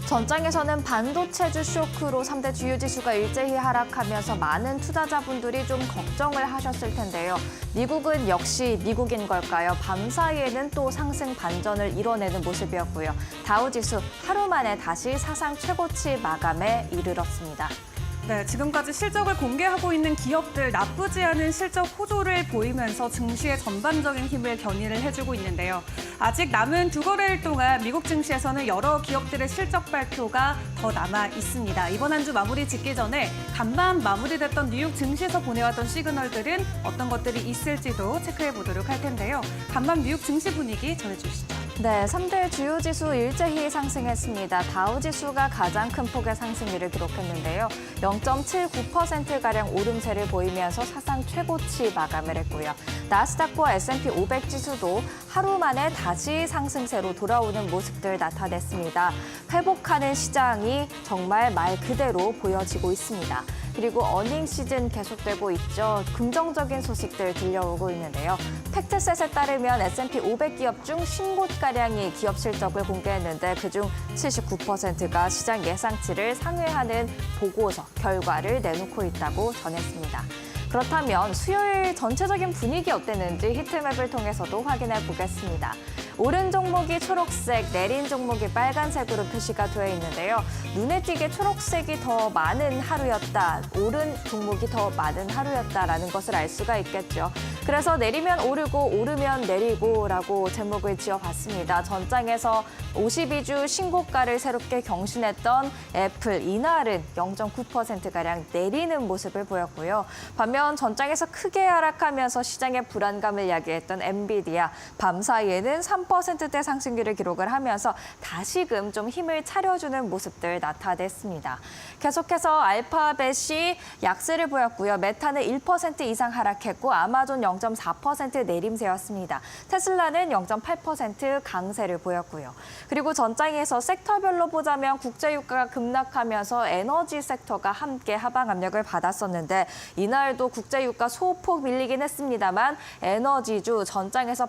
전장에서는 반도체주 쇼크로 3대 주요 지수가 일제히 하락하면서 많은 투자자분들이 좀 걱정을 하셨을 텐데요. 미국은 역시 미국인 걸까요? 밤사이에는 또 상승 반전을 이뤄내는 모습이었고요. 다우지수 하루 만에 다시 사상 최고치 마감에 이르렀습니다. 네, 지금까지 실적을 공개하고 있는 기업들 나쁘지 않은 실적 호조를 보이면서 증시의 전반적인 힘을 견인을 해주고 있는데요. 아직 남은 두 거래일 동안 미국 증시에서는 여러 기업들의 실적 발표가 더 남아 있습니다. 이번 한 주 마무리 짓기 전에 간밤 마무리됐던 뉴욕 증시에서 보내왔던 시그널들은 어떤 것들이 있을지도 체크해 보도록 할 텐데요. 간밤 뉴욕 증시 분위기 전해주시죠. 네, 3대 주요 지수 일제히 상승했습니다. 다우지수가 가장 큰 폭의 상승률을 기록했는데요. 0.79%가량 오름세를 보이면서 사상 최고치 마감을 했고요. 나스닥과 S&P 500 지수도 하루 만에 다시 상승세로 돌아오는 모습들 나타냈습니다. 회복하는 시장이 정말 말 그대로 보여지고 있습니다. 그리고 어닝 시즌 계속되고 있죠. 긍정적인 소식들 들려오고 있는데요. 팩트셋에 따르면 S&P 500 기업 중 50곳가량이 기업 실적을 공개했는데 그중 79%가 시장 예상치를 상회하는 보고서, 결과를 내놓고 있다고 전했습니다. 그렇다면 수요일 전체적인 분위기 어땠는지 히트맵을 통해서도 확인해 보겠습니다. 오른 종목이 초록색, 내린 종목이 빨간색으로 표시가 되어 있는데요. 눈에 띄게 초록색이 더 많은 하루였다, 오른 종목이 더 많은 하루였다라는 것을 알 수가 있겠죠. 그래서 내리면 오르고 오르면 내리고라고 제목을 지어봤습니다. 전장에서 52주 신고가를 새롭게 경신했던 애플, 이날은 0.9%가량 내리는 모습을 보였고요. 반면 전장에서 크게 하락하면서 시장의 불안감을 야기했던 엔비디아, 밤사이에는 3%대 상승률을 기록을 하면서 다시금 좀 힘을 차려주는 모습들 나타냈습니다. 계속해서 알파벳이 약세를 보였고요. 메타는 1% 이상 하락했고 아마존 0.4% 내림세였습니다. 테슬라는 0.8% 강세를 보였고요. 그리고 전장에서 섹터별로 보자면 국제유가가 급락하면서 에너지 섹터가 함께 하방 압력을 받았었는데 이날도 국제유가 소폭 밀리긴 했습니다만 에너지주 전장에서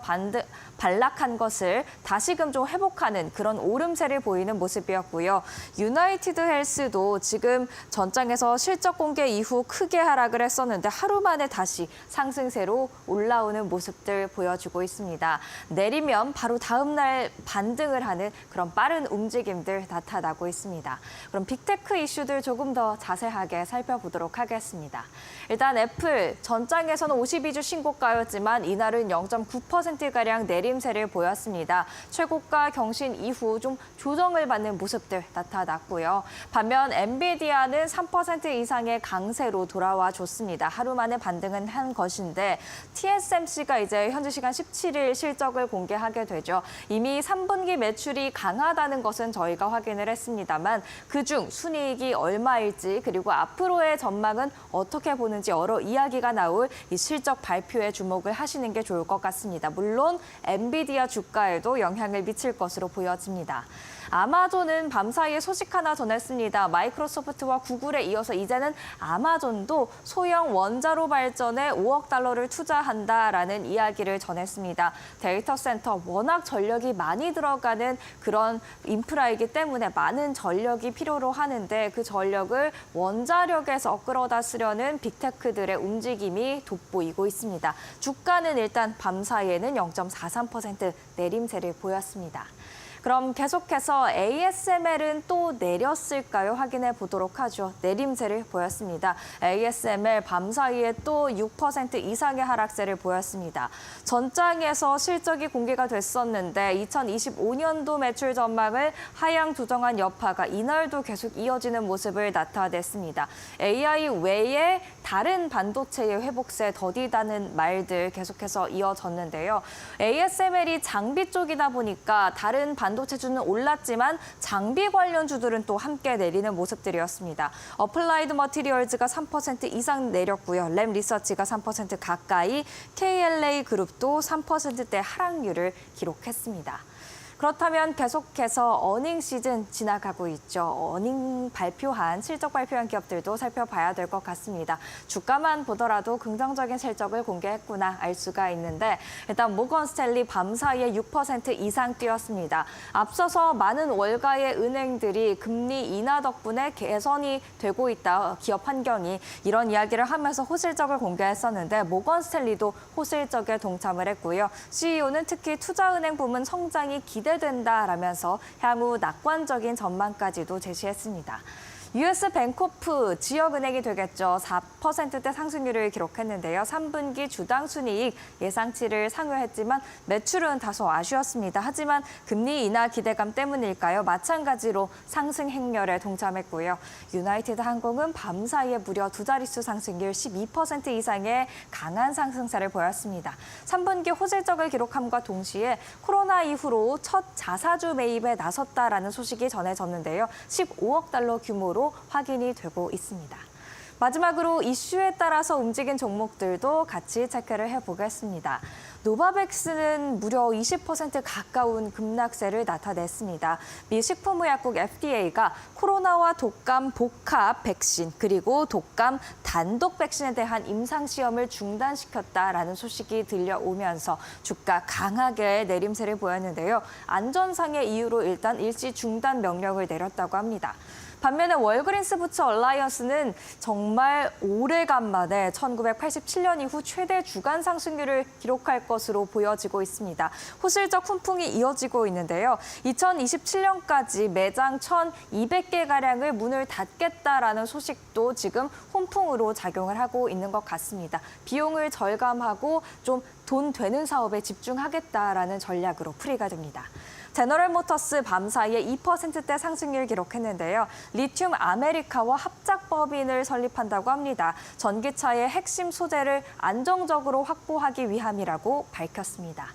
반락한 것을 다시금 좀 회복하는 그런 오름세를 보이는 모습이었고요. 유나이티드 헬스도 지금 전장에서 실적 공개 이후 크게 하락을 했었는데 하루 만에 다시 상승세로 올라오는 모습들 보여주고 있습니다. 내리면 바로 다음 날 반등을 하는 그런 빠른 움직임들 나타나고 있습니다. 그럼 빅테크 이슈들 조금 더 자세하게 살펴보도록 하겠습니다. 일단 애플, 전장에서는 52주 신고가였지만 이날은 0.9%가량 내림세를 보였습니다. 최고가 경신 이후 좀 조정을 받는 모습들 나타났고요. 반면 엔비디아는 3% 이상의 강세로 돌아와 줬습니다. 하루 만에 반등은 한 것인데 TSMC가 이제 현지 시간 17일 실적을 공개하게 되죠. 이미 3분기 매출이 강하다는 것은 저희가 확인을 했습니다만 그중 순이익이 얼마일지 그리고 앞으로의 전망은 어떻게 보는지 여러 이야기가 나올 이 실적 발표에 주목을 하시는 게 좋을 것 같습니다. 물론 엔비디아 주가에도 영향을 미칠 것으로 보여집니다. 아마존은 밤사이에 소식 하나 전했습니다. 마이크로소프트와 구글에 이어서 이제는 아마존도 소형 원자로 발전에 5억 달러를 투자한다라는 이야기를 전했습니다. 데이터 센터 워낙 전력이 많이 들어가는 그런 인프라이기 때문에 많은 전력이 필요로 하는데 그 전력을 원자력에서 끌어다 쓰려는 빅테크들의 움직임이 돋보이고 있습니다. 주가는 일단 밤사이에는 0.43% 내림세를 보였습니다. 그럼 계속해서 ASML은 또 내렸을까요? 확인해 보도록 하죠. 내림세를 보였습니다. ASML 밤사이에 또 6% 이상의 하락세를 보였습니다. 전장에서 실적이 공개가 됐었는데 2025년도 매출 전망을 하향 조정한 여파가 이날도 계속 이어지는 모습을 나타냈습니다. AI 외에 다른 반도체의 회복세 더디다는 말들 계속해서 이어졌는데요. ASML이 장비 쪽이다 보니까 다른 반도체주는 올랐지만 장비 관련주들은 또 함께 내리는 모습들이었습니다. 어플라이드 머티리얼즈가 3% 이상 내렸고요. 램 리서치가 3% 가까이, KLA 그룹도 3%대 하락률을 기록했습니다. 그렇다면 계속해서 어닝 시즌 지나가고 있죠. 실적 발표한 기업들도 살펴봐야 될 것 같습니다. 주가만 보더라도 긍정적인 실적을 공개했구나 알 수가 있는데 일단 모건 스탠리 밤사이에 6% 이상 뛰었습니다. 앞서서 많은 월가의 은행들이 금리 인하 덕분에 개선이 되고 있다. 기업 환경이 이런 이야기를 하면서 호실적을 공개했었는데 모건 스탠리도 호실적에 동참을 했고요. CEO는 특히 투자은행 부문 성장이 기대된다라면서 향후 낙관적인 전망까지도 제시했습니다. US 뱅코프 지역은행이 되겠죠. 4%대 상승률을 기록했는데요. 3분기 주당 순이익 예상치를 상회했지만 매출은 다소 아쉬웠습니다. 하지만 금리 인하 기대감 때문일까요? 마찬가지로 상승 행렬에 동참했고요. 유나이티드 항공은 밤사이에 무려 두 자릿수 상승률 12% 이상의 강한 상승세를 보였습니다. 3분기 호실적을 기록함과 동시에 코로나 이후로 첫 자사주 매입에 나섰다라는 소식이 전해졌는데요. 15억 달러 규모로 확인이 되고 있습니다. 마지막으로 이슈에 따라서 움직인 종목들도 같이 체크를 해보겠습니다. 노바백스는 무려 20% 가까운 급락세를 나타냈습니다. 미 식품의약국 FDA가 코로나와 독감 복합 백신 그리고 독감 단독 백신에 대한 임상시험을 중단시켰다라는 소식이 들려오면서 주가 강하게 내림세를 보였는데요. 안전상의 이유로 일단 일시 중단 명령을 내렸다고 합니다. 반면에 월그린스 부츠 얼라이언스는 정말 오래간만에 1987년 이후 최대 주간 상승률을 기록할 것으로 보여지고 있습니다. 호실적 훈풍이 이어지고 있는데요. 2027년까지 매장 1,200개가량을 문을 닫겠다라는 소식도 지금 훈풍으로 작용을 하고 있는 것 같습니다. 비용을 절감하고 좀 돈 되는 사업에 집중하겠다라는 전략으로 풀이가 됩니다. 제너럴모터스 밤사이에 2%대 상승률 기록했는데요. 리튬 아메리카와 합작법인을 설립한다고 합니다. 전기차의 핵심 소재를 안정적으로 확보하기 위함이라고 밝혔습니다.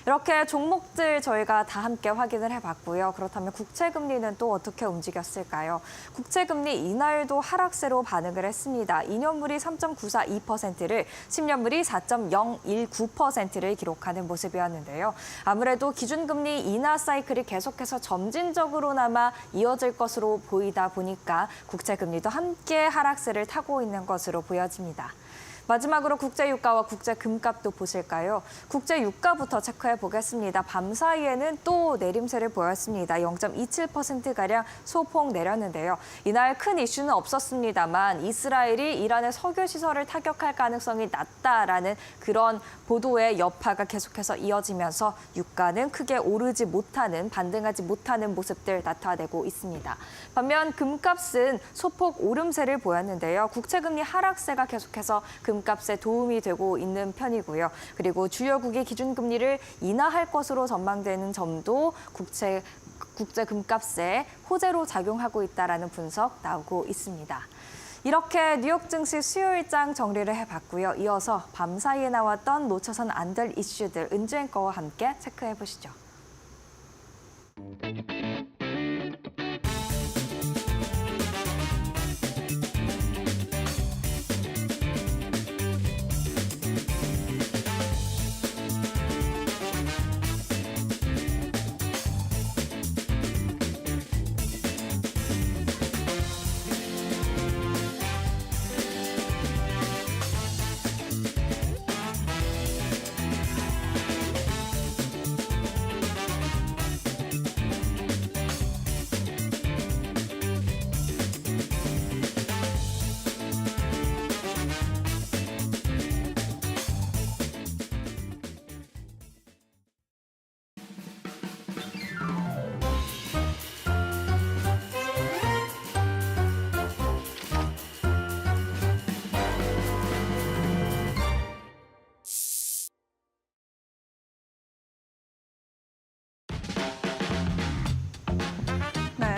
이렇게 종목들 저희가 다 함께 확인을 해봤고요. 그렇다면 국채금리는 또 어떻게 움직였을까요? 국채금리 이날도 하락세로 반응을 했습니다. 2년물이 3.942%를 10년물이 4.019%를 기록하는 모습이었는데요. 아무래도 기준금리 인하 사이클이 계속해서 점진적으로나마 이어질 것으로 보이다 보니까 국채금리도 함께 하락세를 타고 있는 것으로 보여집니다. 마지막으로 국제유가와 국제금값도 보실까요? 국제유가부터 체크해 보겠습니다. 밤사이에는 또 내림세를 보였습니다. 0.27%가량 소폭 내렸는데요. 이날 큰 이슈는 없었습니다만 이스라엘이 이란의 석유시설을 타격할 가능성이 낮다라는 그런 보도의 여파가 계속해서 이어지면서 유가는 크게 오르지 못하는, 반등하지 못하는 모습들 나타내고 있습니다. 반면 금값은 소폭 오름세를 보였는데요. 국채금리 하락세가 계속해서 금값에 도움이 되고 있는 편이고요. 그리고 주요국이 기준금리를 인하할 것으로 전망되는 점도 국제 금값에 호재로 작용하고 있다라는 분석 나오고 있습니다. 이렇게 뉴욕 증시 수요일장 정리를 해봤고요. 이어서 밤사이에 나왔던 놓쳐선 안 될 이슈들 은주 앵커와 함께 체크해 보시죠.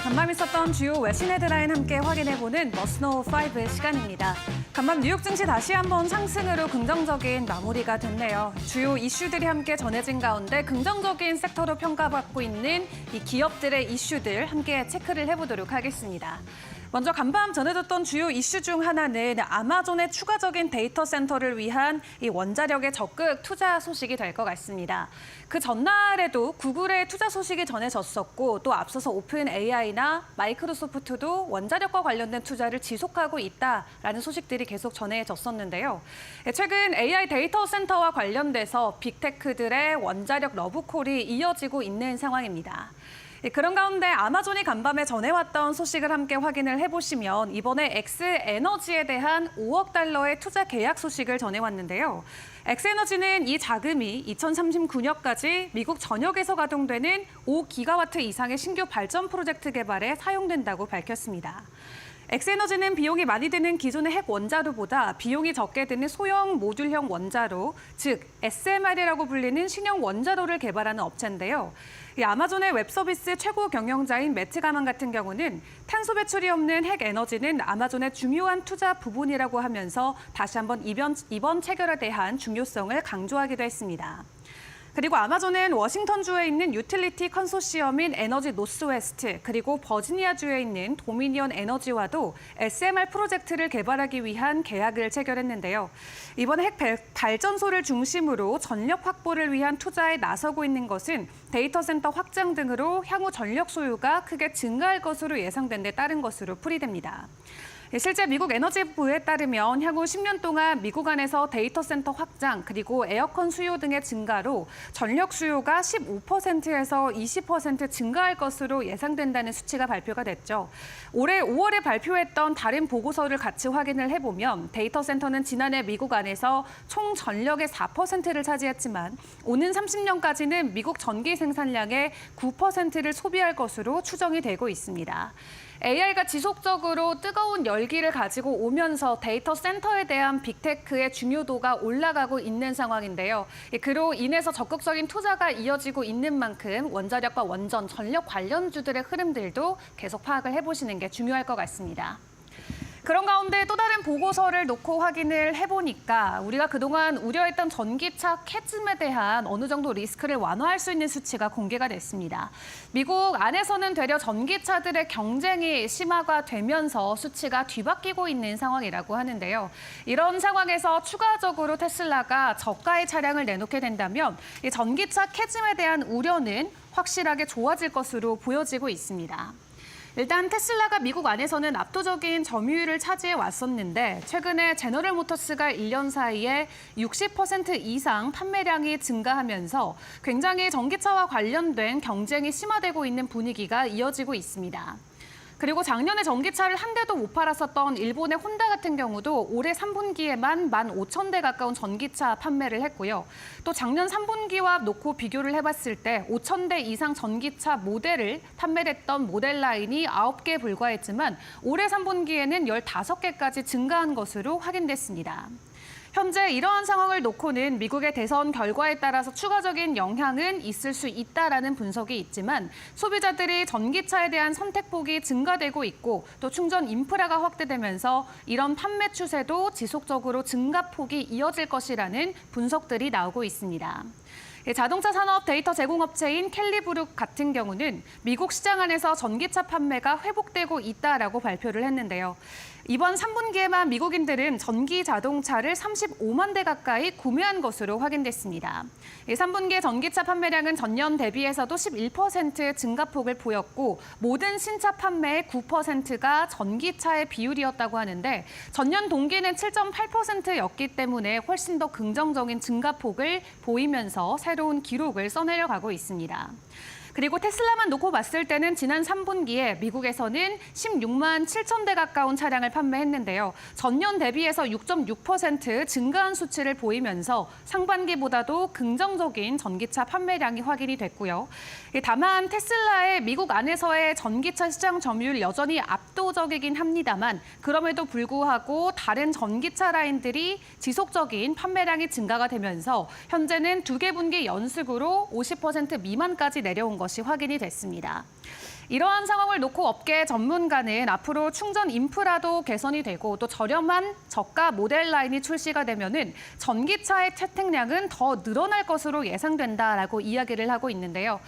간밤 있었던 주요 외신 헤드라인 함께 확인해보는 머스노우 5 시간입니다. 간밤 뉴욕 증시 다시 한번 상승으로 긍정적인 마무리가 됐네요. 주요 이슈들이 함께 전해진 가운데 긍정적인 섹터로 평가받고 있는 이 기업들의 이슈들 함께 체크를 해보도록 하겠습니다. 먼저 간밤 전해졌던 주요 이슈 중 하나는 아마존의 추가적인 데이터 센터를 위한 이 원자력의 적극 투자 소식이 될 것 같습니다. 그 전날에도 구글의 투자 소식이 전해졌었고 또 앞서서 오픈 AI나 마이크로소프트도 원자력과 관련된 투자를 지속하고 있다라는 소식들이 계속 전해졌었는데요. 최근 AI 데이터 센터와 관련돼서 빅테크들의 원자력 러브콜이 이어지고 있는 상황입니다. 그런 가운데 아마존이 간밤에 전해왔던 소식을 함께 확인을 해보시면 이번에 엑스에너지에 대한 5억 달러의 투자 계약 소식을 전해왔는데요. 엑스에너지는 이 자금이 2039년까지 미국 전역에서 가동되는 5기가와트 이상의 신규 발전 프로젝트 개발에 사용된다고 밝혔습니다. 엑스에너지는 비용이 많이 드는 기존의 핵 원자로보다 비용이 적게 드는 소형 모듈형 원자로, 즉 SMR이라고 불리는 신형 원자로를 개발하는 업체인데요. 이 아마존의 웹서비스 최고 경영자인 매트 가만 같은 경우는 탄소 배출이 없는 핵 에너지는 아마존의 중요한 투자 부분이라고 하면서 다시 한번 이번 체결에 대한 중요성을 강조하기도 했습니다. 그리고 아마존은 워싱턴주에 있는 유틸리티 컨소시엄인 에너지 노스웨스트 그리고 버지니아주에 있는 도미니언 에너지와도 SMR 프로젝트를 개발하기 위한 계약을 체결했는데요. 이번 핵 발전소를 중심으로 전력 확보를 위한 투자에 나서고 있는 것은 데이터 센터 확장 등으로 향후 전력 소요가 크게 증가할 것으로 예상된 데 따른 것으로 풀이됩니다. 실제 미국 에너지부에 따르면 향후 10년 동안 미국 안에서 데이터 센터 확장 그리고 에어컨 수요 등의 증가로 전력 수요가 15%에서 20% 증가할 것으로 예상된다는 수치가 발표가 됐죠. 올해 5월에 발표했던 다른 보고서를 같이 확인을 해보면 데이터 센터는 지난해 미국 안에서 총 전력의 4%를 차지했지만 오는 30년까지는 미국 전기 생산량의 9%를 소비할 것으로 추정이 되고 있습니다. AI가 지속적으로 뜨거운 열기를 가지고 오면서 데이터 센터에 대한 빅테크의 중요도가 올라가고 있는 상황인데요. 그로 인해서 적극적인 투자가 이어지고 있는 만큼 원자력과 원전, 전력 관련주들의 흐름들도 계속 파악을 해보시는 게 중요할 것 같습니다. 그런 가운데 또 다른 보고서를 놓고 확인을 해보니까 우리가 그동안 우려했던 전기차 캐즘에 대한 어느 정도 리스크를 완화할 수 있는 수치가 공개가 됐습니다. 미국 안에서는 되려 전기차들의 경쟁이 심화가 되면서 수치가 뒤바뀌고 있는 상황이라고 하는데요. 이런 상황에서 추가적으로 테슬라가 저가의 차량을 내놓게 된다면 이 전기차 캐즘에 대한 우려는 확실하게 좋아질 것으로 보여지고 있습니다. 일단 테슬라가 미국 안에서는 압도적인 점유율을 차지해 왔었는데 최근에 제너럴 모터스가 1년 사이에 60% 이상 판매량이 증가하면서 굉장히 전기차와 관련된 경쟁이 심화되고 있는 분위기가 이어지고 있습니다. 그리고 작년에 전기차를 한 대도 못 팔았었던 일본의 혼다 같은 경우도 올해 3분기에만 15,000대 가까운 전기차 판매를 했고요. 또 작년 3분기와 놓고 비교를 해봤을 때 5,000대 이상 전기차 모델을 판매했던 모델 라인이 9개에 불과했지만 올해 3분기에는 15개까지 증가한 것으로 확인됐습니다. 현재 이러한 상황을 놓고는 미국의 대선 결과에 따라서 추가적인 영향은 있을 수 있다라는 분석이 있지만 소비자들이 전기차에 대한 선택폭이 증가되고 있고 또 충전 인프라가 확대되면서 이런 판매 추세도 지속적으로 증가폭이 이어질 것이라는 분석들이 나오고 있습니다. 자동차 산업 데이터 제공업체인 캘리브룩 같은 경우는 미국 시장 안에서 전기차 판매가 회복되고 있다라고 발표를 했는데요. 이번 3분기에만 미국인들은 전기 자동차를 35만 대 가까이 구매한 것으로 확인됐습니다. 3분기의 전기차 판매량은 전년 대비해서도 11% 증가폭을 보였고 모든 신차 판매의 9%가 전기차의 비율이었다고 하는데 전년 동기는 7.8%였기 때문에 훨씬 더 긍정적인 증가폭을 보이면서 새로운 기록을 써내려가고 있습니다. 그리고 테슬라만 놓고 봤을 때는 지난 3분기에 미국에서는 16만 7천 대 가까운 차량을 판매했는데요. 전년 대비해서 6.6% 증가한 수치를 보이면서 상반기보다도 긍정적인 전기차 판매량이 확인이 됐고요. 다만 테슬라의 미국 안에서의 전기차 시장 점유율 여전히 압도적이긴 합니다만 그럼에도 불구하고 다른 전기차 라인들이 지속적인 판매량이 증가가 되면서 현재는 2개 분기 연속으로 50% 미만까지 내려온 것이 확인이 됐습니다. 이러한 상황을 놓고 업계 전문가는 앞으로 충전 인프라도 개선이 되고 또 저렴한 저가 모델 라인이 출시가 되면은 전기차의 채택량은 더 늘어날 것으로 예상된다라고 이야기를 하고 있는데요.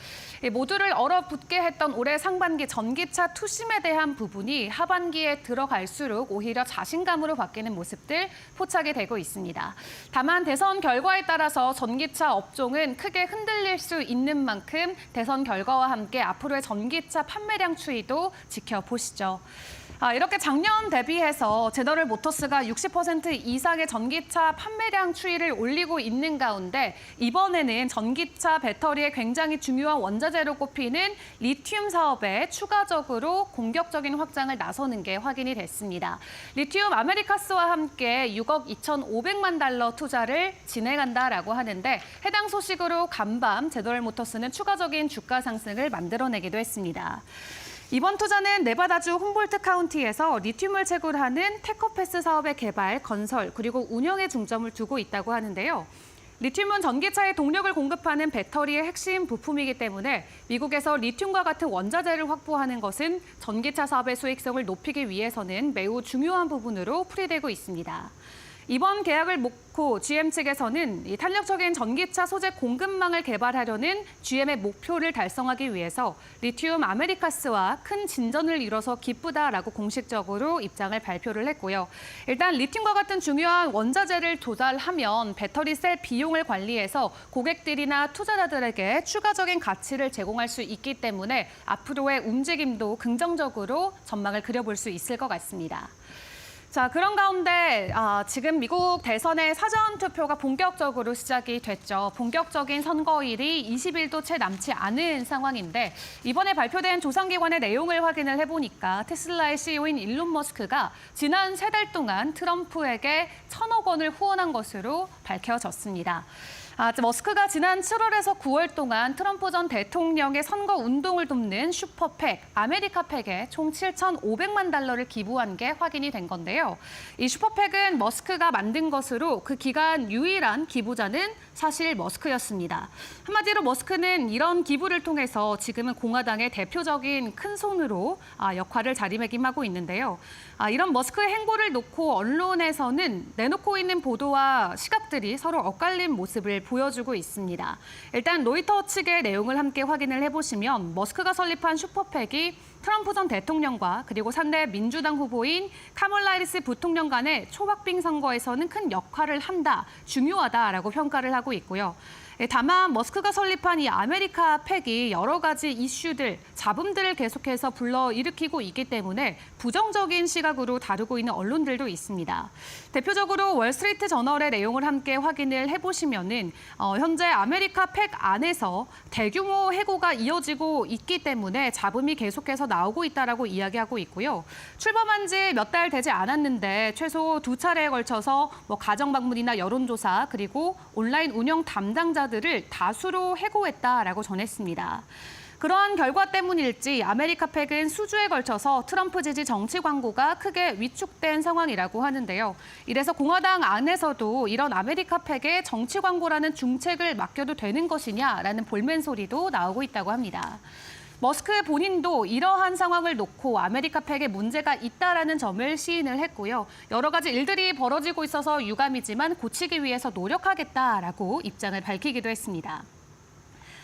모두를 얼어붙게 했던 올해 상반기 전기차 투심에 대한 부분이 하반기에 들어갈수록 오히려 자신감으로 바뀌는 모습들 포착이 되고 있습니다. 다만 대선 결과에 따라서 전기차 업종은 크게 흔들릴 수 있는 만큼 대선 결과와 함께 앞으로의 전기차 판매량 추이도 지켜보시죠. 이렇게 작년 대비해서 제너럴 모터스가 60% 이상의 전기차 판매량 추이를 올리고 있는 가운데 이번에는 전기차 배터리에 굉장히 중요한 원자재로 꼽히는 리튬 사업에 추가적으로 공격적인 확장을 나서는 게 확인이 됐습니다. 리튬 아메리카스와 함께 6억 2,500만 달러 투자를 진행한다라고 하는데 해당 소식으로 간밤 제너럴 모터스는 추가적인 주가 상승을 만들어내기도 했습니다. 이번 투자는 네바다주 훔볼트 카운티에서 리튬을 채굴하는 테커패스 사업의 개발, 건설, 그리고 운영에 중점을 두고 있다고 하는데요. 리튬은 전기차에 동력을 공급하는 배터리의 핵심 부품이기 때문에 미국에서 리튬과 같은 원자재를 확보하는 것은 전기차 사업의 수익성을 높이기 위해서는 매우 중요한 부분으로 풀이되고 있습니다. 이번 계약을 놓고 GM 측에서는 이 탄력적인 전기차 소재 공급망을 개발하려는 GM의 목표를 달성하기 위해서 리튬 아메리카스와 큰 진전을 이뤄서 기쁘다라고 공식적으로 입장을 발표를 했고요. 일단 리튬과 같은 중요한 원자재를 조달하면 배터리 셀 비용을 관리해서 고객들이나 투자자들에게 추가적인 가치를 제공할 수 있기 때문에 앞으로의 움직임도 긍정적으로 전망을 그려볼 수 있을 것 같습니다. 자, 그런 가운데 지금 미국 대선의 사전 투표가 본격적으로 시작이 됐죠. 본격적인 선거일이 20일도 채 남지 않은 상황인데 이번에 발표된 조사기관의 내용을 확인을 해보니까 테슬라의 CEO인 일론 머스크가 지난 3달 동안 트럼프에게 1,000억 원을 후원한 것으로 밝혀졌습니다. 머스크가 지난 7월에서 9월 동안 트럼프 전 대통령의 선거 운동을 돕는 슈퍼팩, 아메리카팩에 총 7,500만 달러를 기부한 게 확인이 된 건데요. 이 슈퍼팩은 머스크가 만든 것으로 그 기간 유일한 기부자는 사실 머스크였습니다. 한마디로 머스크는 이런 기부를 통해서 지금은 공화당의 대표적인 큰손으로 역할을 자리매김하고 있는데요. 이런 머스크의 행보를 놓고 언론에서는 내놓고 있는 보도와 시각들이 서로 엇갈린 모습을 보여주고 있습니다. 일단 로이터 측의 내용을 함께 확인을 해보시면 머스크가 설립한 슈퍼팩이 트럼프 전 대통령과 그리고 상대 민주당 후보인 카멀라 해리스 부통령 간의 초박빙 선거에서는 큰 역할을 한다, 중요하다라고 평가를 하고 있고요. 다만 머스크가 설립한 이 아메리카 팩이 여러 가지 이슈들, 잡음들을 계속해서 불러일으키고 있기 때문에 부정적인 시각으로 다루고 있는 언론들도 있습니다. 대표적으로 월스트리트 저널의 내용을 함께 확인을 해보시면은 현재 아메리카 팩 안에서 대규모 해고가 이어지고 있기 때문에 잡음이 계속해서 나오고 있다라고 이야기하고 있고요. 출범한 지 몇 달 되지 않았는데 최소 2차례에 걸쳐서 가정 방문이나 여론조사 그리고 온라인 운영 담당자들을 다수로 해고했다라고 전했습니다. 그러한 결과 때문일지 아메리카 팩은 수주에 걸쳐서 트럼프 지지 정치 광고가 크게 위축된 상황이라고 하는데요. 이래서 공화당 안에서도 이런 아메리카 팩에 정치 광고라는 중책을 맡겨도 되는 것이냐라는 볼멘 소리도 나오고 있다고 합니다. 머스크 본인도 이러한 상황을 놓고 아메리카 팩에 문제가 있다라는 점을 시인을 했고요. 여러 가지 일들이 벌어지고 있어서 유감이지만 고치기 위해서 노력하겠다라고 입장을 밝히기도 했습니다.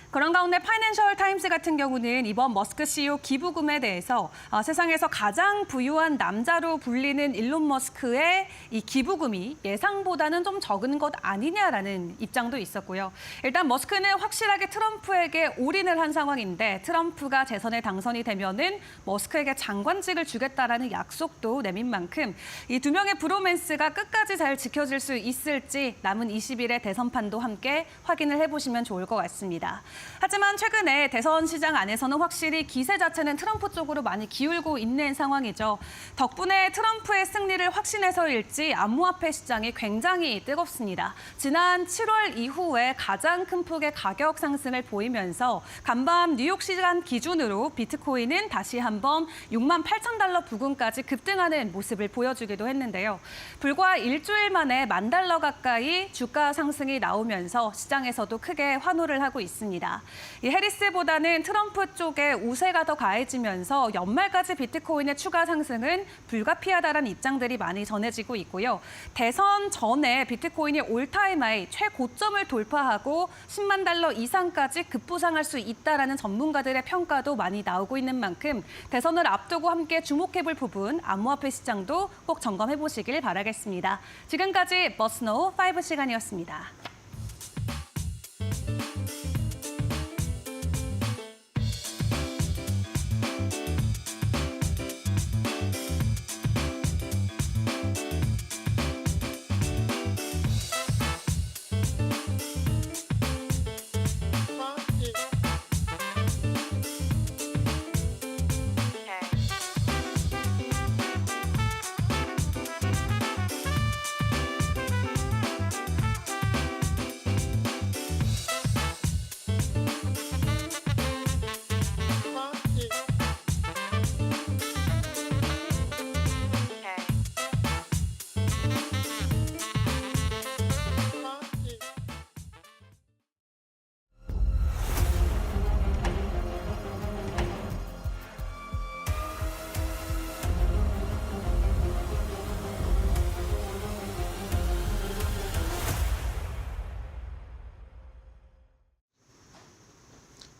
그런 가운데 파이낸셜 타임스 같은 경우는 이번 머스크 CEO 기부금에 대해서 세상에서 가장 부유한 남자로 불리는 일론 머스크의 이 기부금이 예상보다는 좀 적은 것 아니냐라는 입장도 있었고요. 일단 머스크는 확실하게 트럼프에게 올인을 한 상황인데 트럼프가 재선에 당선이 되면은 머스크에게 장관직을 주겠다라는 약속도 내민 만큼 이 두 명의 브로맨스가 끝까지 잘 지켜질 수 있을지 남은 20일의 대선판도 함께 확인을 해보시면 좋을 것 같습니다. 하지만 최근에 대선 시장 안에서는 확실히 기세 자체는 트럼프 쪽으로 많이 기울고 있는 상황이죠. 덕분에 트럼프의 승리를 확신해서일지 암호화폐 시장이 굉장히 뜨겁습니다. 지난 7월 이후에 가장 큰 폭의 가격 상승을 보이면서 간밤 뉴욕 시간 기준으로 비트코인은 다시 한번 68,000달러 부근까지 급등하는 모습을 보여주기도 했는데요. 불과 일주일 만에 $10,000 가까이 주가 상승이 나오면서 시장에서도 크게 환호를 하고 있습니다. 있습니다. 이 해리스보다는 트럼프 쪽에 우세가 더 가해지면서 연말까지 비트코인의 추가 상승은 불가피하다라는 입장들이 많이 전해지고 있고요. 대선 전에 비트코인이 올타임 하이 최고점을 돌파하고 10만 달러 이상까지 급부상할 수 있다라는 전문가들의 평가도 많이 나오고 있는 만큼 대선을 앞두고 함께 주목해볼 부분 암호화폐 시장도 꼭 점검해 보시길 바라겠습니다. 지금까지 머스노우 5 시간이었습니다.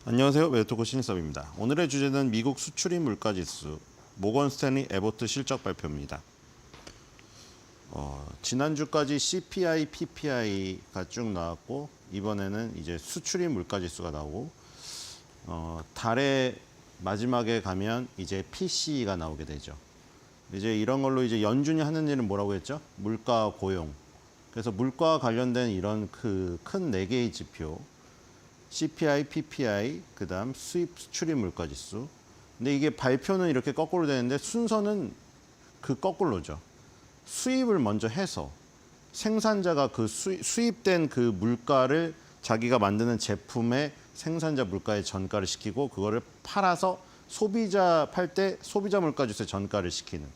안녕하세요. 매도토크 신일섭입니다. 오늘의 주제는 미국 수출입 물가지수, 모건 스탠리 에버트 실적 발표입니다. 지난주까지 CPI, PPI가 쭉 나왔고 이번에는 이제 수출입 물가지수가 나오고 달의 마지막에 가면 이제 PCE가 나오게 되죠. 이제 이런 걸로 이제 연준이 하는 일은 뭐라고 했죠? 물가 고용. 그래서 물가와 관련된 이런 그 큰 4개의 지표. CPI, PPI, 그다음 수입 수출입 물가지수. 근데 이게 발표는 이렇게 거꾸로 되는데 순서는 그 거꾸로죠. 수입을 먼저 해서 생산자가 그 수입된 그 물가를 자기가 만드는 제품의 생산자 물가에 전가를 시키고 그거를 팔아서 소비자 팔 때 소비자 물가지수에 전가를 시키는.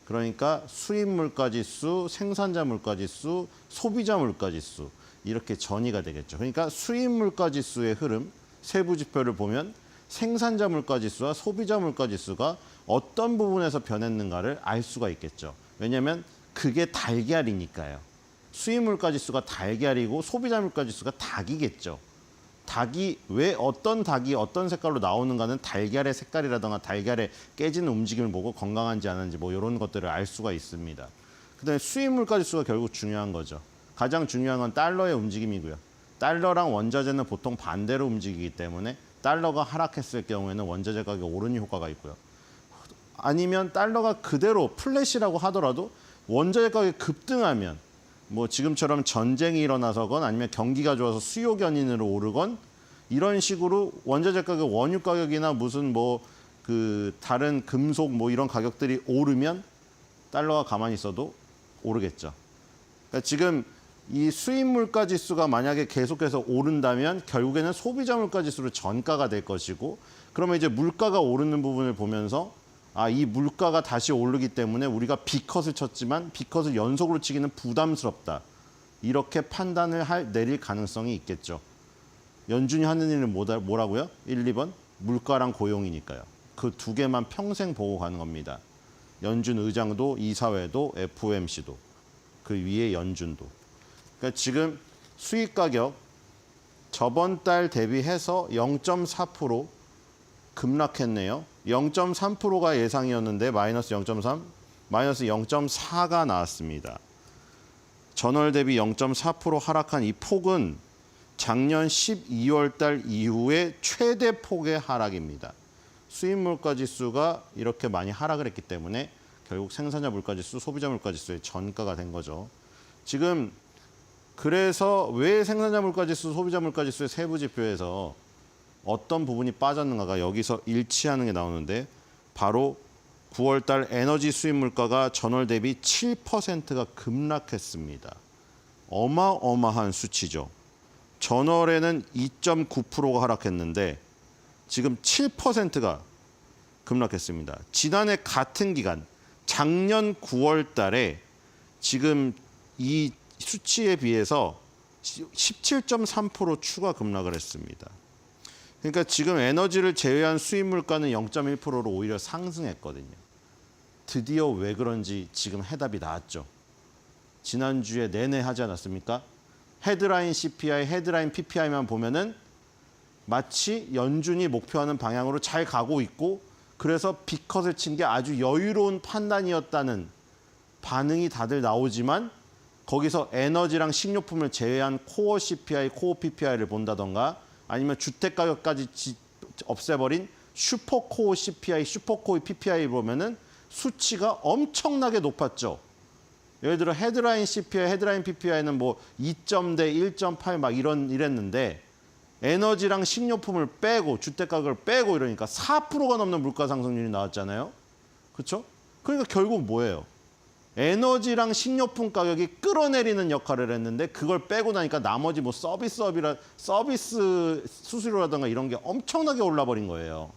그러니까 수입 물가지수, 생산자 물가지수, 소비자 물가지수. 이렇게 전이가 되겠죠. 그러니까 수입 물가지수의 흐름, 세부 지표를 보면 생산자 물가지수와 소비자 물가지수가 어떤 부분에서 변했는가를 알 수가 있겠죠. 왜냐하면 그게 달걀이니까요. 수입 물가지수가 달걀이고 소비자 물가지수가 닭이겠죠. 닭이 왜 어떤 닭이 어떤 색깔로 나오는가는 달걀의 색깔이라든가 달걀의 깨지는 움직임을 보고 건강한지 아닌지 뭐 이런 것들을 알 수가 있습니다. 그다음에 수입 물가지수가 결국 중요한 거죠. 가장 중요한 건 달러의 움직임이고요. 달러랑 원자재는 보통 반대로 움직이기 때문에 달러가 하락했을 경우에는 원자재 가격이 오르는 효과가 있고요. 아니면 달러가 그대로 플랫이라고 하더라도 원자재 가격이 급등하면 뭐 지금처럼 전쟁이 일어나서건 아니면 경기가 좋아서 수요 견인으로 오르건 이런 식으로 원자재 가격, 원유 가격이나 무슨 뭐 그 다른 금속 뭐 이런 가격들이 오르면 달러가 가만히 있어도 오르겠죠. 그러니까 지금 이 수입 물가 지수가 만약에 계속해서 오른다면 결국에는 소비자 물가 지수로 전가가 될 것이고 그러면 이제 물가가 오르는 부분을 보면서 이 물가가 다시 오르기 때문에 우리가 B컷을 쳤지만 B컷을 연속으로 치기는 부담스럽다. 이렇게 판단을 내릴 가능성이 있겠죠. 연준이 하는 일은 뭐라고요? 1, 2번 물가랑 고용이니까요. 그 두 개만 평생 보고 가는 겁니다. 연준 의장도 이사회도 FOMC도 그 위에 연준도. 그러니까 지금 수입 가격 저번 달 대비해서 0.4% 급락했네요. 0.3%가 예상이었는데 마이너스 0.3, 마이너스 0.4가 나왔습니다. 전월 대비 0.4% 하락한 이 폭은 작년 12월 달 이후에 최대 폭의 하락입니다. 수입 물가 지수가 이렇게 많이 하락을 했기 때문에 결국 생산자 물가 지수, 소비자 물가 지수의 전가가 된 거죠. 지금 그래서 왜 생산자 물가 지수, 소비자 물가 지수의 세부 지표에서 어떤 부분이 빠졌는가가 여기서 일치하는 게 나오는데 바로 9월 달 에너지 수입 물가가 전월 대비 7%가 급락했습니다. 어마어마한 수치죠. 전월에는 2.9%가 하락했는데 지금 7%가 급락했습니다. 지난해 같은 기간 작년 9월 달에 지금 이 수치에 비해서 17.3% 추가 급락을 했습니다. 그러니까 지금 에너지를 제외한 수입 물가는 0.1%로 오히려 상승했거든요. 드디어 왜 그런지 지금 해답이 나왔죠. 지난주에 내내 하지 않았습니까? 헤드라인 CPI, 헤드라인 PPI만 보면은 마치 연준이 목표하는 방향으로 잘 가고 있고 그래서 B컷을 친 게 아주 여유로운 판단이었다는 반응이 다들 나오지만 거기서 에너지랑 식료품을 제외한 코어 CPI, 코어 PPI를 본다던가 아니면 주택가격까지 없애버린 슈퍼코어 CPI, 슈퍼코어 PPI 보면은 수치가 엄청나게 높았죠. 예를 들어 헤드라인 CPI, 헤드라인 PPI는 뭐 2점대, 1.8 막 이랬는데 에너지랑 식료품을 빼고 주택가격을 빼고 이러니까 4%가 넘는 물가 상승률이 나왔잖아요. 그렇죠? 그러니까 결국 뭐예요? 에너지랑 식료품 가격이 끌어내리는 역할을 했는데 그걸 빼고 나니까 나머지 뭐 서비스 수수료라든가 이런 게 엄청나게 올라버린 거예요.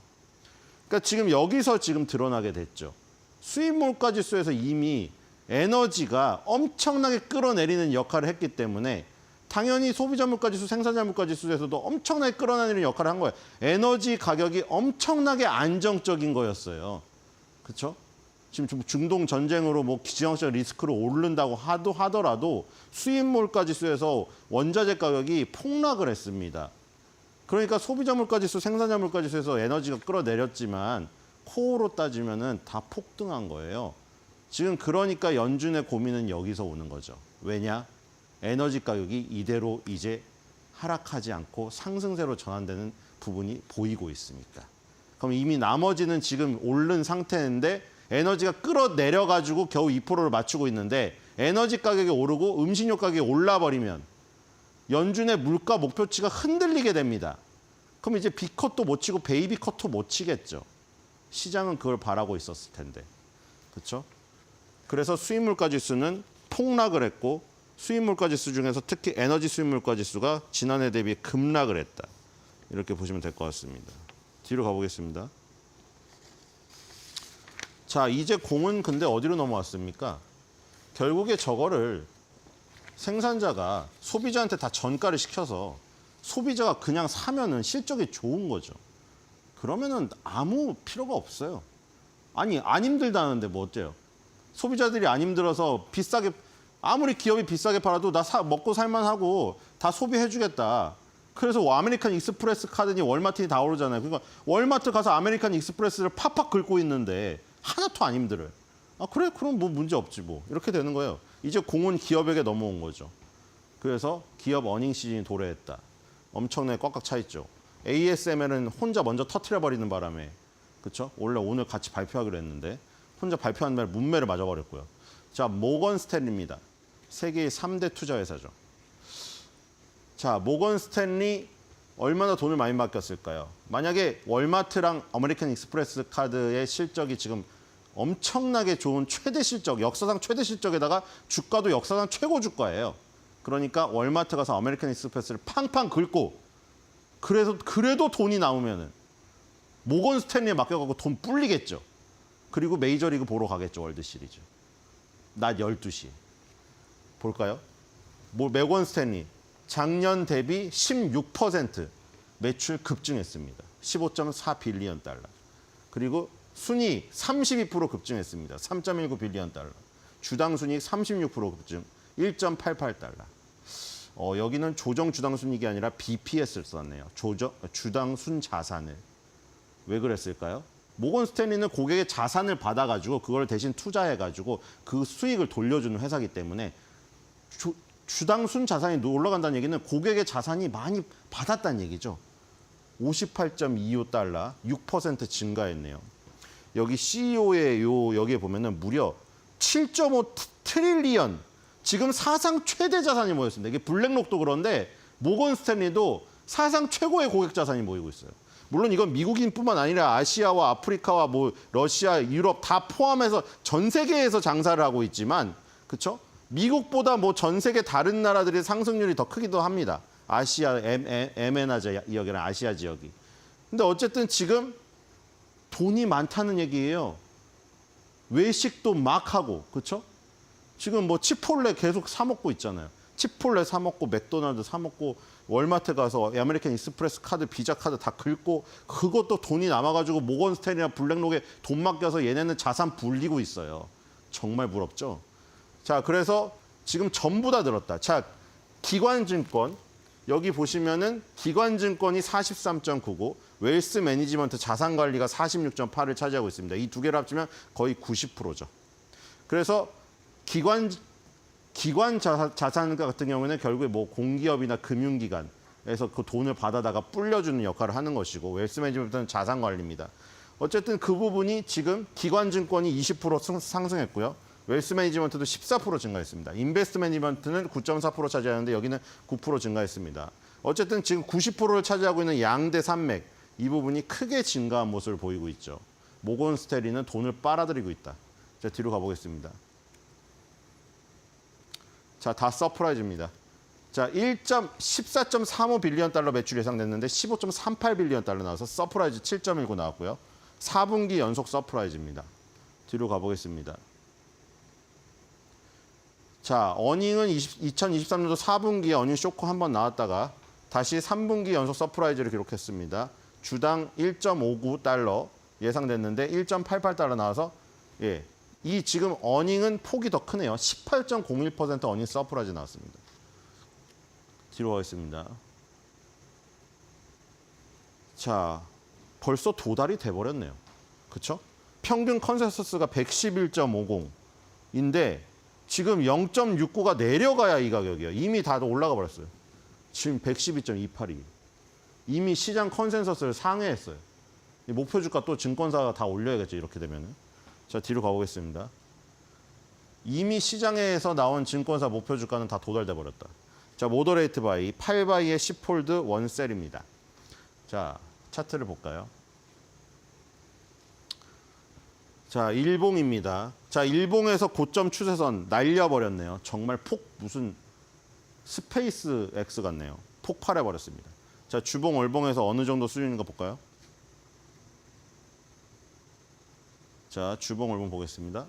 그러니까 지금 여기서 지금 드러나게 됐죠. 수입 물가 지수에서 이미 에너지가 엄청나게 끌어내리는 역할을 했기 때문에 당연히 소비자 물가 지수, 생산자 물가 지수에서도 엄청나게 끌어내리는 역할을 한 거예요. 에너지 가격이 엄청나게 안정적인 거였어요. 그렇죠? 지금 중동 전쟁으로 뭐 지정학적 리스크로 오른다고 하더라도 수입 물가 지수에서 원자재 가격이 폭락을 했습니다. 그러니까 소비자 물가 지수, 생산자 물가 지수에서 에너지가 끌어내렸지만 코어로 따지면은 다 폭등한 거예요. 지금 그러니까 연준의 고민은 여기서 오는 거죠. 왜냐? 에너지 가격이 이대로 이제 하락하지 않고 상승세로 전환되는 부분이 보이고 있으니까. 그럼 이미 나머지는 지금 오른 상태인데 에너지가 끌어내려가지고 겨우 2%를 맞추고 있는데 에너지 가격이 오르고 음식료 가격이 올라버리면 연준의 물가 목표치가 흔들리게 됩니다. 그럼 이제 B컷도 못 치고 베이비 컷도 못 치겠죠. 시장은 그걸 바라고 있었을 텐데. 그렇죠? 그래서 수입 물가 지수는 폭락을 했고 수입 물가 지수 중에서 특히 에너지 수입 물가 지수가 지난해 대비 급락을 했다. 이렇게 보시면 될 것 같습니다. 뒤로 가보겠습니다. 자, 이제 공은 근데 어디로 넘어왔습니까? 결국에 저거를 생산자가 소비자한테 다 전가를 시켜서 소비자가 그냥 사면은 실적이 좋은 거죠. 그러면은 아무 필요가 없어요. 아니, 안 힘들다는데 뭐 어때요? 소비자들이 안 힘들어서 비싸게 아무리 기업이 비싸게 팔아도 나 먹고 살만하고 다 소비해주겠다. 그래서 아메리칸 익스프레스 카드니 월마트니 다 오르잖아요. 그러니까 월마트 가서 아메리칸 익스프레스를 팍팍 긁고 있는데 하나도 안 힘들어요. 아 그래? 그럼 뭐 문제 없지 뭐. 이렇게 되는 거예요. 이제 공은 기업에게 넘어온 거죠. 그래서 기업 어닝 시즌이 도래했다. 엄청나게 꽉꽉 차 있죠. ASML은 혼자 먼저 터트려버리는 바람에 그렇죠? 원래 오늘 같이 발표하기로 했는데 혼자 발표한 날 문매를 맞아버렸고요. 자, 모건 스탠리입니다. 세계의 3대 투자 회사죠. 자, 모건 스탠리 얼마나 돈을 많이 맡겼을까요? 만약에 월마트랑 아메리칸 익스프레스 카드의 실적이 지금 엄청나게 좋은 최대 실적, 역사상 최대 실적에다가 주가도 역사상 최고 주가예요. 그러니까 월마트 가서 아메리칸 익스프레스를 팡팡 긁고 그래도 돈이 나오면은 모건 스탠리에 맡겨갖고 돈 불리겠죠. 그리고 메이저리그 보러 가겠죠. 월드시리즈. 낮 12시. 볼까요? 모건 스탠리. 작년 대비 16% 매출 급증했습니다. 15.4 빌리언 달러. 그리고 순이익 32% 급증했습니다. 3.19 빌리언 달러. 주당 순이익 36% 급증. 1.88달러. 여기는 조정 주당 순이익이 아니라 BPS를 썼네요. 주당 순 자산을. 왜 그랬을까요? 모건 스탠리는 고객의 자산을 받아가지고 그걸 대신 투자해가지고 그 수익을 돌려주는 회사이기 때문에 주당 순 자산이 올라간다는 얘기는 고객의 자산이 많이 받았다는 얘기죠. 58.25달러, 6% 증가했네요. 여기 CEO의 여기에 보면은 무려 7.5 트릴리언, 지금 사상 최대 자산이 모였습니다. 이게 블랙록도 그런데 모건 스탠리도 사상 최고의 고객 자산이 모이고 있어요. 물론 이건 미국인뿐만 아니라 아시아와 아프리카와 뭐 러시아, 유럽 다 포함해서 전 세계에서 장사를 하고 있지만, 그렇죠? 미국보다 뭐 전 세계 다른 나라들의 상승률이 더 크기도 합니다. 아시아, MENA 지역이나 아시아 지역이. 근데 어쨌든 지금 돈이 많다는 얘기예요. 외식도 막 하고, 그렇죠? 지금 뭐 치폴레 계속 사 먹고 있잖아요. 치폴레 사 먹고 맥도날드 사 먹고 월마트 가서 아메리칸 익스프레스 카드, 비자 카드 다 긁고 그것도 돈이 남아가지고 모건스탠이나 블랙록에 돈 맡겨서 얘네는 자산 불리고 있어요. 정말 부럽죠? 자, 그래서 지금 전부 다 늘었다. 자, 기관증권 여기 보시면은 기관증권이 43.99, 웰스 매니지먼트 자산관리가 46.8을 차지하고 있습니다. 이 두 개를 합치면 거의 90%죠. 그래서 기관 자산 같은 경우는 결국에 뭐 공기업이나 금융기관에서 그 돈을 받아다가 불려주는 역할을 하는 것이고 웰스 매니지먼트는 자산관리입니다. 어쨌든 그 부분이 지금 기관증권이 20% 상승했고요. 웰스 매니지먼트도 14% 증가했습니다. 인베스트 매니지먼트는 9.4% 차지하는데 여기는 9% 증가했습니다. 어쨌든 지금 90%를 차지하고 있는 양대 산맥 이 부분이 크게 증가한 모습을 보이고 있죠. 모건 스탠리는 돈을 빨아들이고 있다. 자, 뒤로 가보겠습니다. 자, 다 서프라이즈입니다. 자, 14.35 빌리언 달러 매출 예상됐는데 15.38 빌리언 달러 나와서 서프라이즈 7.19 나왔고요. 4분기 연속 서프라이즈입니다. 뒤로 가보겠습니다. 자, 어닝은 2023년도 4분기에 어닝 쇼크 한번 나왔다가 다시 3분기 연속 서프라이즈를 기록했습니다. 주당 1.59 달러 예상됐는데 1.88 달러 나와서 예, 이 지금 어닝은 폭이 더 크네요. 18.01% 어닝 서프라이즈 나왔습니다. 뒤로 가겠습니다. 자, 벌써 도달이 돼버렸네요. 그렇죠? 평균 컨센서스가 111.50인데 지금 0.69가 내려가야 이 가격이에요. 이미 다 올라가 버렸어요. 지금 112.28이. 이미 시장 컨센서스를 상회했어요. 목표 주가 또 증권사가 다 올려야겠죠. 이렇게 되면은. 자, 뒤로 가보겠습니다. 이미 시장에서 나온 증권사 목표 주가는 다 도달돼 버렸다. 자, 모더레이트 바이, 8바이의 10홀드 원셀입니다. 자, 차트를 볼까요? 자, 일봉입니다. 자, 일봉에서 고점 추세선 날려버렸네요. 정말 무슨 스페이스 X 같네요. 폭발해버렸습니다. 자, 주봉, 월봉에서 어느 정도 수준인가 볼까요? 자, 주봉, 월봉 보겠습니다.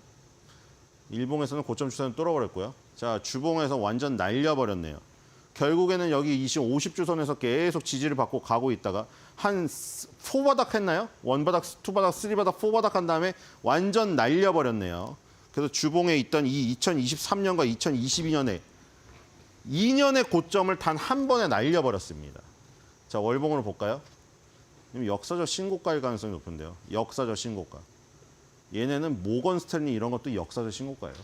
일봉에서는 고점 추세는 뚫어버렸고요. 자, 주봉에서 완전 날려버렸네요. 결국에는 여기 50주선에서 계속 지지를 받고 가고 있다가 한 4바닥 했나요? 1바닥, 2바닥, 3바닥, 4바닥 한 다음에 완전 날려버렸네요. 그래서 주봉에 있던 이 2023년과 2022년에 2년의 고점을 단 한 번에 날려버렸습니다. 자, 월봉으로 볼까요? 역사적 신고가일 가능성이 높은데요. 역사적 신고가. 얘네는 모건 스탠리 이런 것도 역사적 신고가예요.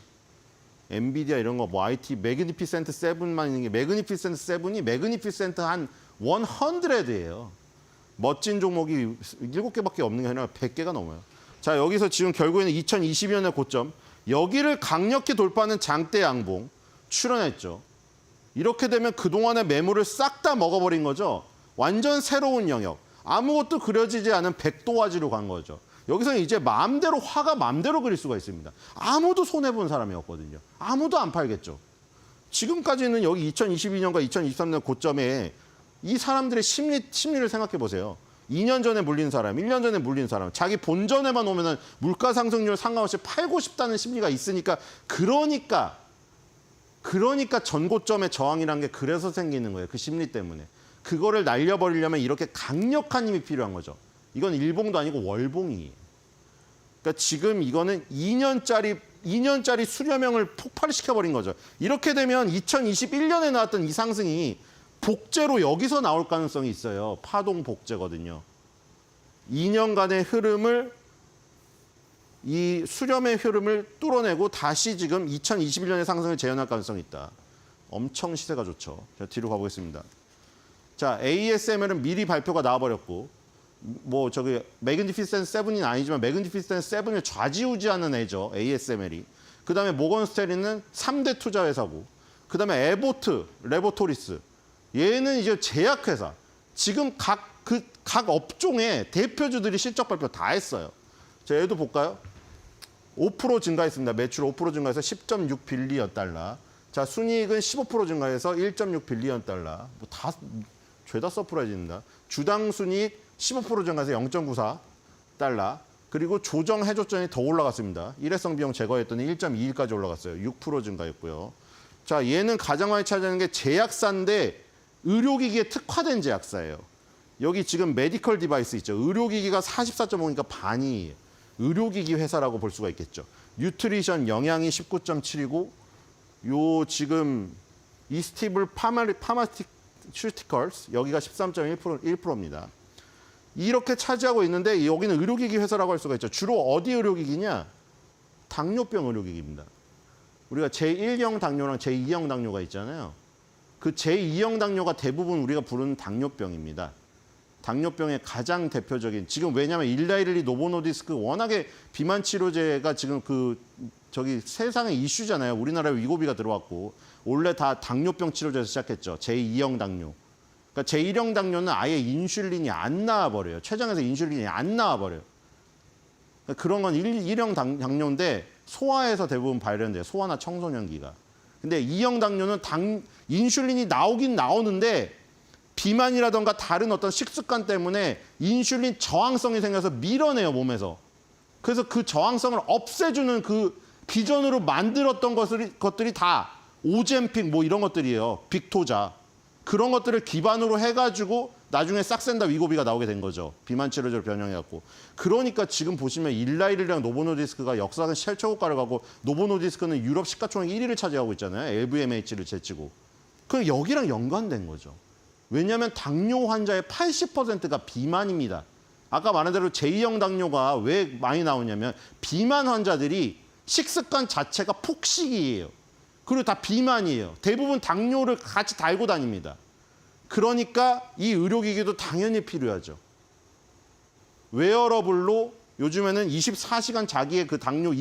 엔비디아 이런 거 뭐 IT 매그니피센트 7만 있는 게 매그니피센트 7이 매그니피센트 한 100예요. 멋진 종목이 7개밖에 없는 게 아니라 100개가 넘어요. 자, 여기서 지금 결국에는 2020년의 고점 여기를 강력히 돌파하는 장대 양봉 출현했죠. 이렇게 되면 그동안의 매물을 싹 다 먹어버린 거죠. 완전 새로운 영역. 아무것도 그려지지 않은 백도화지로 간 거죠. 여기서는 이제 마음대로 화가 마음대로 그릴 수가 있습니다. 아무도 손해본 사람이었거든요. 아무도 안 팔겠죠. 지금까지는 여기 2022년과 2023년 고점에 이 사람들의 심리를 생각해 보세요. 2년 전에 물린 사람, 1년 전에 물린 사람, 자기 본전에만 오면은 물가 상승률 상관없이 팔고 싶다는 심리가 있으니까 그러니까 전고점의 저항이란 게 그래서 생기는 거예요. 그 심리 때문에. 그거를 날려버리려면 이렇게 강력한 힘이 필요한 거죠. 이건 일봉도 아니고 월봉이에요. 그러니까 지금 이거는 2년짜리 수렴형을 폭발시켜버린 거죠. 이렇게 되면 2021년에 나왔던 이 상승이 복제로 여기서 나올 가능성이 있어요. 파동 복제거든요. 2년간의 흐름을 이 수렴의 흐름을 뚫어내고 다시 지금 2021년의 상승을 재현할 가능성이 있다. 엄청 시세가 좋죠. 자, 뒤로 가보겠습니다. 자, ASML은 미리 발표가 나와버렸고 뭐 저기 매그니피센트 7은 아니지만 매그니피센트 7을 좌지우지하는 애죠. ASML이. 그다음에 모건 스탠리는 3대 투자 회사고. 그다음에 에보트, 레보토리스. 얘는 이제 제약회사. 지금 각 업종의 대표주들이 실적 발표 다 했어요. 자, 얘도 볼까요? 5% 증가했습니다. 매출 5% 증가해서 10.6 빌리언 달러. 자, 순이익은 15% 증가해서 1.6 빌리언 달러. 뭐 다 죄다 서프라이즈입니다. 주당 순이익 15% 증가해서 0.94 달러. 그리고 조정 해줬더니 더 올라갔습니다. 일회성 비용 제거했더니 1.21까지 올라갔어요. 6% 증가했고요. 자, 얘는 가장 많이 차지하는 게 제약사인데 의료기기에 특화된 제약사예요. 여기 지금 메디컬 디바이스 있죠. 의료기기가 44.5니까 반이에요. 의료기기 회사라고 볼 수가 있겠죠. 뉴트리션 영양이 19.7이고 요 지금 이스티블 파마스티컬스 여기가 13.1%입니다. 이렇게 차지하고 있는데 여기는 의료기기 회사라고 할 수가 있죠. 주로 어디 의료기기냐? 당뇨병 의료기기입니다. 우리가 제1형 당뇨랑 제2형 당뇨가 있잖아요. 그 제2형 당뇨가 대부분 우리가 부르는 당뇨병입니다. 당뇨병의 가장 대표적인 지금 왜냐하면 일라이리 노보노디스크 워낙에 비만 치료제가 지금 저기 세상의 이슈잖아요. 우리나라에 위고비가 들어왔고 원래 다 당뇨병 치료제에서 시작했죠. 제2형 당뇨. 그러니까 제1형 당뇨는 아예 인슐린이 안 나와버려요. 췌장에서 인슐린이 안 나와버려요. 그러니까 그런 건 1형 당뇨인데 소아에서 대부분 발현돼요. 소아나 청소년기가. 근데 2형 당뇨는 인슐린이 나오긴 나오는데 비만이라던가 다른 어떤 식습관 때문에 인슐린 저항성이 생겨서 밀어내요, 몸에서. 그래서 그 저항성을 없애주는 그 기존으로 만들었던 것들이 다 오젬픽 뭐 이런 것들이에요. 빅토자. 그런 것들을 기반으로 해가지고 나중에 싹센다 위고비가 나오게 된 거죠. 비만 치료제로 변형해갖고. 그러니까 지금 보시면 일라이르랑 노보노디스크가 역사상 최고가를 가고 노보노디스크는 유럽 시가총액 1위를 차지하고 있잖아요. LVMH를 제치고. 그럼 여기랑 연관된 거죠. 왜냐하면 당뇨 환자의 80%가 비만입니다. 아까 말한 대로 제2형 당뇨가 왜 많이 나오냐면 비만 환자들이 식습관 자체가 폭식이에요. 그리고 다 비만이에요. 대부분 당뇨를 같이 달고 다닙니다. 그러니까 이 의료기기도 당연히 필요하죠. 웨어러블로 요즘에는 24시간 자기의 그 당뇨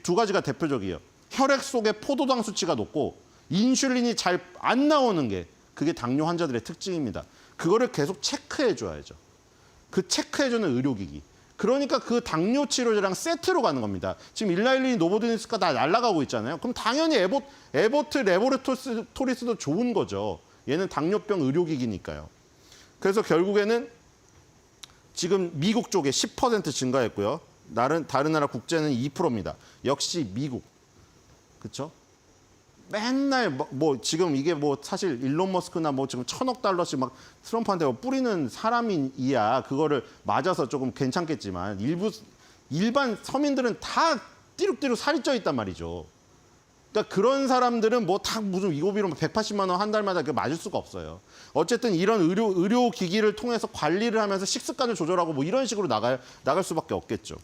두 가지가 대표적이에요. 혈액 속의 포도당 수치가 높고 인슐린이 잘 안 나오는 게 그게 당뇨 환자들의 특징입니다. 그거를 계속 체크해 줘야죠. 그 체크해 주는 의료기기. 그러니까 그 당뇨 치료제랑 세트로 가는 겁니다. 지금 일라일리 노보노디스크가 다 날아가고 있잖아요. 그럼 당연히 에보트 레보레토리스도 좋은 거죠. 얘는 당뇨병 의료기기니까요. 그래서 결국에는 지금 미국 쪽에 10% 증가했고요. 다른 나라 국제는 2%입니다. 역시 미국. 그렇죠? 맨날 뭐 지금 이게 뭐 사실 일론 머스크나 뭐 지금 1,000억 달러씩 막 트럼프한테 뿌리는 사람이야. 그거를 맞아서 조금 괜찮겠지만 일반 서민들은 다 띠룩띠룩 살이 쪄 있단 말이죠. 그러니까 그런 사람들은 뭐 다 무슨 위고비로 180만 원 한 달마다 맞을 수가 없어요. 어쨌든 이런 의료 기기를 통해서 관리를 하면서 식습관을 조절하고 뭐 이런 식으로 나갈 수밖에 없겠죠.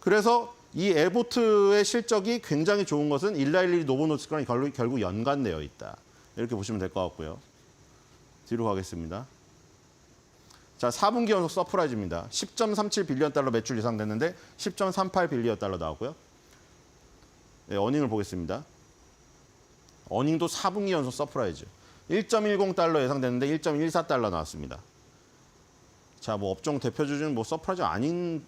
그래서 이 에보트의 실적이 굉장히 좋은 것은 일라일리 노보노디스크랑 결국 연관되어 있다. 이렇게 보시면 될 것 같고요. 뒤로 가겠습니다. 자, 4분기 연속 서프라이즈입니다. 10.37 빌리언 달러 매출 예상됐는데 10.38 빌리언 달러 나왔고요. 네, 어닝을 보겠습니다. 어닝도 4분기 연속 서프라이즈. 1.10 달러 예상됐는데 1.14 달러 나왔습니다. 자, 뭐 업종 대표주는 뭐 서프라이즈 아닌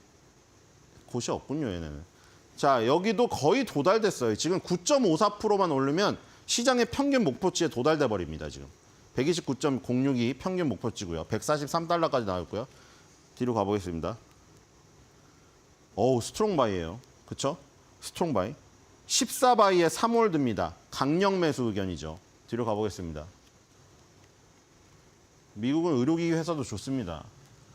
곳이 없군요, 얘네는. 자, 여기도 거의 도달됐어요. 지금 9.54%만 오르면 시장의 평균 목표치에 도달돼 버립니다, 지금. 129.06이 평균 목표치고요. 143달러까지 나왔고요. 뒤로 가보겠습니다. 어우, 스트롱 바이예요. 그쵸? 스트롱 바이. 14바이의 3홀드입니다. 강력 매수 의견이죠. 뒤로 가보겠습니다. 미국은 의료기기 회사도 좋습니다.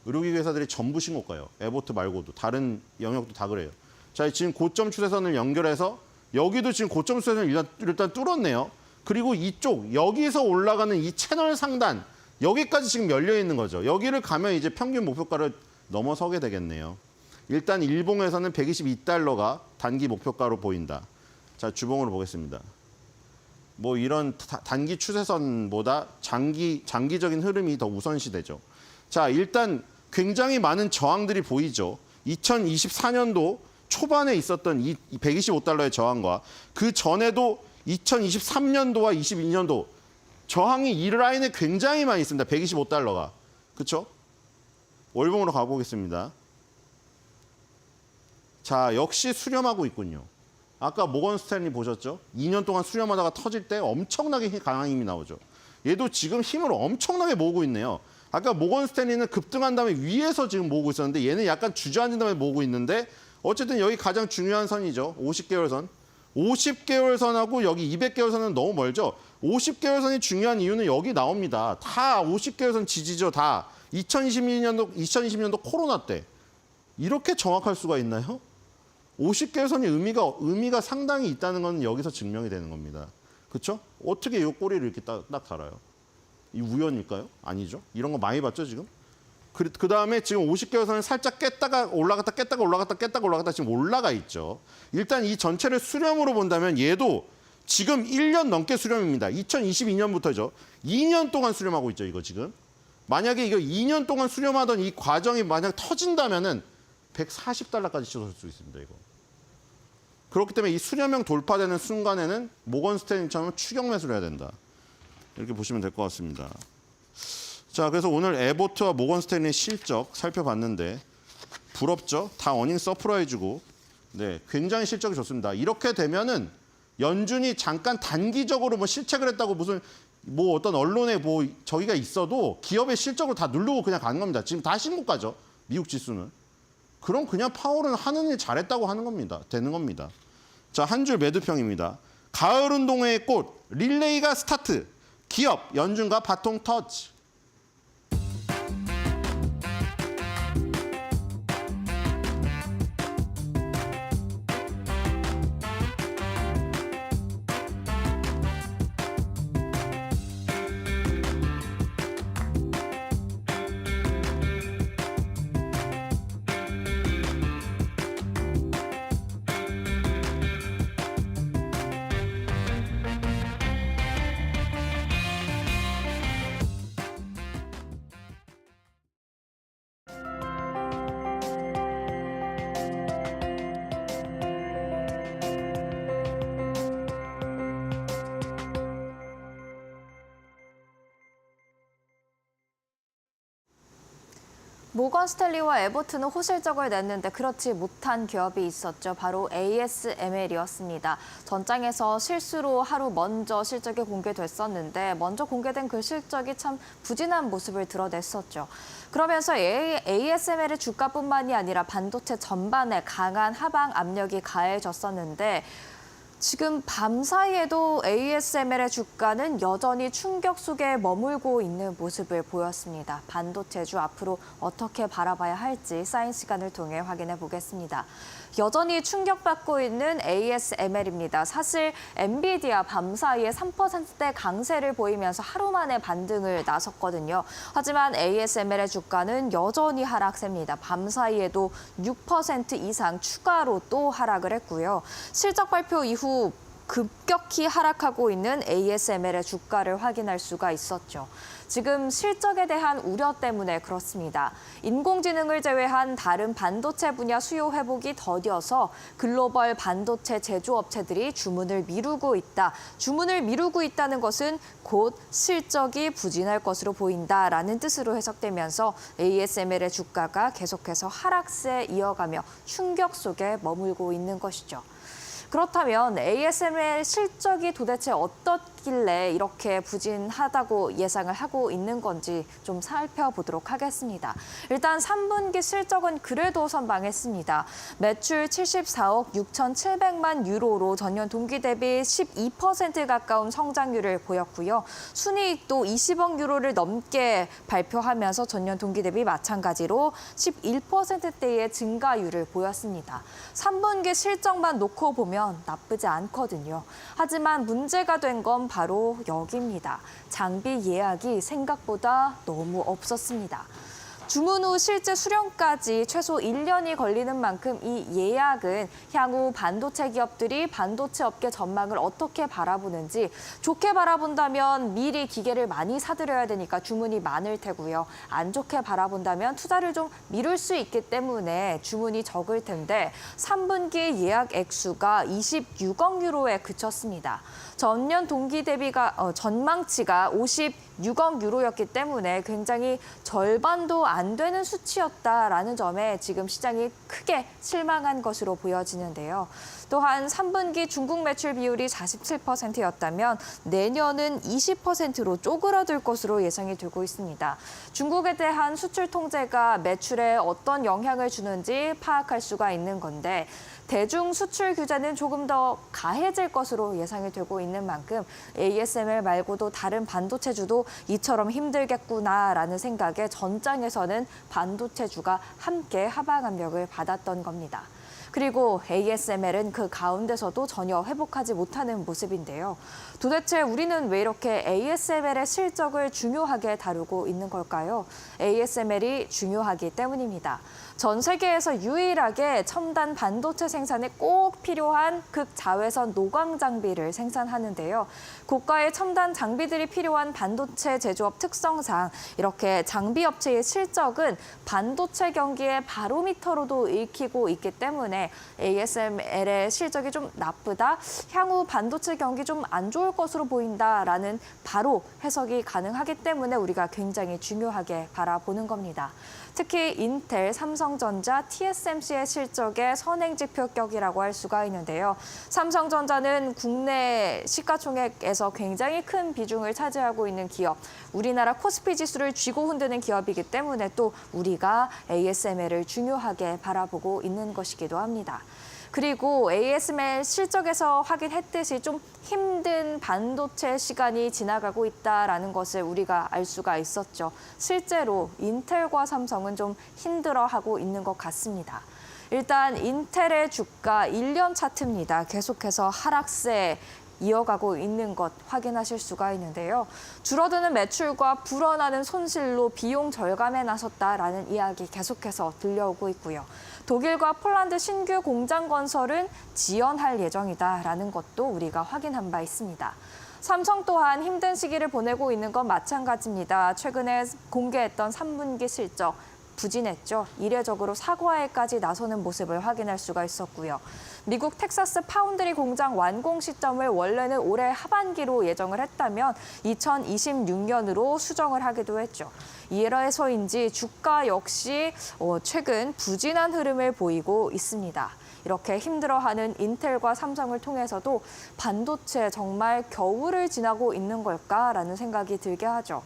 의료기기 회사들이 전부 신고가요. 에보트 말고도 다른 영역도 다 그래요. 자, 지금 고점 추세선을 연결해서 여기도 지금 고점 추세선을 일단 뚫었네요. 그리고 이쪽 여기서 올라가는 이 채널 상단 여기까지 지금 열려 있는 거죠. 여기를 가면 이제 평균 목표가를 넘어서게 되겠네요. 일단 일봉에서는 122달러가 단기 목표가로 보인다. 자, 주봉으로 보겠습니다. 뭐 이런 단기 추세선보다 장기적인 흐름이 더 우선시되죠. 자, 일단 굉장히 많은 저항들이 보이죠. 2024년도 초반에 있었던 이 125달러의 저항과 그 전에도 2023년도와 22년도 저항이 이 라인에 굉장히 많이 있습니다. 125달러가. 그렇죠? 월봉으로 가보겠습니다. 자, 역시 수렴하고 있군요. 아까 모건 스탠리 보셨죠? 2년 동안 수렴하다가 터질 때 엄청나게 강한 힘이 나오죠. 얘도 지금 힘을 엄청나게 모으고 있네요. 아까 모건 스탠리는 급등한 다음에 위에서 지금 모으고 있었는데 얘는 약간 주저앉은 다음에 모으고 있는데 어쨌든 여기 가장 중요한 선이죠. 50개월 선. 50개월 선하고 여기 200개월 선은 너무 멀죠. 50개월 선이 중요한 이유는 여기 나옵니다. 다 50개월 선 지지죠. 다 2020년도 코로나 때 이렇게 정확할 수가 있나요? 50개월 선이 의미가 상당히 있다는 건 여기서 증명이 되는 겁니다. 그렇죠? 어떻게 이 꼬리를 이렇게 딱 달아요? 이 우연일까요? 아니죠. 이런 거 많이 봤죠, 지금? 그 다음에 지금 50개월 선을 살짝 깼다가 올라갔다 깼다가 올라갔다 깼다가 올라갔다 지금 올라가 있죠. 일단 이 전체를 수렴으로 본다면 얘도 지금 1년 넘게 수렴입니다. 2022년부터죠. 2년 동안 수렴하고 있죠, 이거 지금. 만약에 이거 2년 동안 수렴하던 이 과정이 만약 터진다면은 140달러까지 치솟을 수 있습니다, 이거. 그렇기 때문에 이 수렴형 돌파되는 순간에는 모건 스탠리처럼 추격 매수를 해야 된다. 이렇게 보시면 될 것 같습니다. 자, 그래서 오늘 에보트와 모건 스탠리 실적 살펴봤는데 부럽죠? 다 어닝 서프라이즈고, 네, 굉장히 실적이 좋습니다. 이렇게 되면은 연준이 잠깐 단기적으로 뭐 실책을 했다고 무슨 뭐 어떤 언론에 뭐 저기가 있어도 기업의 실적을 다 누르고 그냥 가는 겁니다. 지금 다 신고가죠, 미국 지수는. 그럼 그냥 파월은 하는 일 잘했다고 하는 겁니다. 되는 겁니다. 자, 한 줄 매도평입니다. 가을 운동회의 꽃, 릴레이가 스타트. 기업, 연준과 바통 터치. 모건 스탠리와 에버튼은 호실적을 냈는데 그렇지 못한 기업이 있었죠. 바로 ASML이었습니다. 전장에서 실수로 하루 먼저 실적이 공개됐었는데 먼저 공개된 그 실적이 참 부진한 모습을 드러냈었죠. 그러면서 ASML의 주가뿐만이 아니라 반도체 전반에 강한 하방 압력이 가해졌었는데 지금 밤사이에도 ASML의 주가는 여전히 충격 속에 머물고 있는 모습을 보였습니다. 반도체주 앞으로 어떻게 바라봐야 할지 쌓인 시간을 통해 확인해 보겠습니다. 여전히 충격받고 있는 ASML입니다. 사실 엔비디아 밤사이에 3%대 강세를 보이면서 하루 만에 반등을 나섰거든요. 하지만 ASML의 주가는 여전히 하락세입니다. 밤사이에도 6% 이상 추가로 또 하락을 했고요. 실적 발표 이후 급격히 하락하고 있는 ASML의 주가를 확인할 수가 있었죠. 지금 실적에 대한 우려 때문에 그렇습니다. 인공지능을 제외한 다른 반도체 분야 수요 회복이 더뎌서 글로벌 반도체 제조업체들이 주문을 미루고 있다. 주문을 미루고 있다는 것은 곧 실적이 부진할 것으로 보인다라는 뜻으로 해석되면서 ASML의 주가가 계속해서 하락세 이어가며 충격 속에 머물고 있는 것이죠. 그렇다면 ASML 실적이 도대체 어떻길래 이렇게 부진하다고 예상을 하고 있는 건지 좀 살펴보도록 하겠습니다. 일단 3분기 실적은 그래도 선방했습니다. 매출 74억 6,700만 유로로 전년 동기 대비 12% 가까운 성장률을 보였고요. 순이익도 20억 유로를 넘게 발표하면서 전년 동기 대비 마찬가지로 11%대의 증가율을 보였습니다. 3분기 실적만 놓고 보면 나쁘지 않거든요. 하지만 문제가 된 건 바로 여기입니다. 장비 예약이 생각보다 너무 없었습니다. 주문 후 실제 수령까지 최소 1년이 걸리는 만큼 이 예약은 향후 반도체 기업들이 반도체 업계 전망을 어떻게 바라보는지 좋게 바라본다면 미리 기계를 많이 사들여야 되니까 주문이 많을 테고요. 안 좋게 바라본다면 투자를 좀 미룰 수 있기 때문에 주문이 적을 텐데 3분기 예약 액수가 26억 유로에 그쳤습니다. 전년 동기 대비가 전망치가 56억 유로였기 때문에 굉장히 절반도 안 되는 수치였다라는 점에 지금 시장이 크게 실망한 것으로 보여지는데요. 또한 3분기 중국 매출 비율이 47%였다면 내년은 20%로 쪼그라들 것으로 예상이 되고 있습니다. 중국에 대한 수출 통제가 매출에 어떤 영향을 주는지 파악할 수가 있는 건데 대중 수출 규제는 조금 더 가해질 것으로 예상이 되고 있는 만큼 ASML 말고도 다른 반도체주도 이처럼 힘들겠구나라는 생각에 전장에서는 반도체주가 함께 하방 압력을 받았던 겁니다. 그리고 ASML은 그 가운데서도 전혀 회복하지 못하는 모습인데요. 도대체 우리는 왜 이렇게 ASML의 실적을 중요하게 다루고 있는 걸까요? ASML이 중요하기 때문입니다. 전 세계에서 유일하게 첨단 반도체 생산에 꼭 필요한 극자외선 노광 장비를 생산하는데요. 고가의 첨단 장비들이 필요한 반도체 제조업 특성상 이렇게 장비 업체의 실적은 반도체 경기의 바로미터로도 읽히고 있기 때문에 ASML의 실적이 좀 나쁘다, 향후 반도체 경기 좀 안 좋을 것으로 보인다라는 바로 해석이 가능하기 때문에 우리가 굉장히 중요하게 바라보는 겁니다. 특히 인텔, 삼성전자, TSMC의 실적의 선행지표격이라고 할 수가 있는데요. 삼성전자는 국내 시가총액에서 굉장히 큰 비중을 차지하고 있는 기업, 우리나라 코스피 지수를 쥐고 흔드는 기업이기 때문에 또 우리가 ASML을 중요하게 바라보고 있는 것이기도 합니다. 그리고 ASML 실적에서 확인했듯이 좀 힘든 반도체 시간이 지나가고 있다라는 것을 우리가 알 수가 있었죠. 실제로 인텔과 삼성은 좀 힘들어하고 있는 것 같습니다. 일단 인텔의 주가 1년 차트입니다. 계속해서 하락세 이어가고 있는 것 확인하실 수가 있는데요. 줄어드는 매출과 불어나는 손실로 비용 절감에 나섰다라는 이야기 계속해서 들려오고 있고요. 독일과 폴란드 신규 공장 건설은 지연할 예정이다라는 것도 우리가 확인한 바 있습니다. 삼성 또한 힘든 시기를 보내고 있는 건 마찬가지입니다. 최근에 공개했던 3분기 실적 부진했죠. 이례적으로 사과에까지 나서는 모습을 확인할 수가 있었고요. 미국 텍사스 파운드리 공장 완공 시점을 원래는 올해 하반기로 예정을 했다면 2026년으로 수정을 하기도 했죠. 이래서인지 주가 역시 최근 부진한 흐름을 보이고 있습니다. 이렇게 힘들어하는 인텔과 삼성을 통해서도 반도체 정말 겨울을 지나고 있는 걸까라는 생각이 들게 하죠.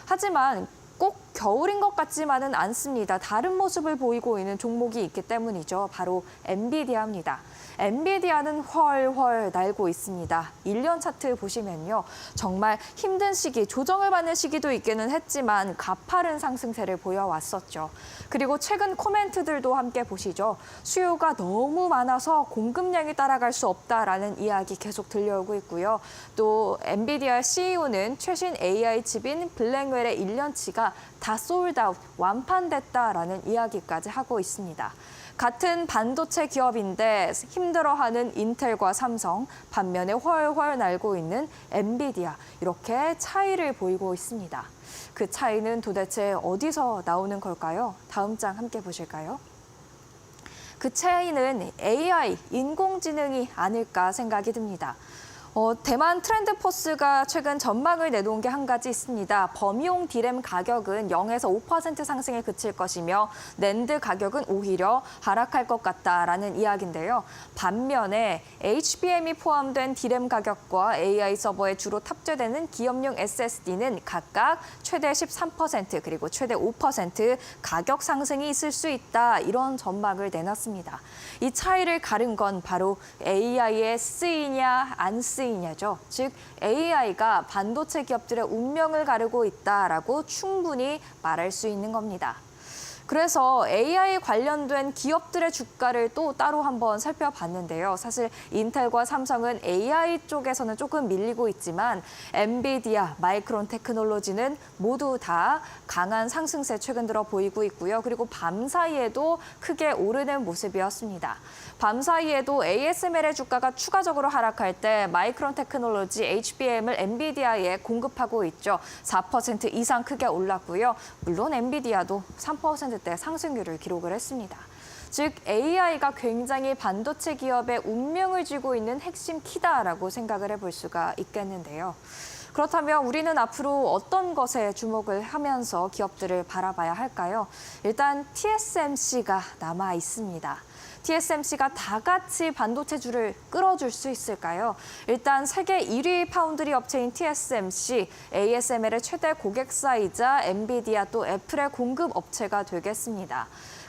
하지만 꼭 겨울인 것 같지만은 않습니다. 다른 모습을 보이고 있는 종목이 있기 때문이죠. 바로 엔비디아입니다. 엔비디아는 훨훨 날고 있습니다. 1년 차트 보시면요. 정말 힘든 시기, 조정을 받는 시기도 있기는 했지만 가파른 상승세를 보여왔었죠. 그리고 최근 코멘트들도 함께 보시죠. 수요가 너무 많아서 공급량이 따라갈 수 없다라는 이야기 계속 들려오고 있고요. 또 엔비디아 CEO는 최신 AI 칩인 블랙웰의 1년치가 다 솔드아웃, 완판됐다라는 이야기까지 하고 있습니다. 같은 반도체 기업인데 힘들어하는 인텔과 삼성, 반면에 훨훨 날고 있는 엔비디아, 이렇게 차이를 보이고 있습니다. 그 차이는 도대체 어디서 나오는 걸까요? 다음 장 함께 보실까요? 그 차이는 AI, 인공지능이 아닐까 생각이 듭니다. 대만 트렌드포스가 최근 전망을 내놓은 게 한 가지 있습니다. 범용 디램 가격은 0에서 5% 상승에 그칠 것이며 낸드 가격은 오히려 하락할 것 같다라는 이야기인데요. 반면에 HBM이 포함된 디램 가격과 AI 서버에 주로 탑재되는 기업용 SSD는 각각 최대 13% 그리고 최대 5% 가격 상승이 있을 수 있다. 이런 전망을 내놨습니다. 이 차이를 가른 건 바로 AI에 쓰이냐 안 쓰이냐죠. 즉 AI가 반도체 기업들의 운명을 가르고 있다라고 충분히 말할 수 있는 겁니다. 그래서 AI 관련된 기업들의 주가를 또 따로 한번 살펴봤는데요. 사실 인텔과 삼성은 AI 쪽에서는 조금 밀리고 있지만 엔비디아, 마이크론 테크놀로지는 모두 다 강한 상승세 최근 들어 보이고 있고요. 그리고 밤 사이에도 크게 오르는 모습이었습니다. 밤 사이에도 ASML의 주가가 추가적으로 하락할 때 마이크론 테크놀로지, HBM을 엔비디아에 공급하고 있죠. 4% 이상 크게 올랐고요. 물론 엔비디아도 3%대 상승률을 기록을 했습니다. 즉 AI가 굉장히 반도체 기업의 운명을 쥐고 있는 핵심 키다라고 생각을 해볼 수가 있겠는데요. 그렇다면 우리는 앞으로 어떤 것에 주목을 하면서 기업들을 바라봐야 할까요? 일단 TSMC가 남아 있습니다. TSMC가 다 같이 반도체주를 끌어줄 수 있을까요? 일단 세계 1위 파운드리 업체인 TSMC, ASML의 최대 고객사이자 엔비디아 또 애플의 공급 업체가 되겠습니다.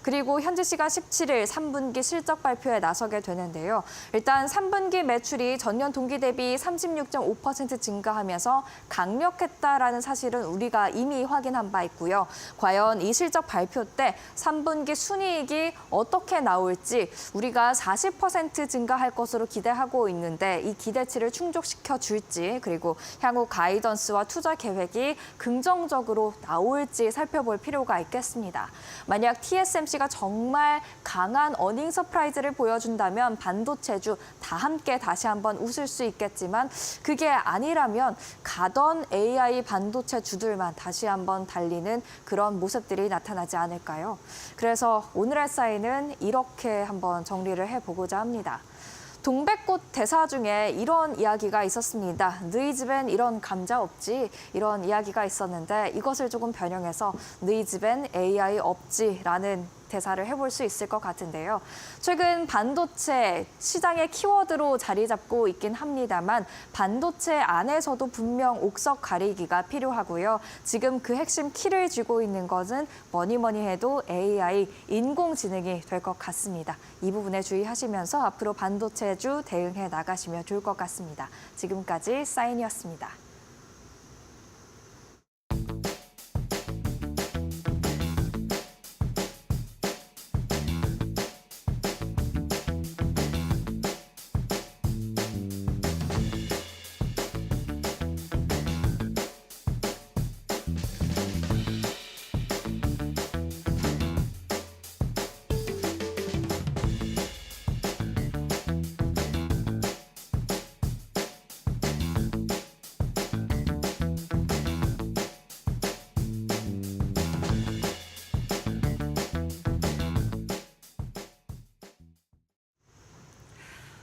그리고 현지 시간 17일 3분기 실적 발표에 나서게 되는데요. 일단 3분기 매출이 전년 동기 대비 36.5% 증가하면서 강력했다라는 사실은 우리가 이미 확인한 바 있고요. 과연 이 실적 발표 때 3분기 순이익이 어떻게 나올지 우리가 40% 증가할 것으로 기대하고 있는데 이 기대치를 충족시켜 줄지 그리고 향후 가이던스와 투자 계획이 긍정적으로 나올지 살펴볼 필요가 있겠습니다. 만약 TSMC가 정말 강한 어닝 서프라이즈를 보여준다면 반도체주 다 함께 다시 한번 웃을 수 있겠지만 그게 아니라면 가던 AI 반도체 주들만 다시 한번 달리는 그런 모습들이 나타나지 않을까요? 그래서 오늘의 사인은 이렇게 한번 정리를 해보고자 합니다. 동백꽃 대사 중에 이런 이야기가 있었습니다. 너희 집엔 이런 감자 없지? 이런 이야기가 있었는데 이것을 조금 변형해서 너희 집엔 AI 없지라는 대사를 해볼 수 있을 것 같은데요. 최근 반도체 시장의 키워드로 자리 잡고 있긴 합니다만 반도체 안에서도 분명 옥석 가리기가 필요하고요. 지금 그 핵심 키를 쥐고 있는 것은 뭐니 해도 AI, 인공지능이 될 것 같습니다. 이 부분에 주의하시면서 앞으로 반도체주 대응해 나가시면 좋을 것 같습니다. 지금까지 사인이었습니다.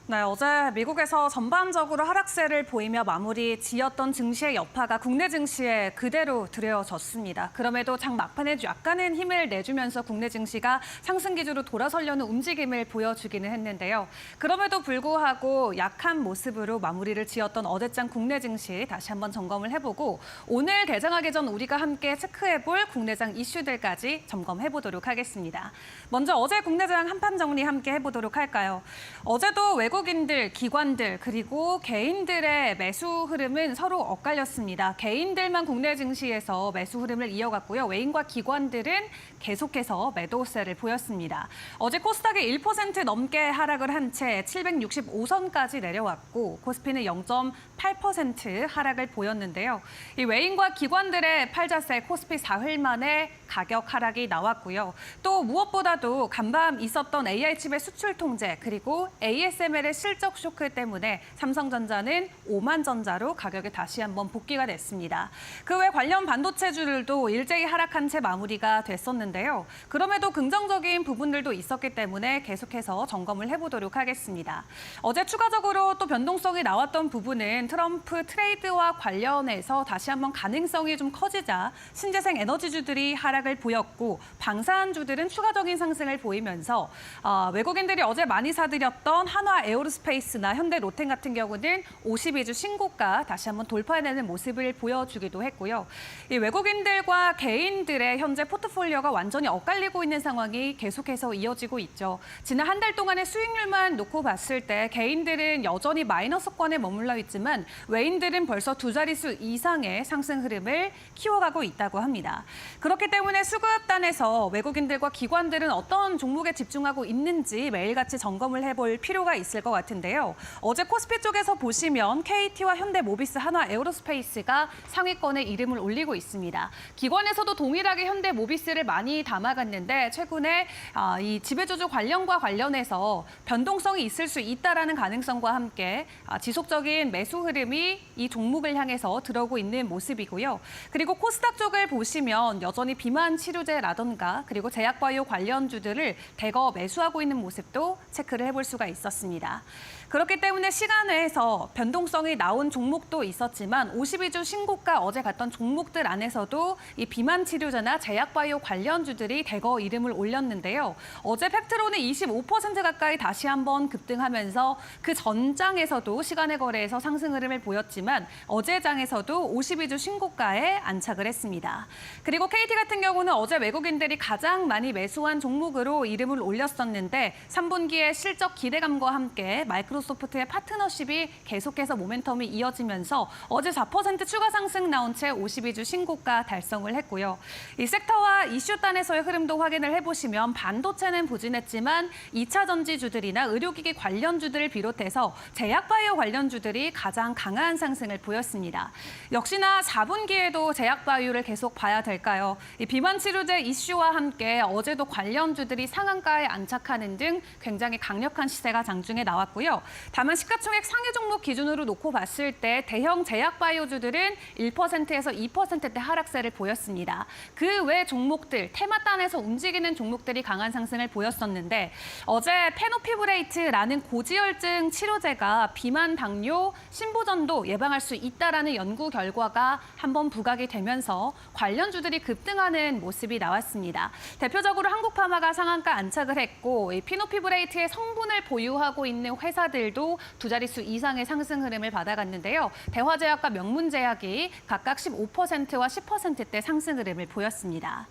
네, 어제 미국에서 전반적으로 하락세를 보이며 마무리 지었던 증시의 여파가 국내 증시에 그대로 들여졌습니다. 그럼에도 장 막판에 약간은 힘을 내주면서 국내 증시가 상승 기조로 돌아서려는 움직임을 보여주기는 했는데요. 그럼에도 불구하고 약한 모습으로 마무리를 지었던 어제장 국내 증시 다시 한번 점검을 해보고 오늘 개장하기 전 우리가 함께 체크해볼 국내장 이슈들까지 점검해보도록 하겠습니다. 먼저 어제 국내장 한판 정리 함께 해보도록 할까요? 어제도 외국인들, 기관들, 그리고 개인들의 매수 흐름은 서로 엇갈렸습니다. 개인들만 국내 증시에서 매수 흐름을 이어갔고요. 외인과 기관들은 계속해서 매도세를 보였습니다. 어제 코스닥이 1% 넘게 하락을 한 채 765선까지 내려왔고 코스피는 0.8% 하락을 보였는데요. 이 외인과 기관들의 팔자세 코스피 4일 만에 가격 하락이 나왔고요. 또 무엇보다도 간밤 있었던 AI 칩의 수출 통제 그리고 ASML의 실적 쇼크 때문에 삼성전자는 오만전자로 가격이 다시 한번 복귀가 됐습니다. 그 외 관련 반도체주들도 일제히 하락한 채 마무리가 됐었는데요. 그럼에도 긍정적인 부분들도 있었기 때문에 계속해서 점검을 해보도록 하겠습니다. 어제 추가적으로 또 변동성이 나왔던 부분은 트럼프 트레이드와 관련해서 다시 한번 가능성이 좀 커지자 신재생 에너지주들이 하락을 보였고 방산주들은 추가적인 상승을 보이면서 외국인들이 어제 많이 사들였던 한화 에어로스페이스나 현대 로템 같은 경우는 52주 신고가 다시 한번 돌파해내는 모습을 보여주기도 했고요. 이 외국인들과 개인들의 현재 포트폴리오가 완전히 엇갈리고 있는 상황이 계속해서 이어지고 있죠. 지난 한 달 동안의 수익률만 놓고 봤을 때 개인들은 여전히 마이너스권에 머물러 있지만 외인들은 벌써 두 자릿수 이상의 상승 흐름을 키워가고 있다고 합니다. 그렇기 때문에 수급단에서 외국인들과 기관들은 어떤 종목에 집중하고 있는지 매일같이 점검을 해볼 필요가 있을 것 같은데요. 어제 코스피 쪽에서 보시면 KT와 현대모비스, 한화 에어로스페이스가 상위권에 이름을 올리고 있습니다. 기관에서도 동일하게 현대모비스를 많이 담아갔는데 최근에 이 지배주주 관련과 관련해서 변동성이 있을 수 있다라는 가능성과 함께 지속적인 매수 흐름이 이 종목을 향해서 들어오고 있는 모습이고요. 그리고 코스닥 쪽을 보시면 여전히 비만 치료제라던가 그리고 제약바이오 관련주들을 대거 매수하고 있는 모습도 체크를 해볼 수가 있었습니다. 그렇기 때문에 시간에서 변동성이 나온 종목도 있었지만 52주 신고가 어제 갔던 종목들 안에서도 이 비만 치료제나 제약바이오 관련주들이 대거 이름을 올렸는데요. 어제 펩트론이 25% 가까이 다시 한번 급등하면서 그 전장에서도 시간의 거래에서 상승 흐름을 보였지만 어제 장에서도 52주 신고가에 안착을 했습니다. 그리고 KT 같은 경우는 어제 외국인들이 가장 많이 매수한 종목으로 이름을 올렸었는데 3분기에 실적 기대감과 함께 마이크로소프트의 파트너십이 계속해서 모멘텀이 이어지면서 어제 4% 추가 상승 나온 채 52주 신고가 달성을 했고요. 이 섹터와 이슈단에서의 흐름도 확인을 해보시면 반도체는 부진했지만 2차 전지주들이나 의료기기 관련주들을 비롯해서 제약바이오 관련주들이 가장 강한 상승을 보였습니다. 역시나 4분기에도 제약바이오를 계속 봐야 될까요? 이 비만 치료제 이슈와 함께 어제도 관련주들이 상한가에 안착하는 등 굉장히 강력한 시세가 장중에 나왔고요. 다만 시가총액 상위 종목 기준으로 놓고 봤을 때 대형 제약바이오주들은 1%에서 2%대 하락세를 보였습니다. 그 외 종목들, 테마단에서 움직이는 종목들이 강한 상승을 보였었는데 어제 페노피브레이트라는 고지혈증 치료제가 비만, 당뇨, 신부전도 예방할 수 있다라는 연구 결과가 한번 부각이 되면서 관련주들이 급등하는 모습이 나왔습니다. 대표적으로 한국파마가 상한가 안착을 했고 이 피노피브레이트의 성분을 보유하고 있는 회사들도 두 자릿수 이상의 상승 흐름을 받아갔는데요. 대화제약과 명문제약이 각각 15%와 10%대 상승 흐름을 보였습니다.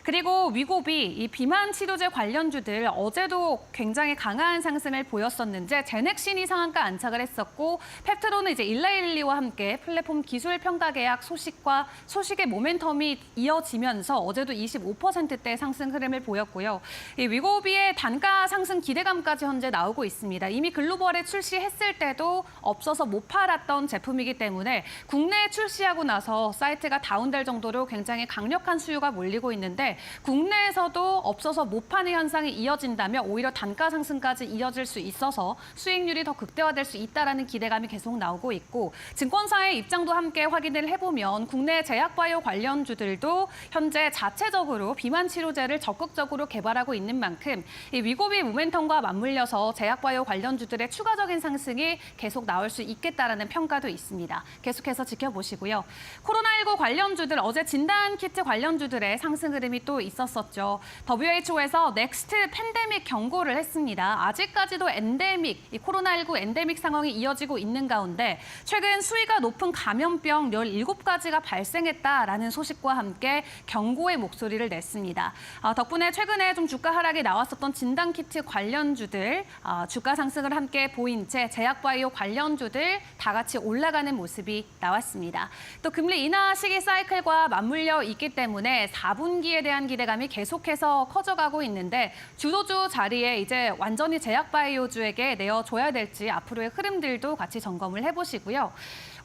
그리고 위고비, 이 비만 치료제 관련주들 어제도 굉장히 강한 상승을 보였었는데 제넥신이 상한가 안착을 했었고 펩트론은 이제 일라일리와 함께 플랫폼 기술 평가 계약 소식의 모멘텀이 이어지면서 어제도 25%대 상승 흐름을 보였고요. 이 위고비의 단가 상승 기대감까지 현재 나오고 있습니다. 이미 글로벌에 출시했을 때도 없어서 못 팔았던 제품이기 때문에 국내에 출시하고 나서 사이트가 다운될 정도로 굉장히 강력한 수요가 몰리고 있는데 국내에서도 없어서 못 파는 현상이 이어진다면 오히려 단가 상승까지 이어질 수 있어서 수익률이 더 극대화될 수 있다는 기대감이 계속 나오고 있고 증권사의 입장도 함께 확인을 해보면 국내 제약바이오 관련주들도 현재 자체적으로 비만 치료제를 적극적으로 개발하고 있는 만큼 이 위고비 모멘텀과 맞물려서 제약바이오 관련주들의 추가적인 상승이 계속 나올 수 있겠다라는 평가도 있습니다. 계속해서 지켜보시고요. 코로나19 관련주들 어제 진단키트 관련주들의 상승 흐름이 또 있었었죠. WHO에서 넥스트 팬데믹 경고를 했습니다. 아직까지도 엔데믹, 이 코로나19 엔데믹 상황이 이어지고 있는 가운데 최근 수위가 높은 감염병 17가지가 발생했다라는 소식과 함께 경고의 목소리를 냈습니다. 덕분에 최근에 좀 주가 하락이 나왔었던 진단키트 관련주들 주가 상승을 함께 보인 채 제약바이오 관련주들 다 같이 올라가는 모습이 나왔습니다. 또 금리 인하 시기 사이클과 맞물려 있기 때문에 4분기에 대한 기대감이 계속해서 커져가고 있는데 주도주 자리에 이제 완전히 제약바이오주에게 내어줘야 될지 앞으로의 흐름들도 같이 점검을 해보시고요.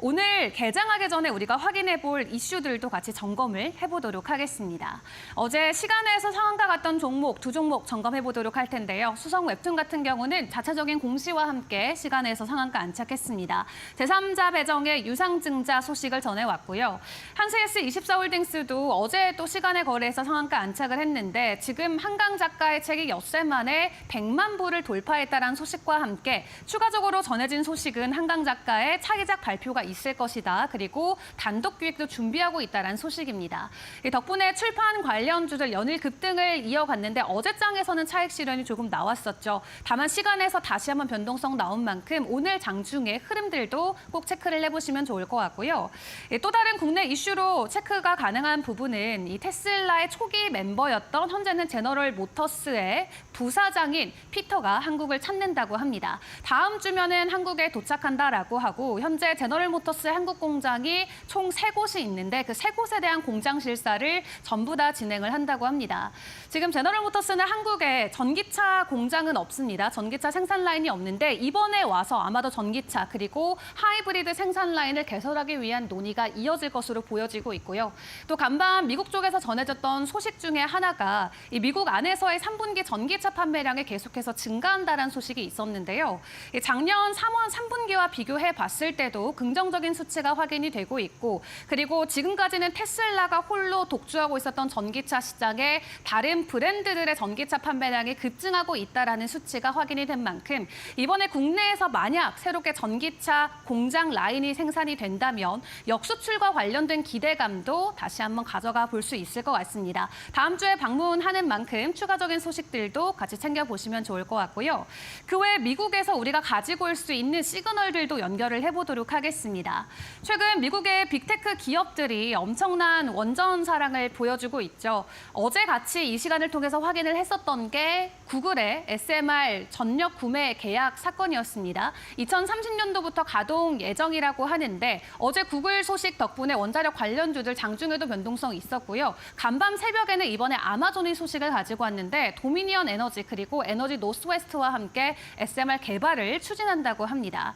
오늘 개장하기 전에 우리가 확인해 볼 이슈들도 같이 점검을 해보도록 하겠습니다. 어제 시간에서 상한가 갔던 종목, 두 종목 점검해 보도록 할 텐데요. 수성 웹툰 같은 경우는 자체적인 공시와 함께 시간에서 상한가 안착했습니다. 제3자 배정의 유상증자 소식을 전해왔고요. 한세스24홀딩스도 어제 또 시간의 거래에서 상한가 안착을 했는데 지금 한강 작가의 책이 엿새 만에 100만 부를 돌파했다는 소식과 함께 추가적으로 전해진 소식은 한강 작가의 차기작 발표가 있을 것이다. 그리고 단독 기획도 준비하고 있다는 소식입니다. 덕분에 출판 관련주들 연일 급등을 이어갔는데 어제장에서는 차익 실현이 조금 나왔었죠. 다만 시간에서 다시 한번 변동성 나온 만큼 오늘 장중의 흐름들도 꼭 체크를 해보시면 좋을 것 같고요. 또 다른 국내 이슈로 체크가 가능한 부분은 이 테슬라의 초기 멤버였던 현재는 제너럴 모터스의 부사장인 피터가 한국을 찾는다고 합니다. 다음 주면은 한국에 도착한다라고 하고 현재 제너럴 모터스의 한국 공장이 총 3곳이 있는데 그 3곳에 대한 공장 실사를 전부 다 진행을 한다고 합니다. 지금 제너럴 모터스는 한국에 전기차 공장은 없습니다. 전기차 생산 라인이 없는데 이번에 와서 아마도 전기차 그리고 하이브리드 생산 라인을 개설하기 위한 논의가 이어질 것으로 보여지고 있고요. 또 간밤 미국 쪽에서 전해졌던 소식 중에 하나가 이 미국 안에서의 3분기 전기차 판매량이 계속해서 증가한다는 소식이 있었는데요. 작년 3월 3분기와 비교해 봤을 때도 긍정적인 수치가 확인이 되고 있고, 그리고 지금까지는 테슬라가 홀로 독주하고 있었던 전기차 시장에 다른 브랜드들의 전기차 판매량이 급증하고 있다는 수치가 확인이 된 만큼 이번에 국내에서 만약 새롭게 전기차 공장 라인이 생산이 된다면 역수출과 관련된 기대감도 다시 한번 가져가 볼 수 있을 것 같습니다. 다음 주에 방문하는 만큼 추가적인 소식들도 같이 챙겨보시면 좋을 것 같고요. 그 외에 미국에서 우리가 가지고 올 수 있는 시그널들도 연결을 해보도록 하겠습니다. 최근 미국의 빅테크 기업들이 엄청난 원전 사랑을 보여주고 있죠. 어제 같이 이 시간을 통해서 확인을 했었던 게 구글의 SMR 전력 구매 계약 사건이었습니다. 2030년도부터 가동 예정이라고 하는데 어제 구글 소식 덕분에 원자력 관련주들 장중에도 변동성이 있었고요. 간밤 새벽에는 이번에 아마존이 소식을 가지고 왔는데 도미니언 에너지 그리고 에너지 노스웨스트와 함께 SMR 개발을 추진한다고 합니다.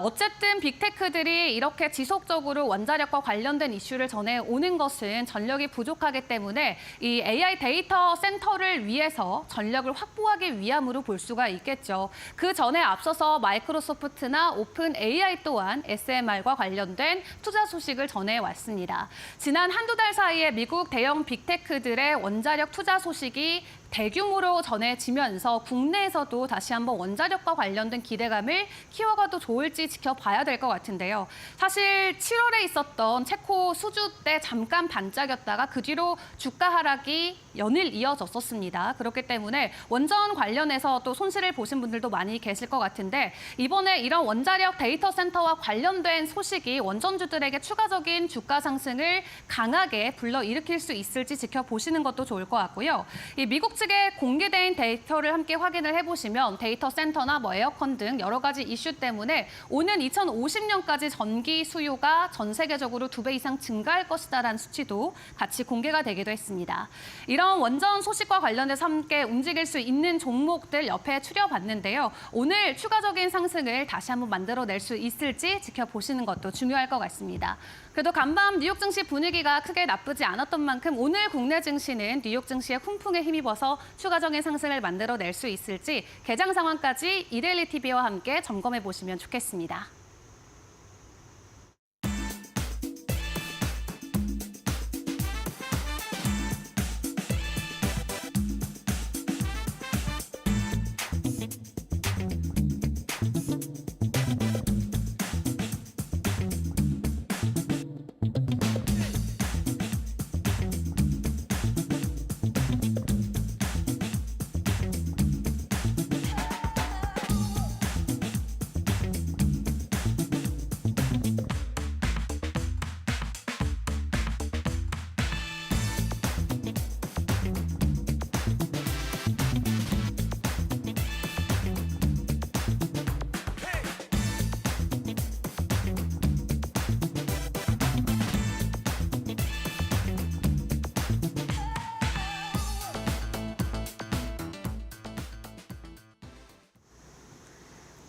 어쨌든 빅테크들이 이렇게 지속적으로 원자력과 관련된 이슈를 전해오는 것은 전력이 부족하기 때문에 이 AI 데이터 센터를 위해서 전력을 확보하기 위함으로 볼 수가 있겠죠. 그 전에 앞서서 마이크로소프트나 오픈 AI 또한 SMR과 관련된 투자 소식을 전해왔습니다. 지난 한두 달 사이에 미국 대형 빅테크들의 원자력 투자 소식이 대규모로 전해지면서 국내에서도 다시 한번 원자력과 관련된 기대감을 키워가도 좋을지 지켜봐야 될 것 같은데요. 사실 7월에 있었던 체코 수주 때 잠깐 반짝였다가 그 뒤로 주가 하락이 연일 이어졌었습니다. 그렇기 때문에 원전 관련해서 또 손실을 보신 분들도 많이 계실 것 같은데 이번에 이런 원자력 데이터 센터와 관련된 소식이 원전주들에게 추가적인 주가 상승을 강하게 불러일으킬 수 있을지 지켜보시는 것도 좋을 것 같고요. 이 미국 측에 공개된 데이터를 함께 확인을 해보시면 데이터 센터나 에어컨 등 여러 가지 이슈 때문에 오는 2050년까지 전기 수요가 전 세계적으로 2배 이상 증가할 것이다라는 수치도 같이 공개가 되기도 했습니다. 이런 원전 소식과 관련해서 함께 움직일 수 있는 종목들 옆에 추려봤는데요. 오늘 추가적인 상승을 다시 한번 만들어낼 수 있을지 지켜보시는 것도 중요할 것 같습니다. 그래도 간밤 뉴욕 증시 분위기가 크게 나쁘지 않았던 만큼 오늘 국내 증시는 뉴욕 증시의 훈풍에 힘입어서 추가적인 상승을 만들어낼 수 있을지 개장 상황까지 이데일리 TV와 함께 점검해 보시면 좋겠습니다.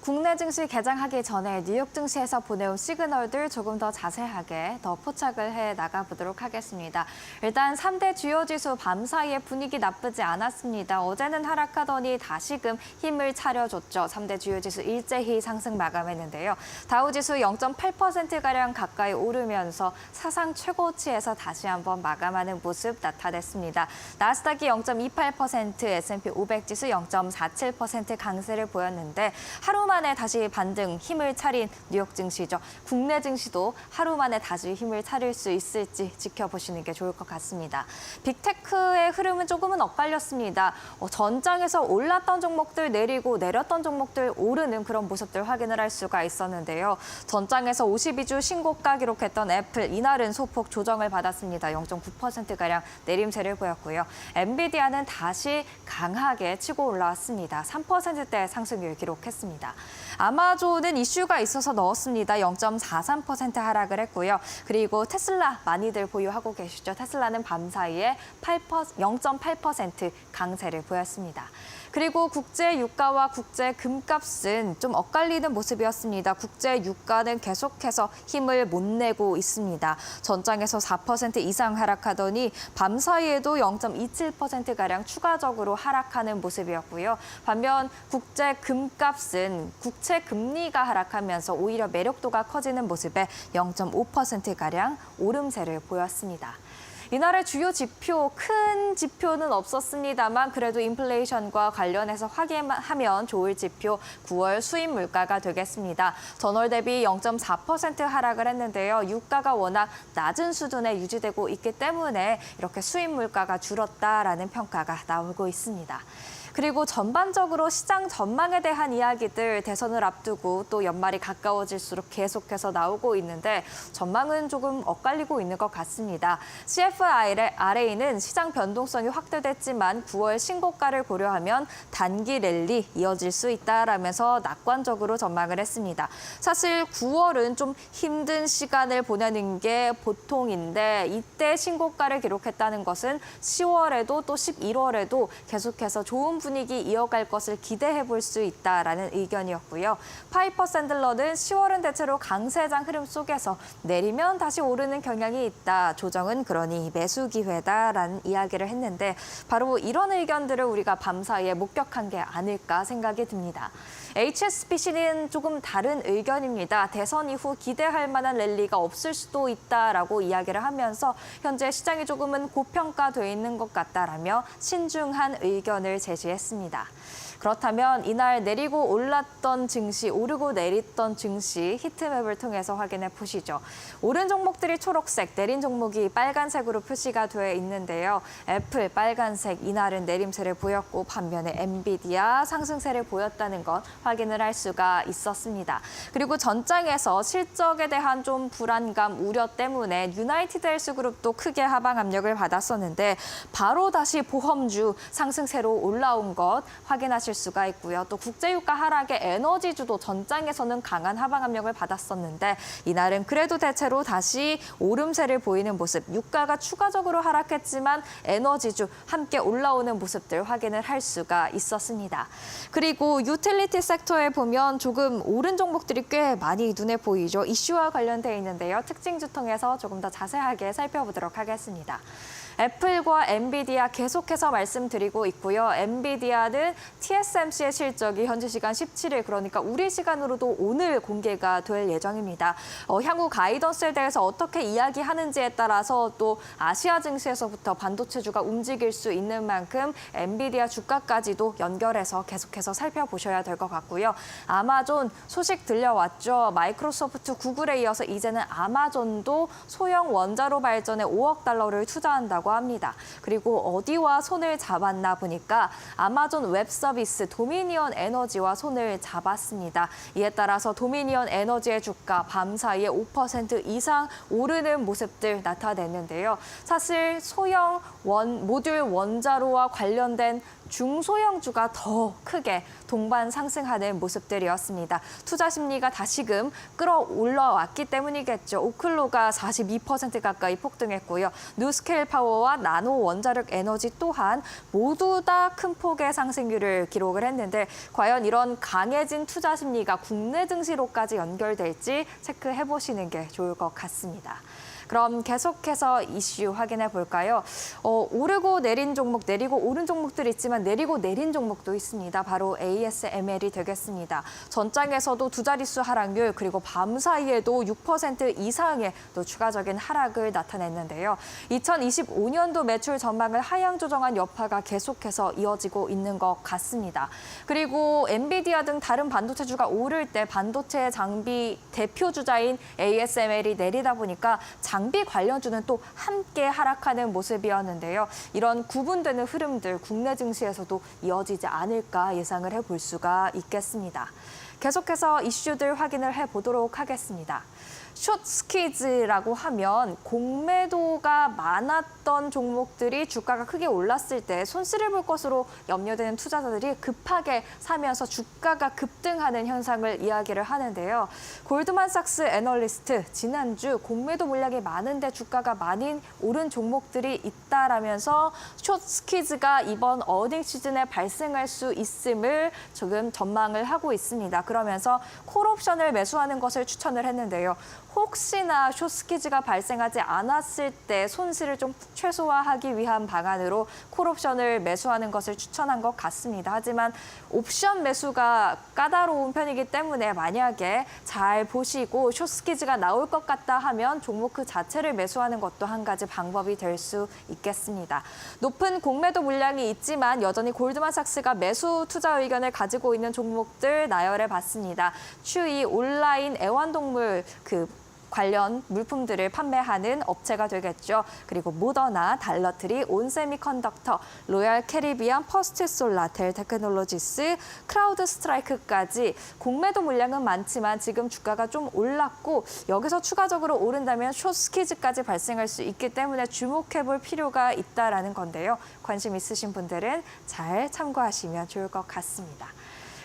국내 증시 개장하기 전에 뉴욕 증시에서 보내온 시그널들 조금 더 자세하게 더 포착을 해 나가보도록 하겠습니다. 일단 3대 주요 지수 밤 사이에 분위기 나쁘지 않았습니다. 어제는 하락하더니 다시금 힘을 차려줬죠. 3대 주요 지수 일제히 상승 마감했는데요. 다우지수 0.8%가량 가까이 오르면서 사상 최고치에서 다시 한번 마감하는 모습 나타냈습니다. 나스닥이 0.28%, S&P 500 지수 0.47% 강세를 보였는데 하루 만에 다시 반등 힘을 차린 뉴욕 증시죠. 국내 증시도 하루 만에 다시 힘을 차릴 수 있을지 지켜보시는 게 좋을 것 같습니다. 빅테크의 흐름은 조금은 엇갈렸습니다. 전장에서 올랐던 종목들 내리고 내렸던 종목들 오르는 그런 모습들 확인을 할 수가 있었는데요. 전장에서 52주 신고가 기록했던 애플 이날은 소폭 조정을 받았습니다. 0.9%가량 내림세를 보였고요. 엔비디아는 다시 강하게 치고 올라왔습니다. 3%대 상승률 기록했습니다. 아마존은 이슈가 있어서 넣었습니다. 0.43% 하락을 했고요. 그리고 테슬라 많이들 보유하고 계시죠. 테슬라는 밤 사이에 0.8% 강세를 보였습니다. 그리고 국제 유가와 국제 금값은 좀 엇갈리는 모습이었습니다. 국제 유가는 계속해서 힘을 못 내고 있습니다. 전장에서 4% 이상 하락하더니 밤 사이에도 0.27%가량 추가적으로 하락하는 모습이었고요. 반면 국제 금값은 국채 금리가 하락하면서 오히려 매력도가 커지는 모습에 0.5%가량 오름세를 보였습니다. 이날의 주요 지표, 큰 지표는 없었습니다만 그래도 인플레이션과 관련해서 확인하면 좋을 지표 9월 수입 물가가 되겠습니다. 전월 대비 0.4% 하락을 했는데요. 유가가 워낙 낮은 수준에 유지되고 있기 때문에 이렇게 수입 물가가 줄었다라는 평가가 나오고 있습니다. 그리고 전반적으로 시장 전망에 대한 이야기들 대선을 앞두고 또 연말이 가까워질수록 계속해서 나오고 있는데 전망은 조금 엇갈리고 있는 것 같습니다. CFRA는 시장 변동성이 확대됐지만 9월 신고가를 고려하면 단기 랠리 이어질 수 있다라면서 낙관적으로 전망을 했습니다. 사실 9월은 좀 힘든 시간을 보내는 게 보통인데 이때 신고가를 기록했다는 것은 10월에도 또 11월에도 계속해서 좋은 분위기 이어갈 것을 기대해 볼 수 있다라는 의견이었고요. 파이퍼 샌들러는 10월은 대체로 강세장 흐름 속에서 내리면 다시 오르는 경향이 있다. 조정은 그러니 매수 기회다라는 이야기를 했는데 바로 이런 의견들을 우리가 밤사이에 목격한 게 아닐까 생각이 듭니다. HSBC는 조금 다른 의견입니다. 대선 이후 기대할 만한 랠리가 없을 수도 있다라고 이야기를 하면서 현재 시장이 조금은 고평가돼 있는 것 같다라며 신중한 의견을 제시했습니다. 그렇다면 이날 내리고 올랐던 증시, 오르고 내렸던 증시 히트맵을 통해서 확인해 보시죠. 오른 종목들이 초록색, 내린 종목이 빨간색으로 표시가 되어 있는데요. 애플 빨간색, 이날은 내림세를 보였고 반면에 엔비디아 상승세를 보였다는 것 확인을 할 수가 있었습니다. 그리고 전장에서 실적에 대한 좀 불안감, 우려 때문에 유나이티드 헬스그룹도 크게 하방 압력을 받았었는데 바로 다시 보험주 상승세로 올라온 것 확인하실 수가 있고요. 또 국제유가 하락에 에너지주도 전장에서는 강한 하방 압력을 받았었는데 이날은 그래도 대체로 다시 오름세를 보이는 모습, 유가가 추가적으로 하락했지만 에너지주 함께 올라오는 모습들 확인을 할 수가 있었습니다. 그리고 유틸리티 섹터에 보면 조금 오른 종목들이 꽤 많이 눈에 보이죠. 이슈와 관련돼 있는데요. 특징주 통해서 조금 더 자세하게 살펴보도록 하겠습니다. 애플과 엔비디아 계속해서 말씀드리고 있고요. 엔비디아는 TSMC의 실적이 현지 시간 17일, 그러니까 우리 시간으로도 오늘 공개가 될 예정입니다. 향후 가이던스에 대해서 어떻게 이야기하는지에 따라서 또 아시아 증시에서부터 반도체주가 움직일 수 있는 만큼 엔비디아 주가까지도 연결해서 계속해서 살펴보셔야 될 것 같고요. 아마존 소식 들려왔죠. 마이크로소프트, 구글에 이어서 이제는 아마존도 소형 원자로 발전에 5억 달러를 투자한다고 합니다. 그리고 어디와 손을 잡았나 보니까 아마존 웹 서비스 도미니언 에너지와 손을 잡았습니다. 이에 따라서 도미니언 에너지의 주가 밤 사이에 5% 이상 오르는 모습들 나타냈는데요. 사실 소형 모듈 원자로와 관련된 중소형주가 더 크게 동반 상승하는 모습들이었습니다. 투자 심리가 다시금 끌어올라왔기 때문이겠죠. 오클로가 42% 가까이 폭등했고요. 뉴스케일 파워와 나노 원자력 에너지 또한 모두 다 큰 폭의 상승률을 기록을 했는데 과연 이런 강해진 투자 심리가 국내 증시로까지 연결될지 체크해 보시는 게 좋을 것 같습니다. 그럼 계속해서 이슈 확인해 볼까요? 오르고 내린 종목, 내리고 오른 종목들이 있지만 내리고 내린 종목도 있습니다. 바로 ASML이 되겠습니다. 전장에서도 두 자릿수 하락률, 그리고 밤 사이에도 6% 이상의 또 추가적인 하락을 나타냈는데요. 2025년도 매출 전망을 하향 조정한 여파가 계속해서 이어지고 있는 것 같습니다. 그리고 엔비디아 등 다른 반도체주가 오를 때 반도체 장비 대표 주자인 ASML이 내리다 보니까 장비 관련주는 또 함께 하락하는 모습이었는데요. 이런 구분되는 흐름들 국내 증시에서도 이어지지 않을까 예상을 해볼 수가 있겠습니다. 계속해서 이슈들 확인을 해보도록 하겠습니다. 숏스퀴즈라고 하면 공매도가 많았던 종목들이 주가가 크게 올랐을 때 손실을 볼 것으로 염려되는 투자자들이 급하게 사면서 주가가 급등하는 현상을 이야기를 하는데요. 골드만삭스 애널리스트, 지난주 공매도 물량이 많은데 주가가 많이 오른 종목들이 있다라면서 숏스퀴즈가 이번 어닝 시즌에 발생할 수 있음을 지금 전망을 하고 있습니다. 그러면서 콜옵션을 매수하는 것을 추천을 했는데요. 혹시나 숏스퀴즈가 발생하지 않았을 때 손실을 좀 최소화하기 위한 방안으로 콜옵션을 매수하는 것을 추천한 것 같습니다. 하지만 옵션 매수가 까다로운 편이기 때문에 만약에 잘 보시고 숏스퀴즈가 나올 것 같다 하면 종목 그 자체를 매수하는 것도 한 가지 방법이 될 수 있겠습니다. 높은 공매도 물량이 있지만 여전히 골드만삭스가 매수 투자 의견을 가지고 있는 종목들 나열해 봤습니다. 추이 온라인 애완동물 관련 물품들을 판매하는 업체가 되겠죠. 그리고 모더나, 달러트리, 온세미컨덕터, 로얄 캐리비안, 퍼스트솔라, 델테크놀로지스, 크라우드 스트라이크까지 공매도 물량은 많지만 지금 주가가 좀 올랐고 여기서 추가적으로 오른다면 숏스퀴즈까지 발생할 수 있기 때문에 주목해볼 필요가 있다라는 건데요. 관심 있으신 분들은 잘 참고하시면 좋을 것 같습니다.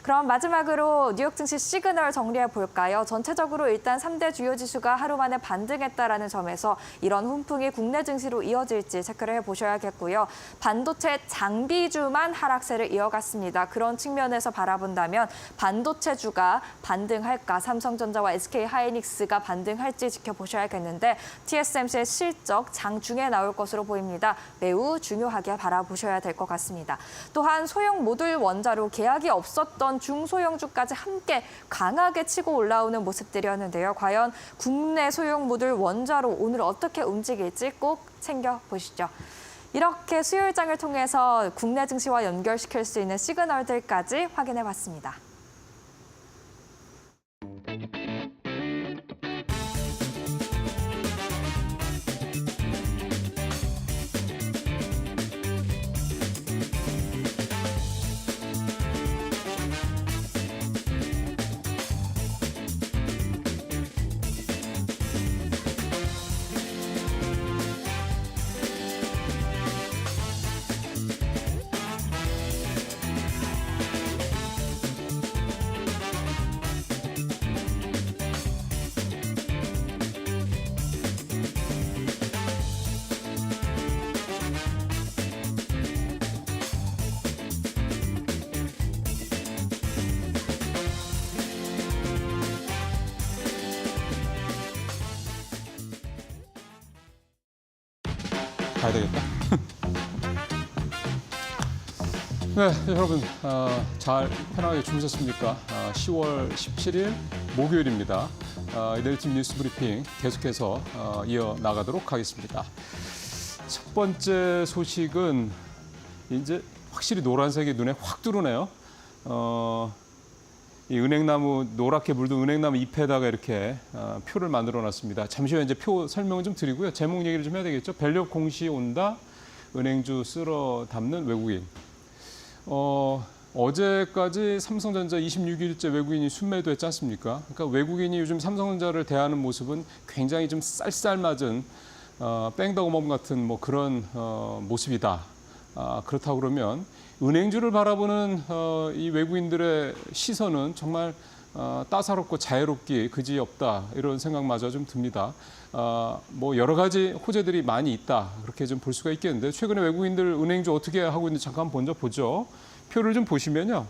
그럼 마지막으로 뉴욕 증시 시그널 정리해 볼까요? 전체적으로 일단 3대 주요 지수가 하루 만에 반등했다라는 점에서 이런 훈풍이 국내 증시로 이어질지 체크를 해보셔야겠고요. 반도체 장비주만 하락세를 이어갔습니다. 그런 측면에서 바라본다면 반도체주가 반등할까, 삼성전자와 SK하이닉스가 반등할지 지켜보셔야겠는데 TSMC의 실적 장중에 나올 것으로 보입니다. 매우 중요하게 바라보셔야 될 것 같습니다. 또한 소형 모듈 원자로 계약이 없었던 중소형주까지 함께 강하게 치고 올라오는 모습들이었는데요. 과연 국내 소형 모듈 원자로 오늘 어떻게 움직일지 꼭 챙겨보시죠. 이렇게 수요일장을 통해서 국내 증시와 연결시킬 수 있는 시그널들까지 확인해봤습니다. 가야 되겠다. 네, 여러분 잘 편하게 주무셨습니까? 10월 17일 목요일입니다. 이달 팀 뉴스 브리핑 계속해서 이어나가도록 하겠습니다. 첫 번째 소식은 이제 확실히 노란색이 눈에 확 들어오네요. 이 은행나무, 노랗게 물든 은행나무 잎에다가 이렇게 표를 만들어놨습니다. 잠시 후에 이제 표 설명을 좀 드리고요. 제목 얘기를 좀 해야 되겠죠. 밸류업 공시 온다, 은행주 쓸어 담는 외국인. 어제까지 삼성전자 26일째 외국인이 순매도했지 않습니까? 그러니까 외국인이 요즘 삼성전자를 대하는 모습은 굉장히 좀 쌀쌀맞은 뺑덕어멈 같은 뭐 그런 모습이다. 그렇다고 그러면 은행주를 바라보는 이 외국인들의 시선은 정말 따사롭고 자유롭기 그지없다 이런 생각마저 좀 듭니다. 뭐 여러 가지 호재들이 많이 있다 그렇게 좀 볼 수가 있겠는데 최근에 외국인들 은행주 어떻게 하고 있는지 잠깐 먼저 보죠. 표를 좀 보시면요.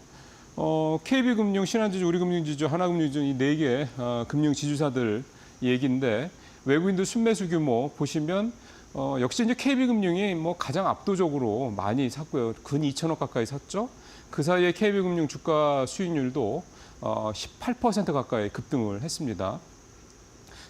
KB금융, 신한지주, 우리금융지주, 하나금융지주 이 4개 금융지주사들 얘기인데 외국인들 순매수 규모 보시면 역시 이제 KB금융이 뭐 가장 압도적으로 많이 샀고요. 근 2천억 가까이 샀죠. 그 사이에 KB금융 주가 수익률도 18% 가까이 급등을 했습니다.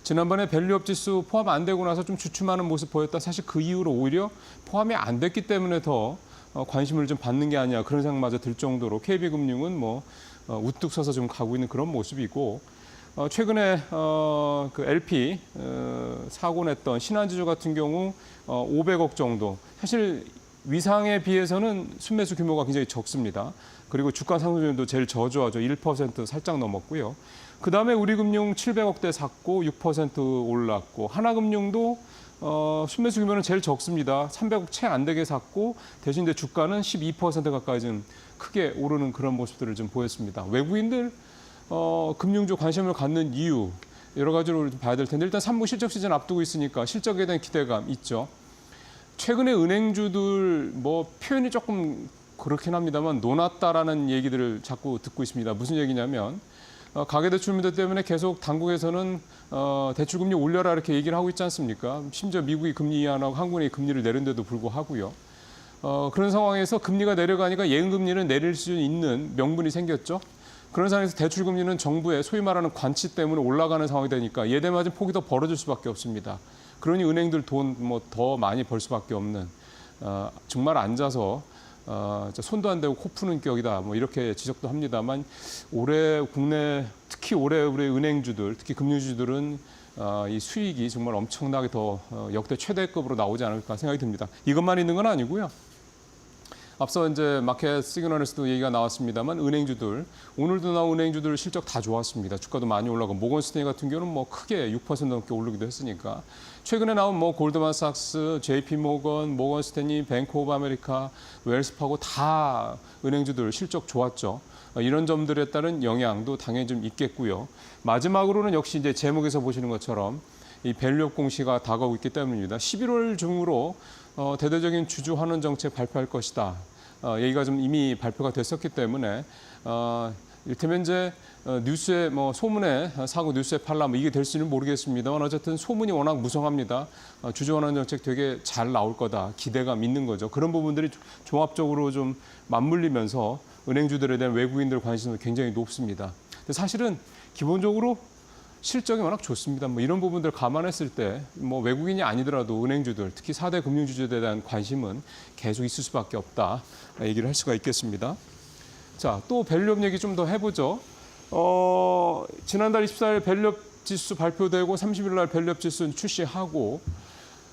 지난번에 밸류업 지수 포함 안 되고 나서 좀 주춤하는 모습 보였다. 사실 그 이후로 오히려 포함이 안 됐기 때문에 더 관심을 좀 받는 게 아니야 그런 생각마저 들 정도로 KB금융은 뭐 우뚝 서서 좀 가고 있는 그런 모습이고 최근에 그 LP 사고 냈던 신한지주 같은 경우 500억 정도. 사실 위상에 비해서는 순매수 규모가 굉장히 적습니다. 그리고 주가 상승률도 제일 저조하죠. 1% 살짝 넘었고요. 그다음에 우리금융 700억대 샀고 6% 올랐고 하나금융도 순매수 규모는 제일 적습니다. 300억 채 안 되게 샀고 대신 이제 주가는 12% 가까이 좀 크게 오르는 그런 모습들을 좀 보였습니다. 외국인들 금융주 관심을 갖는 이유 여러 가지로 좀 봐야 될 텐데 일단 3분 실적 시즌 앞두고 있으니까 실적에 대한 기대감 있죠. 최근에 은행주들 뭐 표현이 조금 그렇긴 합니다만 논았다라는 얘기들을 자꾸 듣고 있습니다. 무슨 얘기냐면 가계대출 문제 때문에 계속 당국에서는 대출금리 올려라 이렇게 얘기를 하고 있지 않습니까? 심지어 미국이 금리 인하하고 한국이 금리를 내린데도 불구하고요. 그런 상황에서 금리가 내려가니까 예금금리는 내릴 수 있는 명분이 생겼죠. 그런 상황에서 대출금리는 정부의 소위 말하는 관치 때문에 올라가는 상황이 되니까 예대마진 폭이 더 벌어질 수밖에 없습니다. 그러니 은행들 돈 뭐 더 많이 벌 수밖에 없는 정말 앉아서 손도 안 대고 코 푸는 격이다. 뭐 이렇게 지적도 합니다만 올해 국내 특히 올해 우리 은행주들 특히 금융주들은 이 수익이 정말 엄청나게 더 역대 최대급으로 나오지 않을까 생각이 듭니다. 이것만 있는 건 아니고요. 앞서 이제 마켓 시그널에서도 얘기가 나왔습니다만 은행주들 오늘도 나온 은행주들 실적 다 좋았습니다. 주가도 많이 올라가고 모건스탠리 같은 경우는 뭐 크게 6% 넘게 오르기도 했으니까 최근에 나온 뭐 골드만삭스, JP모건, 모건스탠리, 뱅크 오브 아메리카, 웰스파고 다 은행주들 실적 좋았죠. 이런 점들에 따른 영향도 당연히 좀 있겠고요. 마지막으로는 역시 이제 제목에서 보시는 것처럼 이 밸류업 공시가 다가오고 있기 때문입니다. 11월 중으로 대대적인 주주 환원 정책 발표할 것이다. 얘기가 좀 이미 발표가 됐었기 때문에 이를테면 이제 뉴스에 뭐 소문에 사고 뉴스에 팔라 뭐 이게 될지는 모르겠습니다만 어쨌든 소문이 워낙 무성합니다. 주주 환원 정책 되게 잘 나올 거다. 기대감 있는 거죠. 그런 부분들이 종합적으로 좀 맞물리면서 은행주들에 대한 외국인들 관심도 굉장히 높습니다. 근데 사실은 기본적으로 실적이 워낙 좋습니다. 뭐 이런 부분들 감안했을 때 뭐 외국인이 아니더라도 은행주들 특히 4대 금융주주에 대한 관심은 계속 있을 수밖에 없다 얘기를 할 수가 있겠습니다. 자, 또 밸류업 얘기 좀 더 해보죠. 지난달 24일 밸류업 지수 발표되고 30일 날 밸류업 지수 출시하고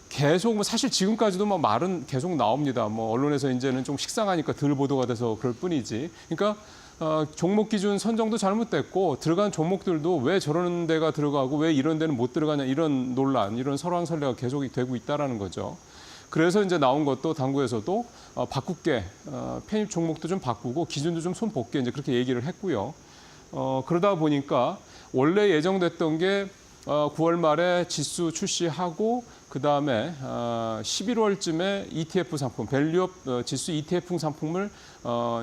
계속 뭐 사실 지금까지도 뭐 말은 계속 나옵니다. 뭐 언론에서 이제는 좀 식상하니까 덜 보도가 돼서 그럴 뿐이지. 그러니까 종목 기준 선정도 잘못됐고 들어간 종목들도 왜 저런 데가 들어가고 왜 이런 데는 못 들어가냐 이런 논란, 이런 설왕설래가 계속 되고 있다라는 거죠. 그래서 이제 나온 것도 당국에서도 바꿀게, 편입 종목도 좀 바꾸고 기준도 좀 손 볼게 이제 그렇게 얘기를 했고요. 그러다 보니까 원래 예정됐던 게 9월 말에 지수 출시하고 그 다음에 11월쯤에 ETF 상품, 밸류업 지수 ETF 상품을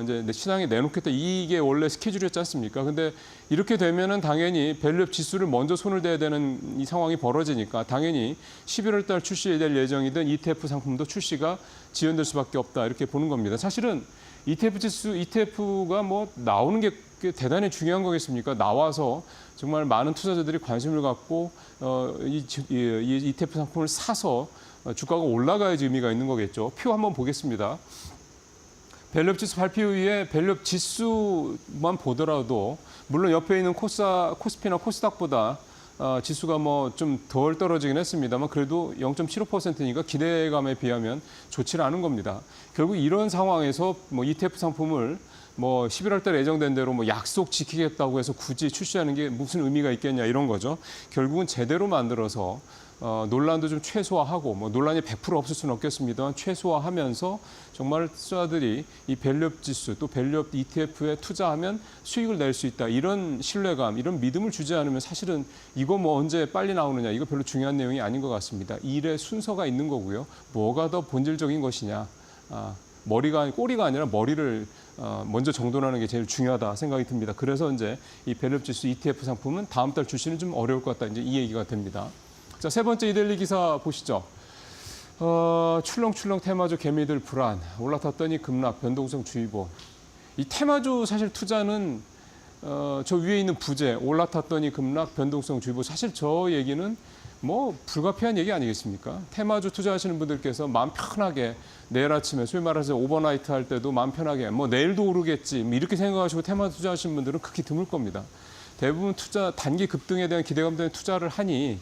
이제 시장에 내놓겠다. 이게 원래 스케줄이었지 않습니까? 근데 이렇게 되면은 당연히 밸류업 지수를 먼저 손을 대야 되는 이 상황이 벌어지니까 당연히 11월 달 출시될 예정이던 ETF 상품도 출시가 지연될 수밖에 없다. 이렇게 보는 겁니다. 사실은 ETF 지수, ETF가 뭐 나오는 게 대단히 중요한 거겠습니까? 나와서 정말 많은 투자자들이 관심을 갖고 이 ETF 상품을 사서 주가가 올라가야지 의미가 있는 거겠죠. 표 한번 보겠습니다. 밸류업 지수 발표 후에 밸류업 지수만 보더라도 물론 옆에 있는 코스피나 코스닥보다 지수가 뭐 좀 덜 떨어지긴 했습니다만 그래도 0.75%니까 기대감에 비하면 좋지 않은 겁니다. 결국 이런 상황에서 뭐 ETF 상품을 뭐 11월 달에 예정된 대로 뭐 약속 지키겠다고 해서 굳이 출시하는 게 무슨 의미가 있겠냐 이런 거죠. 결국은 제대로 만들어서 논란도 좀 최소화하고 뭐 논란이 100% 없을 수는 없겠습니다만 최소화하면서 정말 투자들이 이 밸류업 지수 또 밸류업 ETF에 투자하면 수익을 낼 수 있다 이런 신뢰감 이런 믿음을 주지 않으면 사실은 이거 뭐 언제 빨리 나오느냐 이거 별로 중요한 내용이 아닌 것 같습니다. 이 일에 순서가 있는 거고요. 뭐가 더 본질적인 것이냐 꼬리가 아니라 머리를 먼저 정돈하는 게 제일 중요하다 생각이 듭니다. 그래서 이제 이 밸류업 지수 ETF 상품은 다음 달 출시는 좀 어려울 것 같다 이제 이 얘기가 됩니다. 자, 세 번째 이데일리 기사 보시죠. 출렁출렁 테마주 개미들 불안, 올라탔더니 급락, 변동성 주의보. 이 테마주 사실 투자는 저 위에 있는 부재, 올라탔더니 급락, 변동성 주의보. 사실 저 얘기는 뭐 불가피한 얘기 아니겠습니까? 테마주 투자하시는 분들께서 마음 편하게 내일 아침에 소위 말해서 오버나이트 할 때도 마음 편하게 뭐 내일도 오르겠지 뭐 이렇게 생각하시고 테마주 투자하시는 분들은 극히 드물 겁니다. 대부분 단기 급등에 대한 기대감 때문에 투자를 하니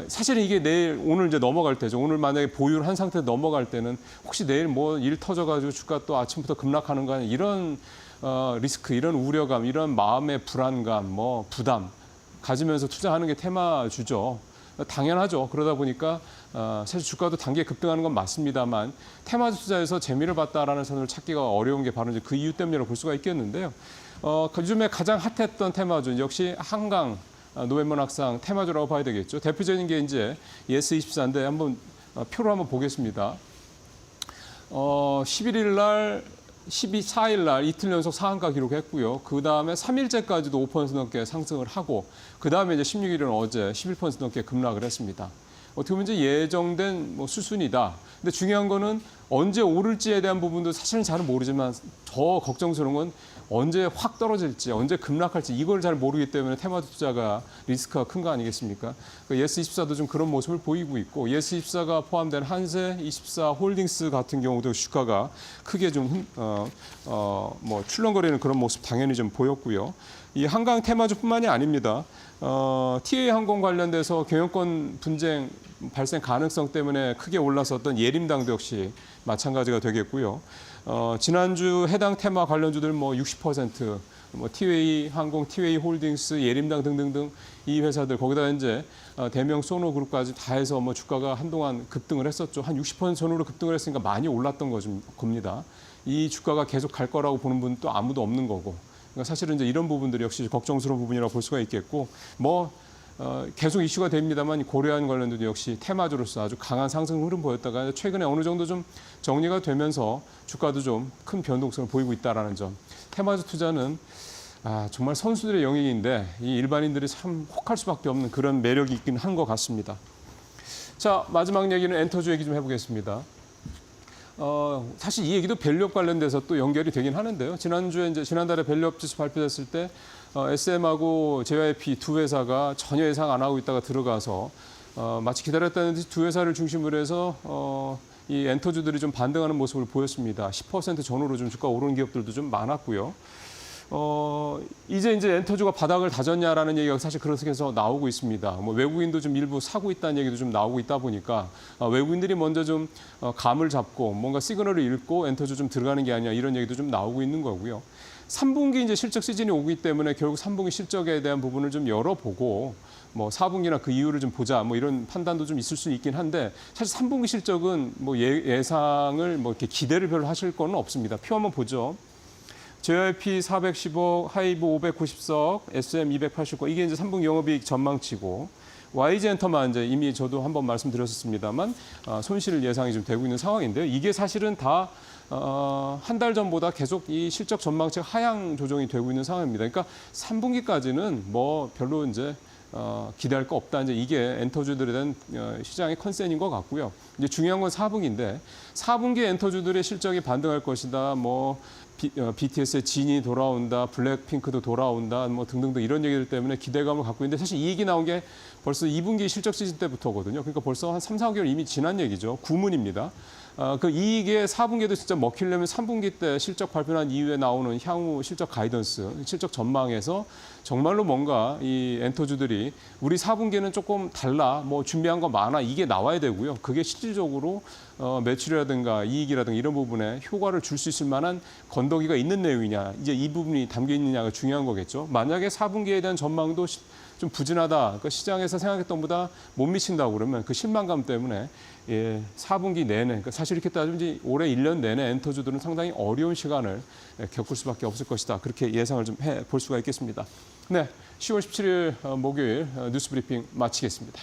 사실은 이게 오늘 이제 넘어갈 때죠. 오늘 만약에 보유를 한 상태에 넘어갈 때는 혹시 내일 뭐 일 터져가지고 주가 또 아침부터 급락하는 거 아니야. 이런 리스크, 이런 우려감, 이런 마음의 불안감, 뭐 부담 가지면서 투자하는 게 테마주죠. 당연하죠. 그러다 보니까 사실 주가도 단기에 급등하는 건 맞습니다만 테마주 투자에서 재미를 봤다라는 선을 찾기가 어려운 게 바로 이제 그 이유 때문이라고 볼 수가 있겠는데요. 요즘에 가장 핫했던 테마주 역시 한강 노벨문 학상 테마주라고 봐야 되겠죠. 대표적인 게 이제 예스24인데 한번 표로 한번 보겠습니다. 11일 날 4일 날 이틀 연속 상한가 기록했고요. 그 다음에 3일째까지도 5% 넘게 상승을 하고 그 다음에 이제 16일은 어제 11% 넘게 급락을 했습니다. 어떻게 보면 이제 예정된 뭐 수순이다. 근데 중요한 거는 언제 오를지에 대한 부분도 사실은 잘 모르지만 더 걱정스러운 건 언제 확 떨어질지, 언제 급락할지 이걸 잘 모르기 때문에 테마주 투자가 리스크가 큰 거 아니겠습니까? 예스24도 좀 그런 모습을 보이고 있고 예스24가 포함된 한세24 홀딩스 같은 경우도 주가가 크게 좀 뭐 출렁거리는 그런 모습 당연히 좀 보였고요. 이 한강 테마주뿐만이 아닙니다. TA 항공 관련돼서 경영권 분쟁 발생 가능성 때문에 크게 올랐었던 예림당도 역시 마찬가지가 되겠고요. 지난주 해당 테마 관련주들 뭐 60%, 뭐 티웨이 항공, 티웨이 홀딩스, 예림당 등등등 이 회사들 거기다 이제 대명 소노그룹까지 다 해서 뭐 주가가 한동안 급등을 했었죠. 한 60% 선으로 급등을 했으니까 많이 올랐던 겁니다. 이 주가가 계속 갈 거라고 보는 분은 또 아무도 없는 거고. 그러니까 사실은 이제 이런 부분들이 역시 걱정스러운 부분이라고 볼 수가 있겠고, 뭐 계속 이슈가 됩니다만 고려한 관련주도 역시 테마주로서 아주 강한 상승 흐름 보였다가 최근에 어느 정도 좀 정리가 되면서 주가도 좀 큰 변동성을 보이고 있다라는 점. 테마주 투자는 정말 선수들의 영역인데 이 일반인들이 참 혹할 수밖에 없는 그런 매력이 있긴 한 것 같습니다. 자, 마지막 얘기는 엔터주 얘기 좀 해보겠습니다. 사실 이 얘기도 밸류업 관련돼서 또 연결이 되긴 하는데요. 지난달에 밸류업 지수 발표됐을 때 SM하고 JYP 두 회사가 전혀 예상 안 하고 있다가 들어가서 마치 기다렸다는 듯이 두 회사를 중심으로 해서 이 엔터주들이 좀 반등하는 모습을 보였습니다. 10% 전후로 좀 주가 오르는 기업들도 좀 많았고요. 이제 엔터주가 바닥을 다졌냐라는 얘기가 사실 그렇게 해서 나오고 있습니다. 뭐 외국인도 좀 일부 사고 있다는 얘기도 좀 나오고 있다 보니까 외국인들이 먼저 좀 감을 잡고 뭔가 시그널을 읽고 엔터주 좀 들어가는 게 아니냐 이런 얘기도 좀 나오고 있는 거고요. 3분기 이제 실적 시즌이 오기 때문에 결국 3분기 실적에 대한 부분을 좀 열어보고 뭐 4분기나 그 이유를 좀 보자 뭐 이런 판단도 좀 있을 수 있긴 한데 사실 3분기 실적은 뭐 예상을 뭐 이렇게 기대를 별로 하실 거는 없습니다. 표 한번 보죠. JYP 410억, 하이브 590석, SM 289억 이게 이제 3분기 영업이익 전망치고 YG엔터만 이제 이미 저도 한번 말씀드렸었습니다만 손실 예상이 좀 되고 있는 상황인데요. 이게 사실은 다 한 달 전보다 계속 이 실적 전망치가 하향 조정이 되고 있는 상황입니다. 그러니까 3분기까지는 뭐 별로 이제 기대할 거 없다. 이제 이게 엔터주들에 대한 시장의 컨센인 것 같고요. 이제 중요한 건 4분기인데 4분기 엔터주들의 실적이 반등할 것이다. 뭐 BTS의 진이 돌아온다, 블랙핑크도 돌아온다, 뭐 등등등 이런 얘기들 때문에 기대감을 갖고 있는데 사실 이익이 나온 게 벌써 2분기 실적 시즌 때부터거든요. 그러니까 벌써 한 3, 4개월 이미 지난 얘기죠. 구문입니다. 그 이익에 4분기에도 진짜 먹히려면 3분기 때 실적 발표한 이후에 나오는 향후 실적 가이던스, 실적 전망에서 정말로 뭔가 이 엔터주들이 우리 4분기는 조금 달라, 뭐 준비한 거 많아 이게 나와야 되고요. 그게 실질적으로 매출이라든가 이익이라든가 이런 부분에 효과를 줄 수 있을 만한 건더기가 있는 내용이냐, 이제 이 부분이 담겨 있느냐가 중요한 거겠죠. 만약에 4분기에 대한 전망도 좀 부진하다, 그러니까 시장에서 생각했던 것보다 못 미친다고 그러면 그 실망감 때문에 4분기 내내, 그러니까 사실 이렇게 따지면 올해 1년 내내 엔터주들은 상당히 어려운 시간을 겪을 수밖에 없을 것이다. 그렇게 예상을 좀 해볼 수가 있겠습니다. 네, 10월 17일 목요일 뉴스 브리핑 마치겠습니다.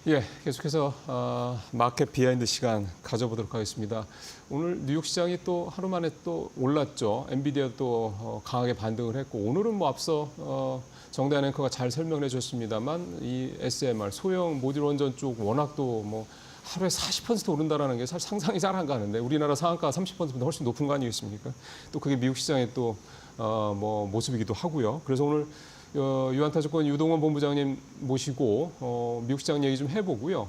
예, 계속해서 마켓 비하인드 시간 가져보도록 하겠습니다. 오늘 뉴욕 시장이 또 하루 만에 또 올랐죠. 엔비디아 또 강하게 반등을 했고 오늘은 뭐 앞서 정다은 앵커가 잘 설명해 주셨습니다만 이 SMR 소형 모듈 원전 쪽 워낙 또 뭐 하루에 40% 오른다라는 게 사실 상상이 잘 안 가는데 우리나라 상한가 30%보다 훨씬 높은 거 아니겠습니까? 또 그게 미국 시장의 또 뭐 모습이기도 하고요. 그래서 오늘 유한타증권 유동원 본부장님 모시고 미국 시장 얘기 좀 해보고요.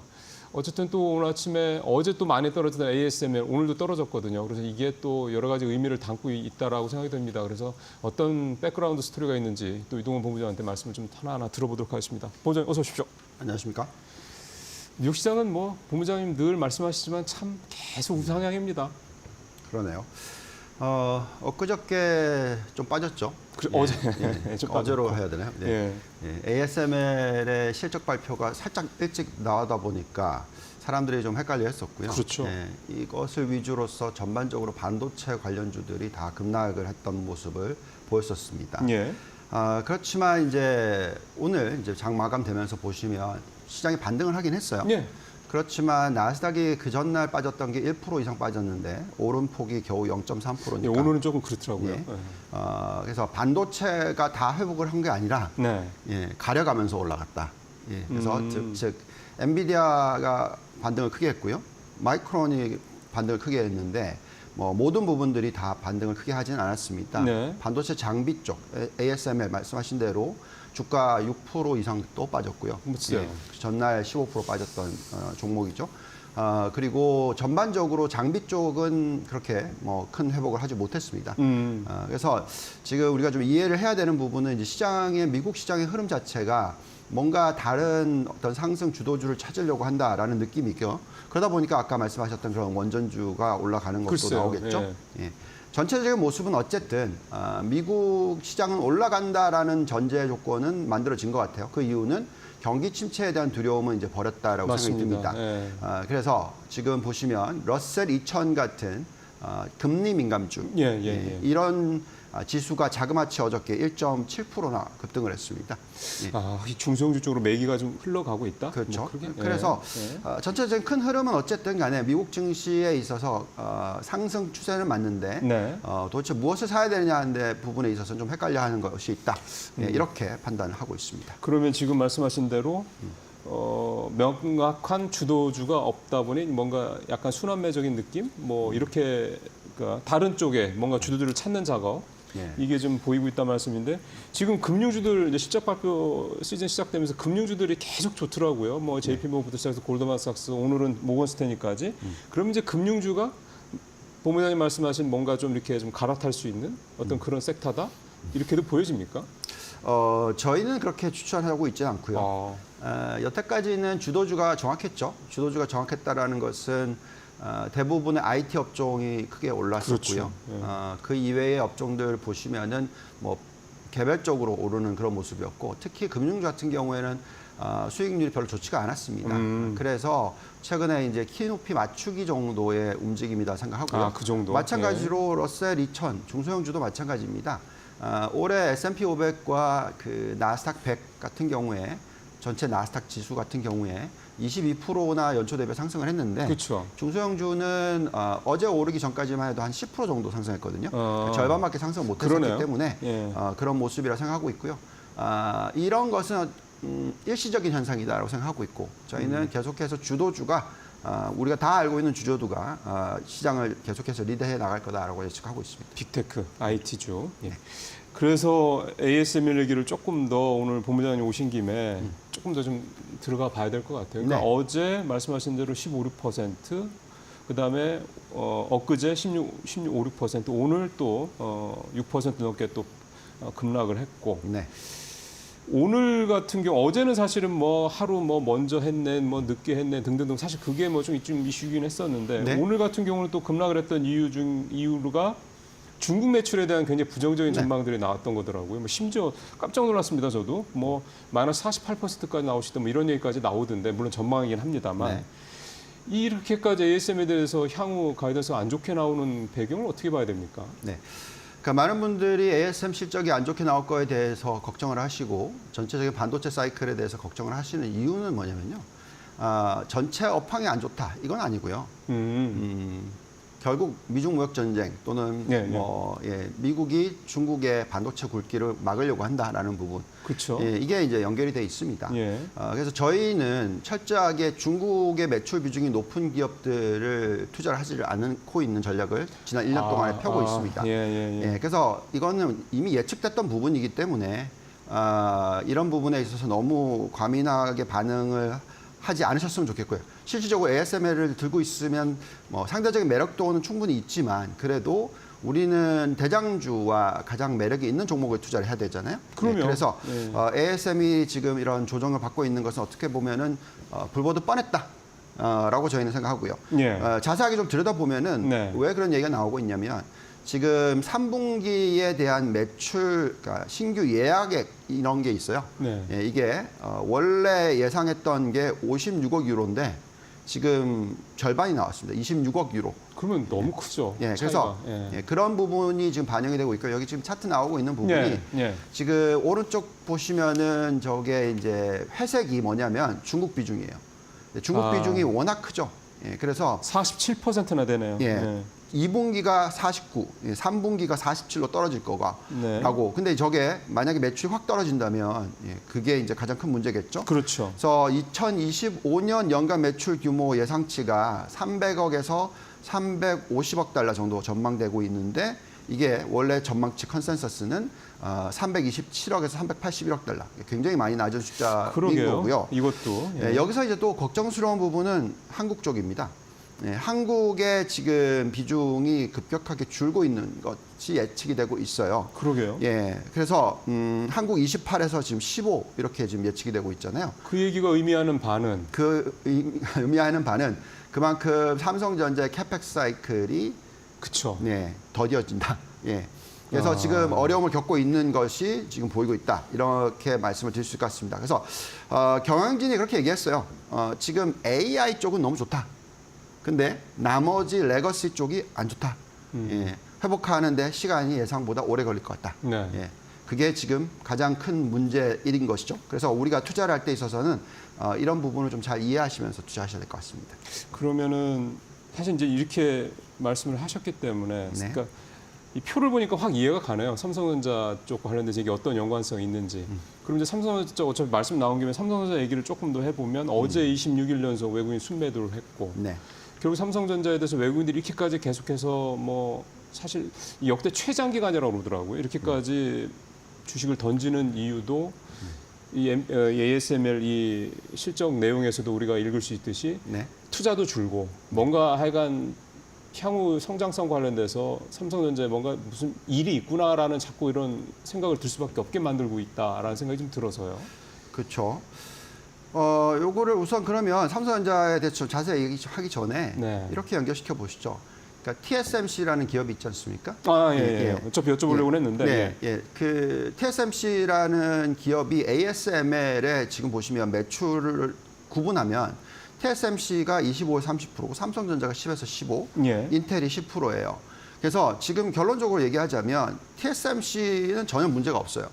어쨌든 또 오늘 아침에 어제 또 많이 떨어지던 ASML 오늘도 떨어졌거든요. 그래서 이게 또 여러 가지 의미를 담고 있다라고 생각이 듭니다. 그래서 어떤 백그라운드 스토리가 있는지 또 유동원 본부장한테 말씀을 좀 하나하나 들어보도록 하겠습니다. 본부장님 어서 오십시오. 안녕하십니까? 뉴욕 시장은 뭐 본부장님 늘 말씀하시지만 참 계속 우상향입니다. 그러네요. 엊그저께 좀 빠졌죠. 어제 좀 어제로 빠졌고. 해야 되나요? 네. 예. ASML의 실적 발표가 살짝 일찍 나오다 보니까 사람들이 좀 헷갈려 했었고요. 그렇죠. 이것을 위주로서 전반적으로 반도체 관련주들이 다 급락을 했던 모습을 보였었습니다. 예. 그렇지만 이제 오늘 이제 장 마감되면서 보시면 시장이 반등을 하긴 했어요. 예. 그렇지만 나스닥이 그 전날 빠졌던 게 1% 이상 빠졌는데 오름폭이 겨우 0.3%니까. 예, 오늘은 조금 그렇더라고요. 예. 예. 그래서 반도체가 다 회복을 한 게 아니라 네. 가려가면서 올라갔다. 그래서 즉 엔비디아가 반등을 크게 했고요. 마이크론이 반등을 크게 했는데 뭐 모든 부분들이 다 반등을 크게 하지는 않았습니다. 네. 반도체 장비 쪽 ASML 말씀하신 대로 주가 6% 이상 또 빠졌고요. 맞아요. 전날 15% 빠졌던 종목이죠. 그리고 전반적으로 장비 쪽은 그렇게 뭐 큰 회복을 하지 못했습니다. 그래서 지금 우리가 좀 이해를 해야 되는 부분은 이제 미국 시장의 흐름 자체가 뭔가 다른 어떤 상승 주도주를 찾으려고 한다라는 느낌이 있고요. 그러다 보니까 아까 말씀하셨던 그런 원전주가 올라가는 것도 글쎄요. 나오겠죠. 전체적인 모습은 어쨌든 미국 시장은 올라간다라는 전제 조건은 만들어진 것 같아요. 그 이유는 경기 침체에 대한 두려움은 이제 버렸다라고 맞습니다. 생각이 듭니다. 그래서 지금 보시면 러셀 2000 같은 금리 민감주 이런 지수가 자그마치 어저께 1.7%나 급등을 했습니다. 이 중소형주 쪽으로 매기가 좀 흘러가고 있다? 그렇죠. 뭐 그러게? 그래서 전체적인 큰 흐름은 어쨌든 간에 미국 증시에 있어서 상승 추세는 맞는데 네. 도대체 무엇을 사야 되느냐 하는 부분에 있어서는 좀 헷갈려하는 것이 있다. 이렇게 판단을 하고 있습니다. 그러면 지금 말씀하신 대로 명확한 주도주가 없다 보니 뭔가 약간 순환매적인 느낌? 뭐 이렇게 그러니까 다른 쪽에 뭔가 주도주를 찾는 작업 이게 좀 보이고 있단 말씀인데 지금 금융주들 이제 실적 발표 시즌 시작되면서 금융주들이 계속 좋더라고요. 뭐 JP모건부터 시작해서 골드만삭스 오늘은 모건스탠리까지. 그럼 이제 금융주가 본부장님 말씀하신 뭔가 좀 이렇게 좀 갈아탈 수 있는 어떤 그런 섹터다 이렇게도 보여집니까? 저희는 그렇게 추천하고 있지는 않고요. 여태까지는 주도주가 정확했죠. 주도주가 정확했다라는 것은 대부분의 IT 업종이 크게 올랐었고요. 그렇죠. 그 이외의 업종들 보시면은 뭐 개별적으로 오르는 그런 모습이었고 특히 금융주 같은 경우에는 수익률이 별로 좋지가 않았습니다. 그래서 최근에 이제 키 높이 맞추기 정도의 움직임이다 생각하고요. 그 정도. 마찬가지로 러셀 2000 중소형주도 마찬가지입니다. 올해 S&P 500과 그 나스닥 100 같은 경우에 전체 나스닥 지수 같은 경우에 22%나 연초 대비 상승을 했는데 그렇죠. 중소형주는 어제 오르기 전까지만 해도 한 10% 정도 상승했거든요. 절반밖에 상승 못했기 때문에 그런 모습이라 생각하고 있고요. 이런 것은 일시적인 현상이다라고 생각하고 있고 저희는 계속해서 주도주가 우리가 다 알고 있는 주도주가 시장을 계속해서 리드해 나갈 거다라고 예측하고 있습니다. 빅테크, IT주. 그래서 ASML 얘기를 조금 더 오늘 본부장님 오신 김에 조금 더 좀 들어가 봐야 될 것 같아요. 그러니까 어제 말씀하신 대로 15, 6%, 그다음에 엊그제 16, 5, 6%, 오늘 또 6% 넘게 또 급락을 했고. 오늘 같은 경우 어제는 사실은 뭐 하루 뭐 먼저 했네, 뭐 늦게 했네 등등등 사실 그게 뭐 좀 이슈긴 했었는데 오늘 같은 경우는 또 급락을 했던 이유가 중국 매출에 대한 굉장히 부정적인 전망들이 나왔던 거더라고요. 뭐 심지어 깜짝 놀랐습니다. 저도 뭐 마이너스 48%까지 나오시던 뭐 이런 얘기까지 나오던데 물론 전망이긴 합니다만 이렇게까지 ASM에 대해서 향후 가이던스가 안 좋게 나오는 배경을 어떻게 봐야 됩니까? 그러니까 많은 분들이 ASM 실적이 안 좋게 나올 거에 대해서 걱정을 하시고 전체적인 반도체 사이클에 대해서 걱정을 하시는 이유는 뭐냐면요. 전체 업황이 안 좋다 이건 아니고요. 결국 미중 무역 전쟁 또는 네, 미국이 중국의 반도체 굴기를 막으려고 한다라는 부분. 그렇죠. 이게 이제 연결이 돼 있습니다. 예. 그래서 저희는 철저하게 중국의 매출 비중이 높은 기업들을 투자를 하지 않고 있는 전략을 지난 1년 동안에 펴고 있습니다. 예. 그래서 이거는 이미 예측됐던 부분이기 때문에 이런 부분에 있어서 너무 과민하게 반응을 하지 않으셨으면 좋겠고요. 실질적으로 ASML을 들고 있으면 뭐 상대적인 매력도는 충분히 있지만 그래도 우리는 대장주와 가장 매력이 있는 종목을 투자를 해야 되잖아요. 그럼요. 그래서 ASM이 지금 이런 조정을 받고 있는 것은 어떻게 보면은 불보듯 뻔했다. 라고 저희는 생각하고요. 예. 자세하게 좀 들여다보면은 네. 왜 그런 얘기가 나오고 있냐면 지금 3분기에 대한 매출, 그러니까 신규 예약액 이런 게 있어요. 네. 이게 원래 예상했던 게 56억 유로인데 지금 절반이 나왔습니다. 26억 유로. 그러면 너무 크죠. 그래서 차이가. 그런 부분이 지금 반영이 되고 있고 여기 지금 차트 나오고 있는 부분이 지금 오른쪽 보시면은 저게 이제 회색이 뭐냐면 중국 비중이에요. 중국 비중이 워낙 크죠. 그래서 47%나 되네요. 2분기가 49, 3분기가 47로 떨어질 거가 네. 라고. 근데 저게 만약에 매출이 확 떨어진다면 그게 이제 가장 큰 문제겠죠. 그렇죠. 그래서 2025년 연간 매출 규모 예상치가 300억에서 350억 달러 정도 전망되고 있는데 이게 원래 전망치 컨센서스는 327억에서 381억 달러. 굉장히 많이 낮은 숫자인 그러게요. 거고요. 이것도. 여기서 이제 또 걱정스러운 부분은 한국 쪽입니다. 한국의 지금 비중이 급격하게 줄고 있는 것이 예측이 되고 있어요. 그러게요. 그래서 한국 28에서 지금 15 이렇게 지금 예측이 되고 있잖아요. 그 얘기가 의미하는 바는 그 의미하는 바는 그만큼 삼성전자의 캐펙스 사이클이 그렇죠. 더뎌진다. 그래서 지금 어려움을 겪고 있는 것이 지금 보이고 있다. 이렇게 말씀을 드릴 수 있을 것 같습니다. 그래서 경영진이 그렇게 얘기했어요. 지금 AI 쪽은 너무 좋다. 근데 나머지 레거시 쪽이 안 좋다. 회복하는데 시간이 예상보다 오래 걸릴 것 같다. 그게 지금 가장 큰 문제인 것이죠. 그래서 우리가 투자를 할 때 있어서는 이런 부분을 좀 잘 이해하시면서 투자하셔야 될 것 같습니다. 그러면은 사실 이제 이렇게 말씀을 하셨기 때문에 그러니까 이 표를 보니까 확 이해가 가네요. 삼성전자 쪽과 관련돼서 이게 어떤 연관성이 있는지. 그럼 이제 삼성전자 어차피 말씀 나온 김에 삼성전자 얘기를 조금 더 해보면 어제 26일 연속 외국인 순매도를 했고 결국 삼성전자에 대해서 외국인들이 이렇게까지 계속해서 뭐 사실 역대 최장기간이라고 그러더라고요. 이렇게까지 주식을 던지는 이유도 이 ASML 이 실적 내용에서도 우리가 읽을 수 있듯이 투자도 줄고 뭔가 하여간 향후 성장성 관련돼서 삼성전자에 뭔가 무슨 일이 있구나라는 자꾸 이런 생각을 들 수밖에 없게 만들고 있다라는 생각이 좀 들어서요. 그렇죠. 요거를 우선 그러면 삼성전자에 대해서 자세히 얘기하기 전에 이렇게 연결시켜 보시죠. 그러니까 TSMC라는 기업이 있지 않습니까? 어차피 여쭤보려고 했는데. 그 TSMC라는 기업이 ASML에 지금 보시면 매출을 구분하면 TSMC가 25에서 30%고 삼성전자가 10에서 15, 인텔이 10%예요. 그래서 지금 결론적으로 얘기하자면 TSMC는 전혀 문제가 없어요.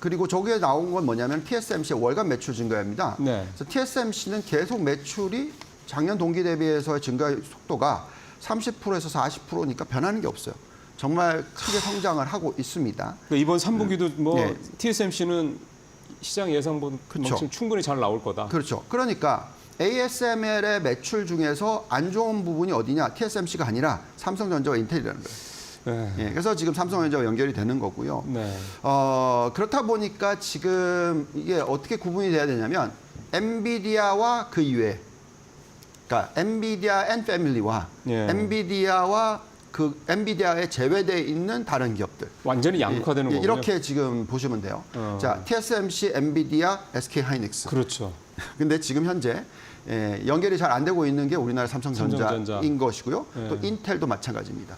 그리고 저기에 나온 건 뭐냐면 TSMC의 월간 매출 증가입니다. 그래서 TSMC는 계속 매출이 작년 동기 대비해서의 증가 속도가 30%에서 40%니까 변하는 게 없어요. 정말 크게 성장을 하고 있습니다. 그러니까 이번 3분기도 뭐 TSMC는 시장 예상보다 충분히 잘 나올 거다. 그렇죠. 그러니까 ASML의 매출 중에서 안 좋은 부분이 어디냐? TSMC가 아니라 삼성전자와 인텔이라는 거예요. 그래서 지금 삼성전자와 연결이 되는 거고요. 그렇다 보니까 지금 이게 어떻게 구분이 돼야 되냐면 엔비디아와 그 이외에 그러니까 엔비디아 앤 패밀리와 엔비디아와 그 엔비디아에 제외되어 있는 다른 기업들. 완전히 양극화되는 거군요. 이렇게 지금 보시면 돼요. 자, TSMC, 엔비디아, SK 하이닉스. 그렇죠. 근데 지금 현재 연결이 잘 안 되고 있는 게 우리나라 삼성전자인 것이고요. 또 인텔도 마찬가지입니다.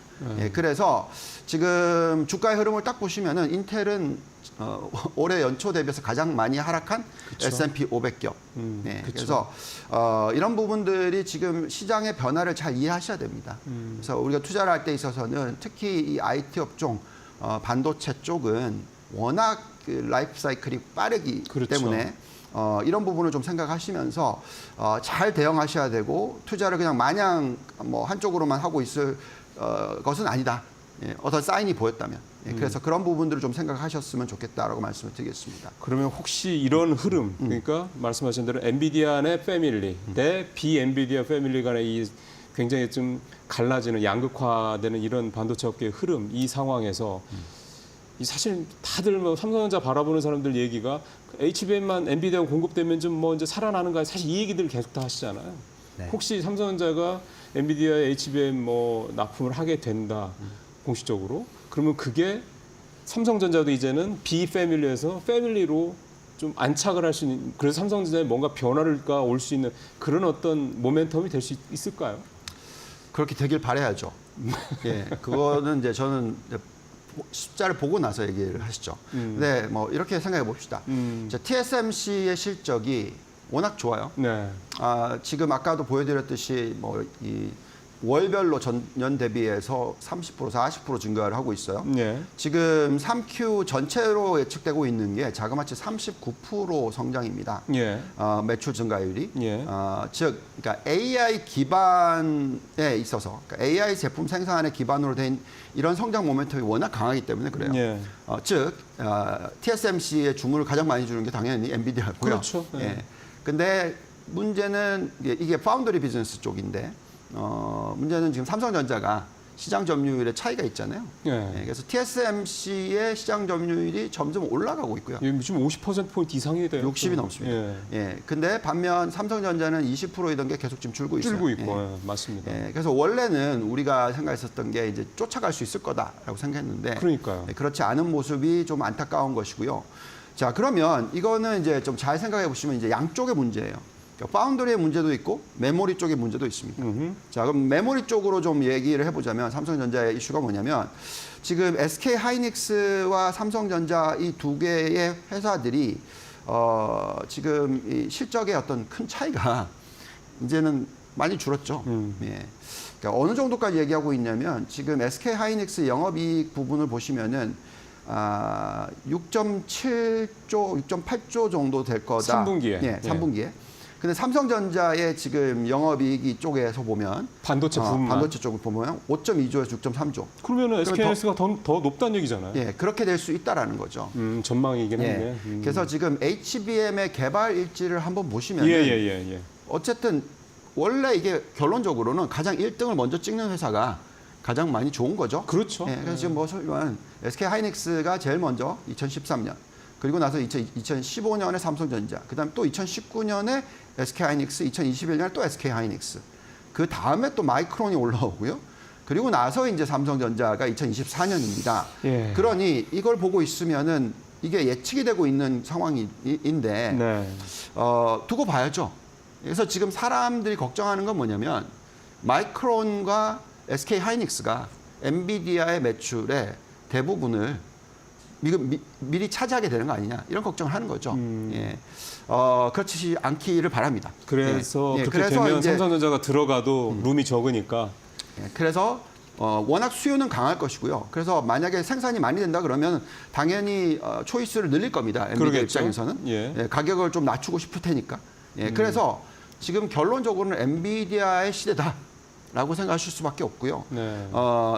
그래서 지금 주가의 흐름을 딱 보시면은 인텔은 올해 연초 대비해서 가장 많이 하락한 S&P 500기업. 그래서 이런 부분들이 지금 시장의 변화를 잘 이해하셔야 됩니다. 그래서 우리가 투자를 할 때 있어서는 특히 이 IT 업종, 반도체 쪽은 워낙 그 라이프 사이클이 빠르기 때문에 이런 부분을 좀 생각하시면서 잘 대응하셔야 되고 투자를 그냥 마냥 뭐 한쪽으로만 하고 있을 것은 아니다. 예, 어떤 사인이 보였다면. 예, 그래서 그런 부분들을 좀 생각하셨으면 좋겠다라고 말씀을 드리겠습니다. 그러면 혹시 이런 흐름, 그러니까 말씀하신 대로 엔비디아 내 패밀리 대 비엔비디아 패밀리 간의 이 굉장히 좀 갈라지는 양극화되는 이런 반도체 업계의 흐름, 이 상황에서 이 사실 다들 뭐 삼성전자 바라보는 사람들 얘기가 HBM만 엔비디아가 공급되면 좀 뭐 이제 살아나는가, 사실 이 얘기들 계속 다 하시잖아요. 네. 혹시 삼성전자가 엔비디아의 HBM 뭐 납품을 하게 된다 공식적으로, 그러면 그게 삼성전자도 이제는 B 패밀리에서 패밀리로 좀 안착을 할 수 있는, 그래서 삼성전자에 뭔가 변화가 올 수 있는 그런 어떤 모멘텀이 될 수 있을까요? 그렇게 되길 바라야죠. 예, 그거는 이제 저는 이제 숫자를 보고 나서 얘기를 하시죠. 근데 뭐 이렇게 생각해 봅시다. 이제 TSMC의 실적이 워낙 좋아요. 네. 지금 아까도 보여드렸듯이 뭐 이 월별로 전년 대비해서 30%, 40% 증가를 하고 있어요. 네. 지금 3Q 전체로 예측되고 있는 게 자그마치 39% 성장입니다. 예. 매출 증가율이. 예. 즉, 그러니까 AI 기반에 있어서, 그러니까 AI 제품 생산에 기반으로 된 이런 성장 모멘텀이 워낙 강하기 때문에 그래요. 예. 즉, TSMC의 주문을 가장 많이 주는 게 당연히 엔비디아고요. 그렇죠. 예. 예. 근데 문제는 이게 파운더리 비즈니스 쪽인데, 문제는 지금 삼성전자가 시장 점유율의 차이가 있잖아요. 예. 예, 그래서 TSMC의 시장 점유율이 점점 올라가고 있고요. 지금 50%포인트 이상이 돼요. 60이 넘습니다. 예. 예. 근데 반면 삼성전자는 20%이던 게 계속 지금 줄고 있어요. 줄고 있고, 예. 예. 맞습니다. 예, 그래서 원래는 우리가 생각했었던 게 이제 쫓아갈 수 있을 거다라고 생각했는데 그러니까요. 예, 그렇지 않은 모습이 좀 안타까운 것이고요. 자, 그러면 이거는 이제 좀 잘 생각해 보시면 이제 양쪽의 문제예요. 그러니까 파운드리의 문제도 있고 메모리 쪽의 문제도 있습니다. 자, 그럼 메모리 쪽으로 좀 얘기를 해보자면 삼성전자의 이슈가 뭐냐면 지금 SK 하이닉스와 삼성전자 이 두 개의 회사들이 지금 이 실적의 어떤 큰 차이가 이제는 많이 줄었죠. 예. 그러니까 어느 정도까지 얘기하고 있냐면 지금 SK 하이닉스 영업이익 부분을 보시면은 6.7조, 6.8조 정도 될 거다. 3분기에. 예, 3분기에. 근데 삼성전자의 지금 영업이익 쪽에서 보면 반도체 부분만. 반도체 쪽을 보면 5.2조에서 6.3조. 그러면 SK하이닉스가 더 높다는 얘기잖아요. 예, 그렇게 될 수 있다라는 거죠. 전망이긴 예. 했네. 그래서 지금 HBM의 개발 일지를 한번 보시면 예. 어쨌든 원래 이게 결론적으로는 가장 1등을 먼저 찍는 회사가 가장 많이 좋은 거죠. 그렇죠. 예, 그래서 지금 뭐 설명은 SK 하이닉스가 제일 먼저 2013년, 그리고 나서 2015년에 삼성전자, 그다음 또 2019년에 SK 하이닉스, 2021년에 또 SK 하이닉스. 그 다음에 또 마이크론이 올라오고요. 그리고 나서 이제 삼성전자가 2024년입니다. 예. 그러니 이걸 보고 있으면은 이게 예측이 되고 있는 상황인데 네. 두고 봐야죠. 그래서 지금 사람들이 걱정하는 건 뭐냐면 마이크론과 SK 하이닉스가 엔비디아의 매출의 대부분을 미리 차지하게 되는 거 아니냐 이런 걱정을 하는 거죠. 예. 그렇지 않기를 바랍니다. 그래서 예. 그렇게 그래서 되면 이제 삼성전자가 들어가도 룸이 적으니까. 예. 그래서 워낙 수요는 강할 것이고요. 그래서 만약에 생산이 많이 된다 그러면 당연히 초이스를 늘릴 겁니다. 엔비디아 그러겠죠. 입장에서는 예. 예, 가격을 좀 낮추고 싶을 테니까. 예. 그래서 지금 결론적으로는 엔비디아의 시대다. 라고 생각하실 수밖에 없고요. 네.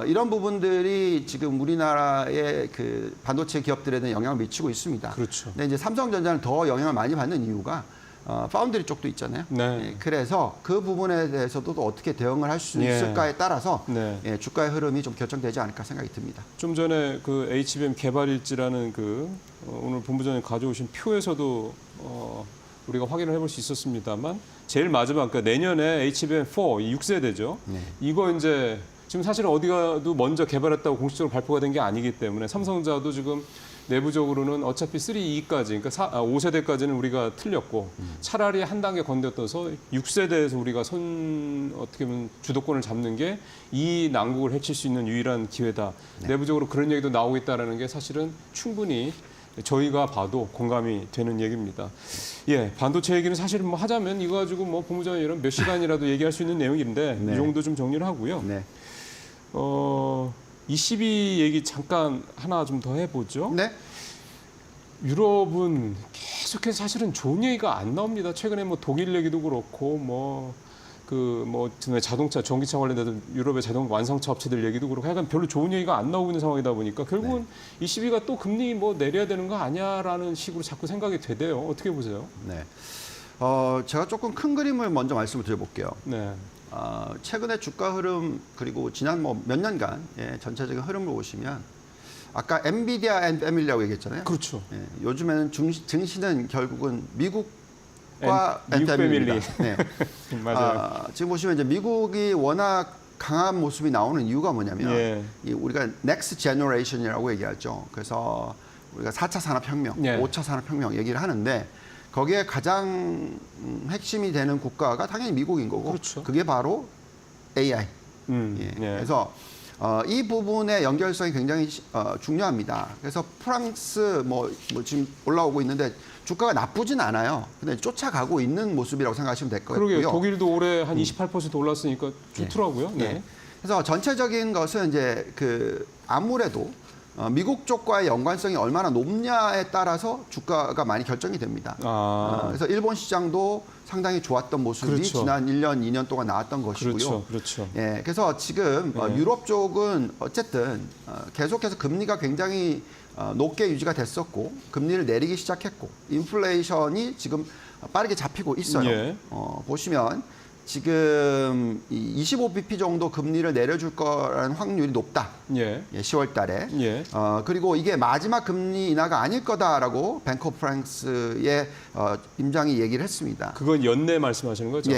이런 부분들이 지금 우리나라의 그 반도체 기업들에 대한 영향을 미치고 있습니다. 그렇죠. 근데 이제 삼성전자는 더 영향을 많이 받는 이유가 파운드리 쪽도 있잖아요. 네. 예, 그래서 그 부분에 대해서도 또 어떻게 대응을 할 수 예. 있을까에 따라서 네. 예, 주가의 흐름이 좀 결정되지 않을까 생각이 듭니다. 좀 전에 그 HBM 개발일지라는 오늘 본부장님 가져오신 표에서도 우리가 확인을 해볼 수 있었습니다만 제일 마지막 그러니까 내년에 HBM4 6세대죠. 네. 이거 이제 지금 사실 어디 가도 먼저 개발했다고 공식적으로 발표가 된 게 아니기 때문에 삼성전자도 지금 내부적으로는 어차피 3E까지 그러니까 5세대까지는 우리가 틀렸고 차라리 한 단계 건너뛰어서 6세대에서 우리가 어떻게 보면 주도권을 잡는 게 이 난국을 헤칠 수 있는 유일한 기회다. 네. 내부적으로 그런 얘기도 나오고 있다는 게 사실은 충분히 저희가 봐도 공감이 되는 얘기입니다. 예, 반도체 얘기는 사실 뭐 하자면 이거 가지고 뭐 본부장님 이런 몇 시간이라도 얘기할 수 있는 내용인데 네. 이 정도 좀 정리를 하고요. 네. 22 얘기 잠깐 하나 좀 더 해보죠. 네. 유럽은 계속해서 사실은 좋은 얘기가 안 나옵니다. 최근에 뭐 독일 얘기도 그렇고 자동차, 전기차 관련된 유럽의 자동 완성차 업체들 얘기도 그렇고 약간 별로 좋은 얘기가 안 나오고 있는 상황이다 보니까 결국은 ECB가 또 금리 뭐 내려야 되는 거 아니야라는 식으로 자꾸 생각이 되대요. 어떻게 보세요? 네. 제가 조금 큰 그림을 먼저 말씀을 드려볼게요. 네. 최근에 주가 흐름 그리고 지난 뭐 몇 년간 전체적인 흐름을 보시면 아까 엔비디아 앤 패밀리라고 얘기했잖아요. 그렇죠. 요즘에는 증시는 결국은 미국과 앤 미국 패밀리입니다. 네. 맞아요. 지금 보시면 이제 미국이 워낙 강한 모습이 나오는 이유가 뭐냐면 이 우리가 넥스트 제너레이션이라고 얘기하죠. 그래서 우리가 4차 산업혁명, 5차 산업혁명 얘기를 하는데 거기에 가장 핵심이 되는 국가가 당연히 미국인 거고 그렇죠. 그게 바로 AI. 그래서 이 부분의 연결성이 굉장히 중요합니다. 그래서 프랑스 뭐 지금 올라오고 있는데 주가가 나쁘진 않아요. 근데 쫓아가고 있는 모습이라고 생각하시면 될 것 같고요. 그러게요. 독일도 올해 한 28% 올랐으니까 좋더라고요. 네. 그래서 전체적인 것은 이제 아무래도 미국 쪽과의 연관성이 얼마나 높냐에 따라서 주가가 많이 결정이 됩니다. 그래서 일본 시장도 상당히 좋았던 모습이 그렇죠. 지난 1년, 2년 동안 나왔던 것이고요. 그렇죠. 그래서 지금 유럽 쪽은 어쨌든 계속해서 금리가 굉장히 높게 유지가 됐었고 금리를 내리기 시작했고 인플레이션이 지금 빠르게 잡히고 있어요. 보시면 지금 25bp 정도 금리를 내려줄 거라는 확률이 높다. 10월 달에. 그리고 이게 마지막 금리 인하가 아닐 거다라고 뱅크 오브 프랑스의 임장이 얘기를 했습니다. 그건 연내 말씀하시는 거죠?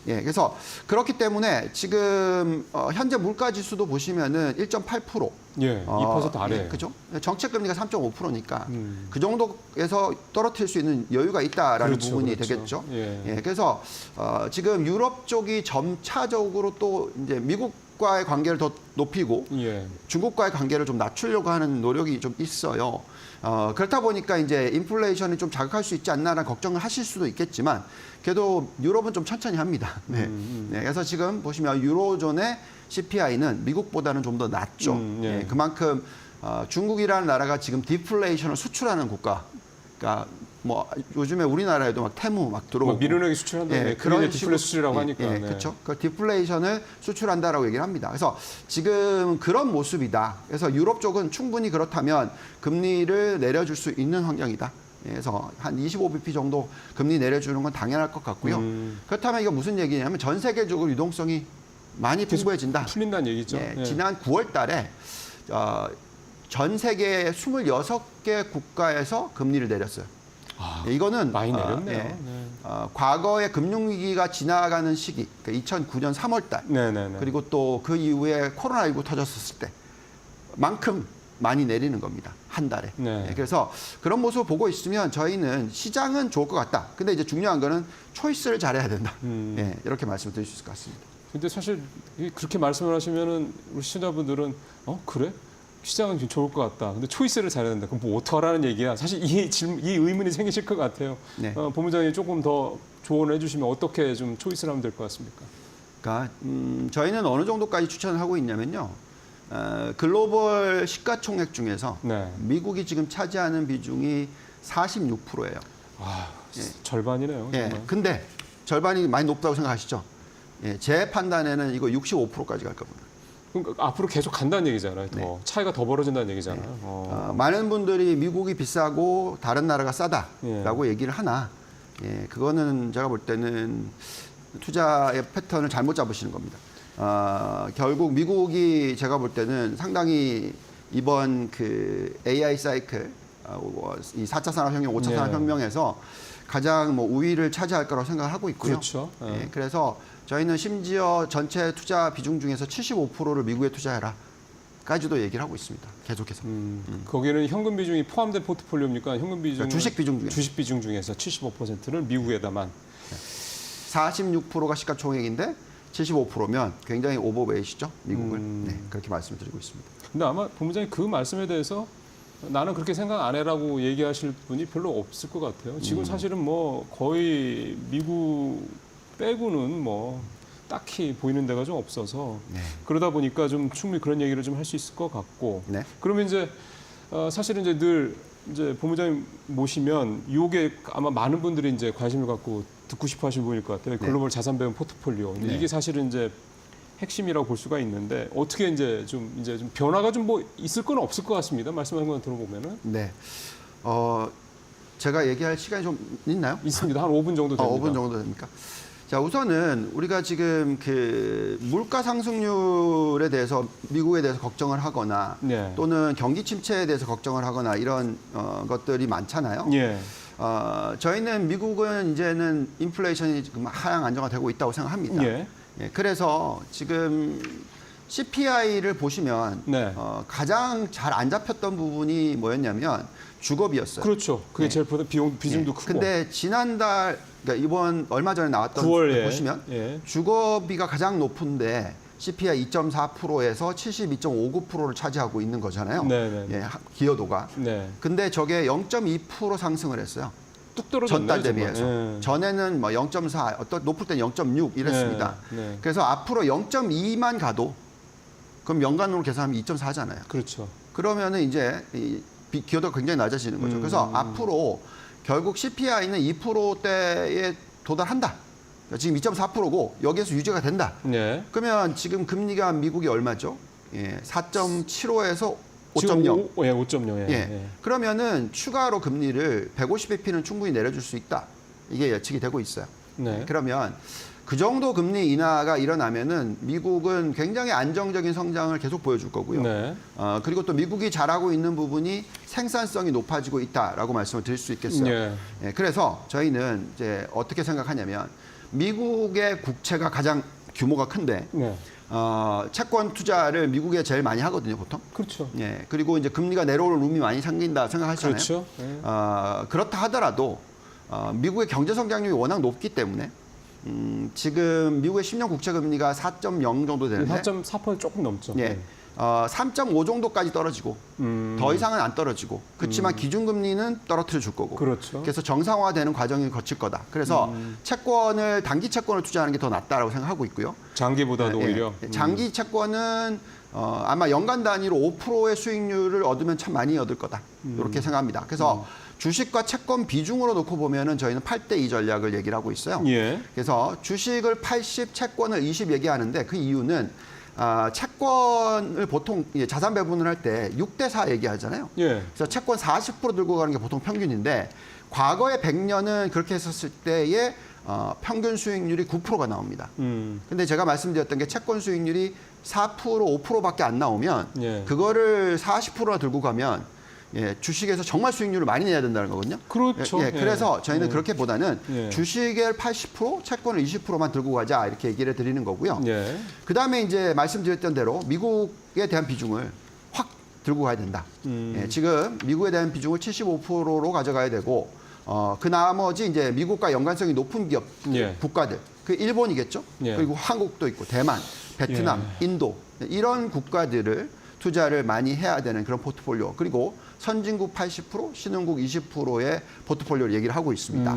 그래서 그렇기 때문에 지금 현재 물가 지수도 보시면은 1.8%. 2% 아래. 그죠? 정책 금리가 3.5%니까 그 정도에서 떨어뜨릴 수 있는 여유가 있다라는 부분이 되겠죠. 그래서 지금 유럽 쪽이 점차적으로 또 이제 미국과의 관계를 더 높이고 중국과의 관계를 좀 낮추려고 하는 노력이 좀 있어요. 그렇다 보니까 이제 인플레이션이 좀 자극할 수 있지 않나라는 걱정을 하실 수도 있겠지만 그래도 유럽은 좀 천천히 합니다. 그래서 지금 보시면 유로존의 CPI는 미국보다는 좀 더 낮죠. 그만큼 중국이라는 나라가 지금 디플레이션을 수출하는 국가. 그러니까 뭐 요즘에 우리나라에도 막 태무 막 들어오고 미르넥이 수출한다는 그런 디플레 수출이라고 하니까. 그렇죠. 그 디플레이션을 수출한다라고 얘기를 합니다. 그래서 지금 그런 모습이다. 그래서 유럽 쪽은 충분히 그렇다면 금리를 내려줄 수 있는 환경이다. 그래서 한 25bp 정도 금리 내려주는 건 당연할 것 같고요. 그렇다면 이거 무슨 얘기냐면 전 세계적으로 유동성이 많이 풍부해진다. 풀린다는 얘기죠. 지난 9월 달에 전 세계 26개 국가에서 금리를 내렸어요. 이거는 많이 내렸네요. 과거의 금융위기가 지나가는 시기, 그러니까 2009년 3월 달, 그리고 또 그 이후에 코로나19 터졌었을 때만큼 많이 내리는 겁니다. 한 달에. 그래서 그런 모습을 보고 있으면 저희는 시장은 좋을 것 같다. 근데 이제 중요한 거는 초이스를 잘해야 된다. 이렇게 말씀을 드릴 수 있을 것 같습니다. 근데 사실 그렇게 말씀을 하시면은 우리 시청자분들은 그래? 시장은 좀 좋을 것 같다. 근데 초이스를 잘해야 된다. 그럼 뭐 어떡하라는 얘기야? 사실 이 의문이 생기실 것 같아요. 본부장님 조금 더 조언을 해주시면 어떻게 좀 초이스를 하면 될 것 같습니까? 그러니까 저희는 어느 정도까지 추천을 하고 있냐면요. 글로벌 시가총액 중에서 미국이 지금 차지하는 비중이 46%예요. 절반이네요. 정말. 근데 절반이 많이 높다고 생각하시죠? 제 판단에는 이거 65%까지 갈 겁니다. 그러니까 앞으로 계속 간다는 얘기잖아요. 더 차이가 더 벌어진다는 얘기잖아요. 많은 분들이 미국이 비싸고 다른 나라가 싸다라고 얘기를 하나 그거는 제가 볼 때는 투자의 패턴을 잘못 잡으시는 겁니다. 결국 미국이 제가 볼 때는 상당히 이번 그 AI 사이클, 이 4차 산업혁명, 5차 산업혁명에서 가장 뭐 우위를 차지할 거라고 생각을 하고 있고요. 그렇죠. 그래서 저희는 심지어 전체 투자 비중 중에서 75%를 미국에 투자해라. 까지도 얘기를 하고 있습니다. 계속해서. 거기는 현금 비중이 포함된 포트폴리오입니까? 현금 비중 그러니까 주식 비중 중에서 75%를 미국에다만 46%가 시가총액인데 75%면 굉장히 오버웨이시죠, 미국을. 그렇게 말씀을 드리고 있습니다. 근데 아마 본부장님 그 말씀에 대해서 나는 그렇게 생각 안 해라고 얘기하실 분이 별로 없을 것 같아요. 지금 사실은 뭐 거의 미국 빼고는 뭐 딱히 보이는 데가 좀 없어서 그러다 보니까 좀 충분히 그런 얘기를 좀 할 수 있을 것 같고 그러면 이제 사실은 이제 늘 이제 본부장님 모시면 요게 아마 많은 분들이 이제 관심을 갖고 듣고 싶어 하시는 분일 것 같아요. 글로벌 자산 배분 포트폴리오. 근데 네. 이게 사실은 이제 핵심이라고 볼 수가 있는데 어떻게 이제 좀 변화가 좀 뭐 있을 건 없을 것 같습니다. 말씀하신 거 들어보면은 네. 제가 얘기할 시간이 좀 있나요? 있습니다. 한 5분 정도 됩니다. 5분 정도 됩니까? 자, 우선은 우리가 지금 그 물가 상승률에 대해서 미국에 대해서 걱정을 하거나 네. 또는 경기 침체에 대해서 걱정을 하거나 이런 것들이 많잖아요. 예. 저희는 미국은 이제는 인플레이션이 지금 하향 안정화되고 있다고 생각합니다. 예. 예, 그래서 지금 CPI를 보시면 네. 가장 잘 안 잡혔던 부분이 뭐였냐면 주거비였어요. 그렇죠. 그게 네. 제일 비중도 크고. 근데 지난달 그러니까 이번 얼마 전에 나왔던 9월에 보시면 예. 주거비가 가장 높은데 CPI 2.4%에서 72.59%를 차지하고 있는 거잖아요. 네네. 예, 기여도가. 네. 근데 저게 0.2% 상승을 했어요. 뚝 떨어졌네요. 전달 정말. 대비해서. 예. 전에는 뭐 0.4, 어떤 높을 땐 0.6 이랬습니다. 네, 네. 그래서 앞으로 0.2만 가도 그럼 연간으로 계산하면 2.4잖아요. 그렇죠. 그러면은 이제 이 기여도가 굉장히 낮아지는 거죠. 그래서 앞으로 결국 CPI는 2%대에 도달한다. 그러니까 지금 2.4%고 여기에서 유지가 된다. 네. 그러면 지금 금리가 미국이 얼마죠? 예, 4.75에서 5.0. 지금 5.0. 예. 예. 그러면은 추가로 금리를 150bp는 충분히 내려줄 수 있다. 이게 예측이 되고 있어요. 네. 그러면 그 정도 금리 인하가 일어나면은 미국은 굉장히 안정적인 성장을 계속 보여줄 거고요. 네. 그리고 또 미국이 잘하고 있는 부분이 생산성이 높아지고 있다라고 말씀을 드릴 수 있겠어요. 예. 예, 그래서 저희는 이제 어떻게 생각하냐면 미국의 국채가 가장 규모가 큰데 네. 채권 투자를 미국에 제일 많이 하거든요, 보통. 그렇죠. 예, 그리고 이제 금리가 내려올 룸이 많이 생긴다 생각하잖아요. 그렇죠. 예. 그렇다 하더라도 미국의 경제 성장률이 워낙 높기 때문에 지금 미국의 10년 국채 금리가 4.0 정도 되는데 4.4% 조금 넘죠. 예. 네. 3.5 정도까지 떨어지고 더 이상은 안 떨어지고 그렇지만 기준금리는 떨어뜨려 줄 거고 그렇죠. 그래서 정상화되는 과정을 거칠 거다. 그래서 채권을 단기 채권을 투자하는 게 더 낫다라고 생각하고 있고요. 장기보다도 예, 오히려. 장기 채권은 아마 연간 단위로 5%의 수익률을 얻으면 참 많이 얻을 거다. 이렇게 생각합니다. 그래서 주식과 채권 비중으로 놓고 보면은 저희는 8대2 전략을 얘기를 하고 있어요. 예. 그래서 주식을 80, 채권을 20 얘기하는데 그 이유는 채권을 보통 자산 배분을 할 때 6대4 얘기하잖아요. 예. 그래서 채권 40% 들고 가는 게 보통 평균인데 과거에 100년은 그렇게 했었을 때의 평균 수익률이 9%가 나옵니다. 근데 제가 말씀드렸던 게 채권 수익률이 4%, 5%밖에 안 나오면 예. 그거를 40%나 들고 가면 예, 주식에서 정말 수익률을 많이 내야 된다는 거거든요. 그렇죠. 예, 그래서 저희는 예. 그렇게보다는 예. 주식을 80%, 채권을 20%만 들고 가자 이렇게 얘기를 드리는 거고요. 예. 그다음에 이제 말씀드렸던 대로 미국에 대한 비중을 확 들고 가야 된다. 예, 지금 미국에 대한 비중을 75%로 가져가야 되고 그 나머지 이제 미국과 연관성이 높은 기업 예. 국가들 그 일본이겠죠. 예. 그리고 한국도 있고 대만, 베트남, 인도 이런 국가들을 투자를 많이 해야 되는 그런 포트폴리오 그리고 선진국 80%, 신흥국 20%의 포트폴리오를 얘기를 하고 있습니다.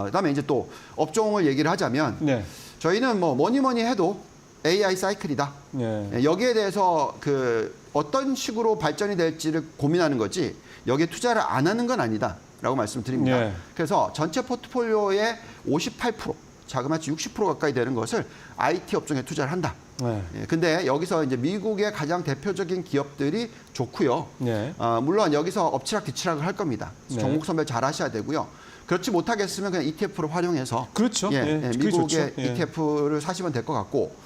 그다음에 이제 또 업종을 얘기를 하자면 네. 저희는 뭐 뭐니 해도 AI 사이클이다. 예. 여기에 대해서 그 어떤 식으로 발전이 될지를 고민하는 거지 여기에 투자를 안 하는 건 아니다라고 말씀드립니다. 예. 그래서 전체 포트폴리오의 58%, 자그마치 60% 가까이 되는 것을 IT 업종에 투자를 한다. 네. 예, 근데 여기서 이제 미국의 가장 대표적인 기업들이 좋고요. 네. 물론 여기서 엎치락뒤치락을 할 겁니다. 네. 종목 선별 잘 하셔야 되고요. 그렇지 못하겠으면 그냥 ETF를 활용해서 그렇죠. 예, 예, 예, 그게 미국의 좋죠. 예. ETF를 사시면 될 것 같고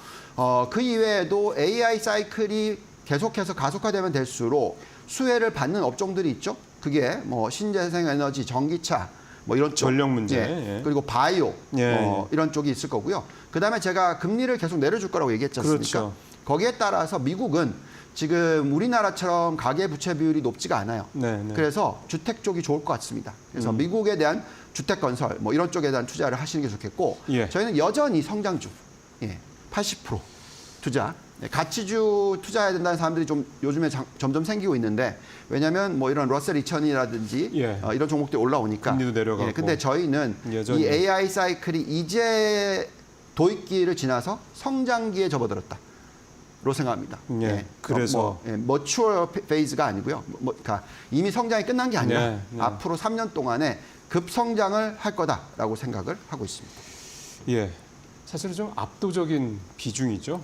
그 이외에도 AI 사이클이 계속해서 가속화되면 될수록 수혜를 받는 업종들이 있죠. 그게 뭐 신재생 에너지, 전기차 뭐 이런 쪽, 전력 문제. 예. 예. 그리고 바이오 예. 이런 쪽이 있을 거고요. 그다음에 제가 금리를 계속 내려줄 거라고 얘기했지 않습니까? 그렇죠. 거기에 따라서 미국은 지금 우리나라처럼 가계 부채 비율이 높지가 않아요. 네, 네. 그래서 주택 쪽이 좋을 것 같습니다. 그래서 미국에 대한 주택 건설 뭐 이런 쪽에 대한 투자를 하시는 게 좋겠고 예. 저희는 여전히 성장주 80% 투자 가치주 투자해야 된다는 사람들이 좀 요즘에 점점 생기고 있는데 왜냐하면 뭐 이런 러셀 2000이라든지 예. 이런 종목들이 올라오니까 금리도 내려가고. 근데 저희는 여전히. 이 AI 사이클이 이제 도입기를 지나서 성장기에 접어들었다. 생각합니다. 예, 그래서 머추어 페이즈가 아니고요. 그러니까 이미 성장이 끝난 게 아니라 네, 네. 앞으로 3년 동안에 급성장을 할 거다라고 생각을 하고 있습니다. 예, 사실은 좀 압도적인 비중이죠.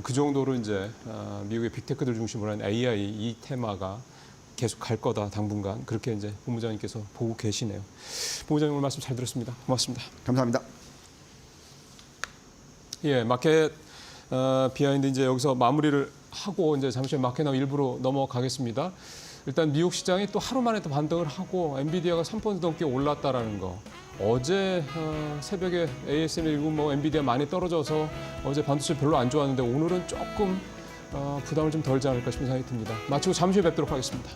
그 정도로 이제 미국의 빅테크들 중심으로 한 AI 이 테마가 계속 갈 거다 당분간 그렇게 이제 본부장님께서 보고 계시네요. 본부장님 오늘 말씀 잘 들었습니다. 고맙습니다. 감사합니다. 예, 마켓 비하인드 이제 여기서 마무리를 하고 이제 잠시 마켓 일부로 넘어가겠습니다. 일단 미국 시장이 또 하루 만에 또 반등을 하고 엔비디아가 3% 넘게 올랐다라는 거. 어제 새벽에 ASM 일부 뭐 엔비디아 많이 떨어져서 어제 반도체 별로 안 좋았는데 오늘은 조금 부담을 좀 덜지 않을까 싶은 생각이 듭니다. 마치고 잠시 후에 뵙도록 하겠습니다.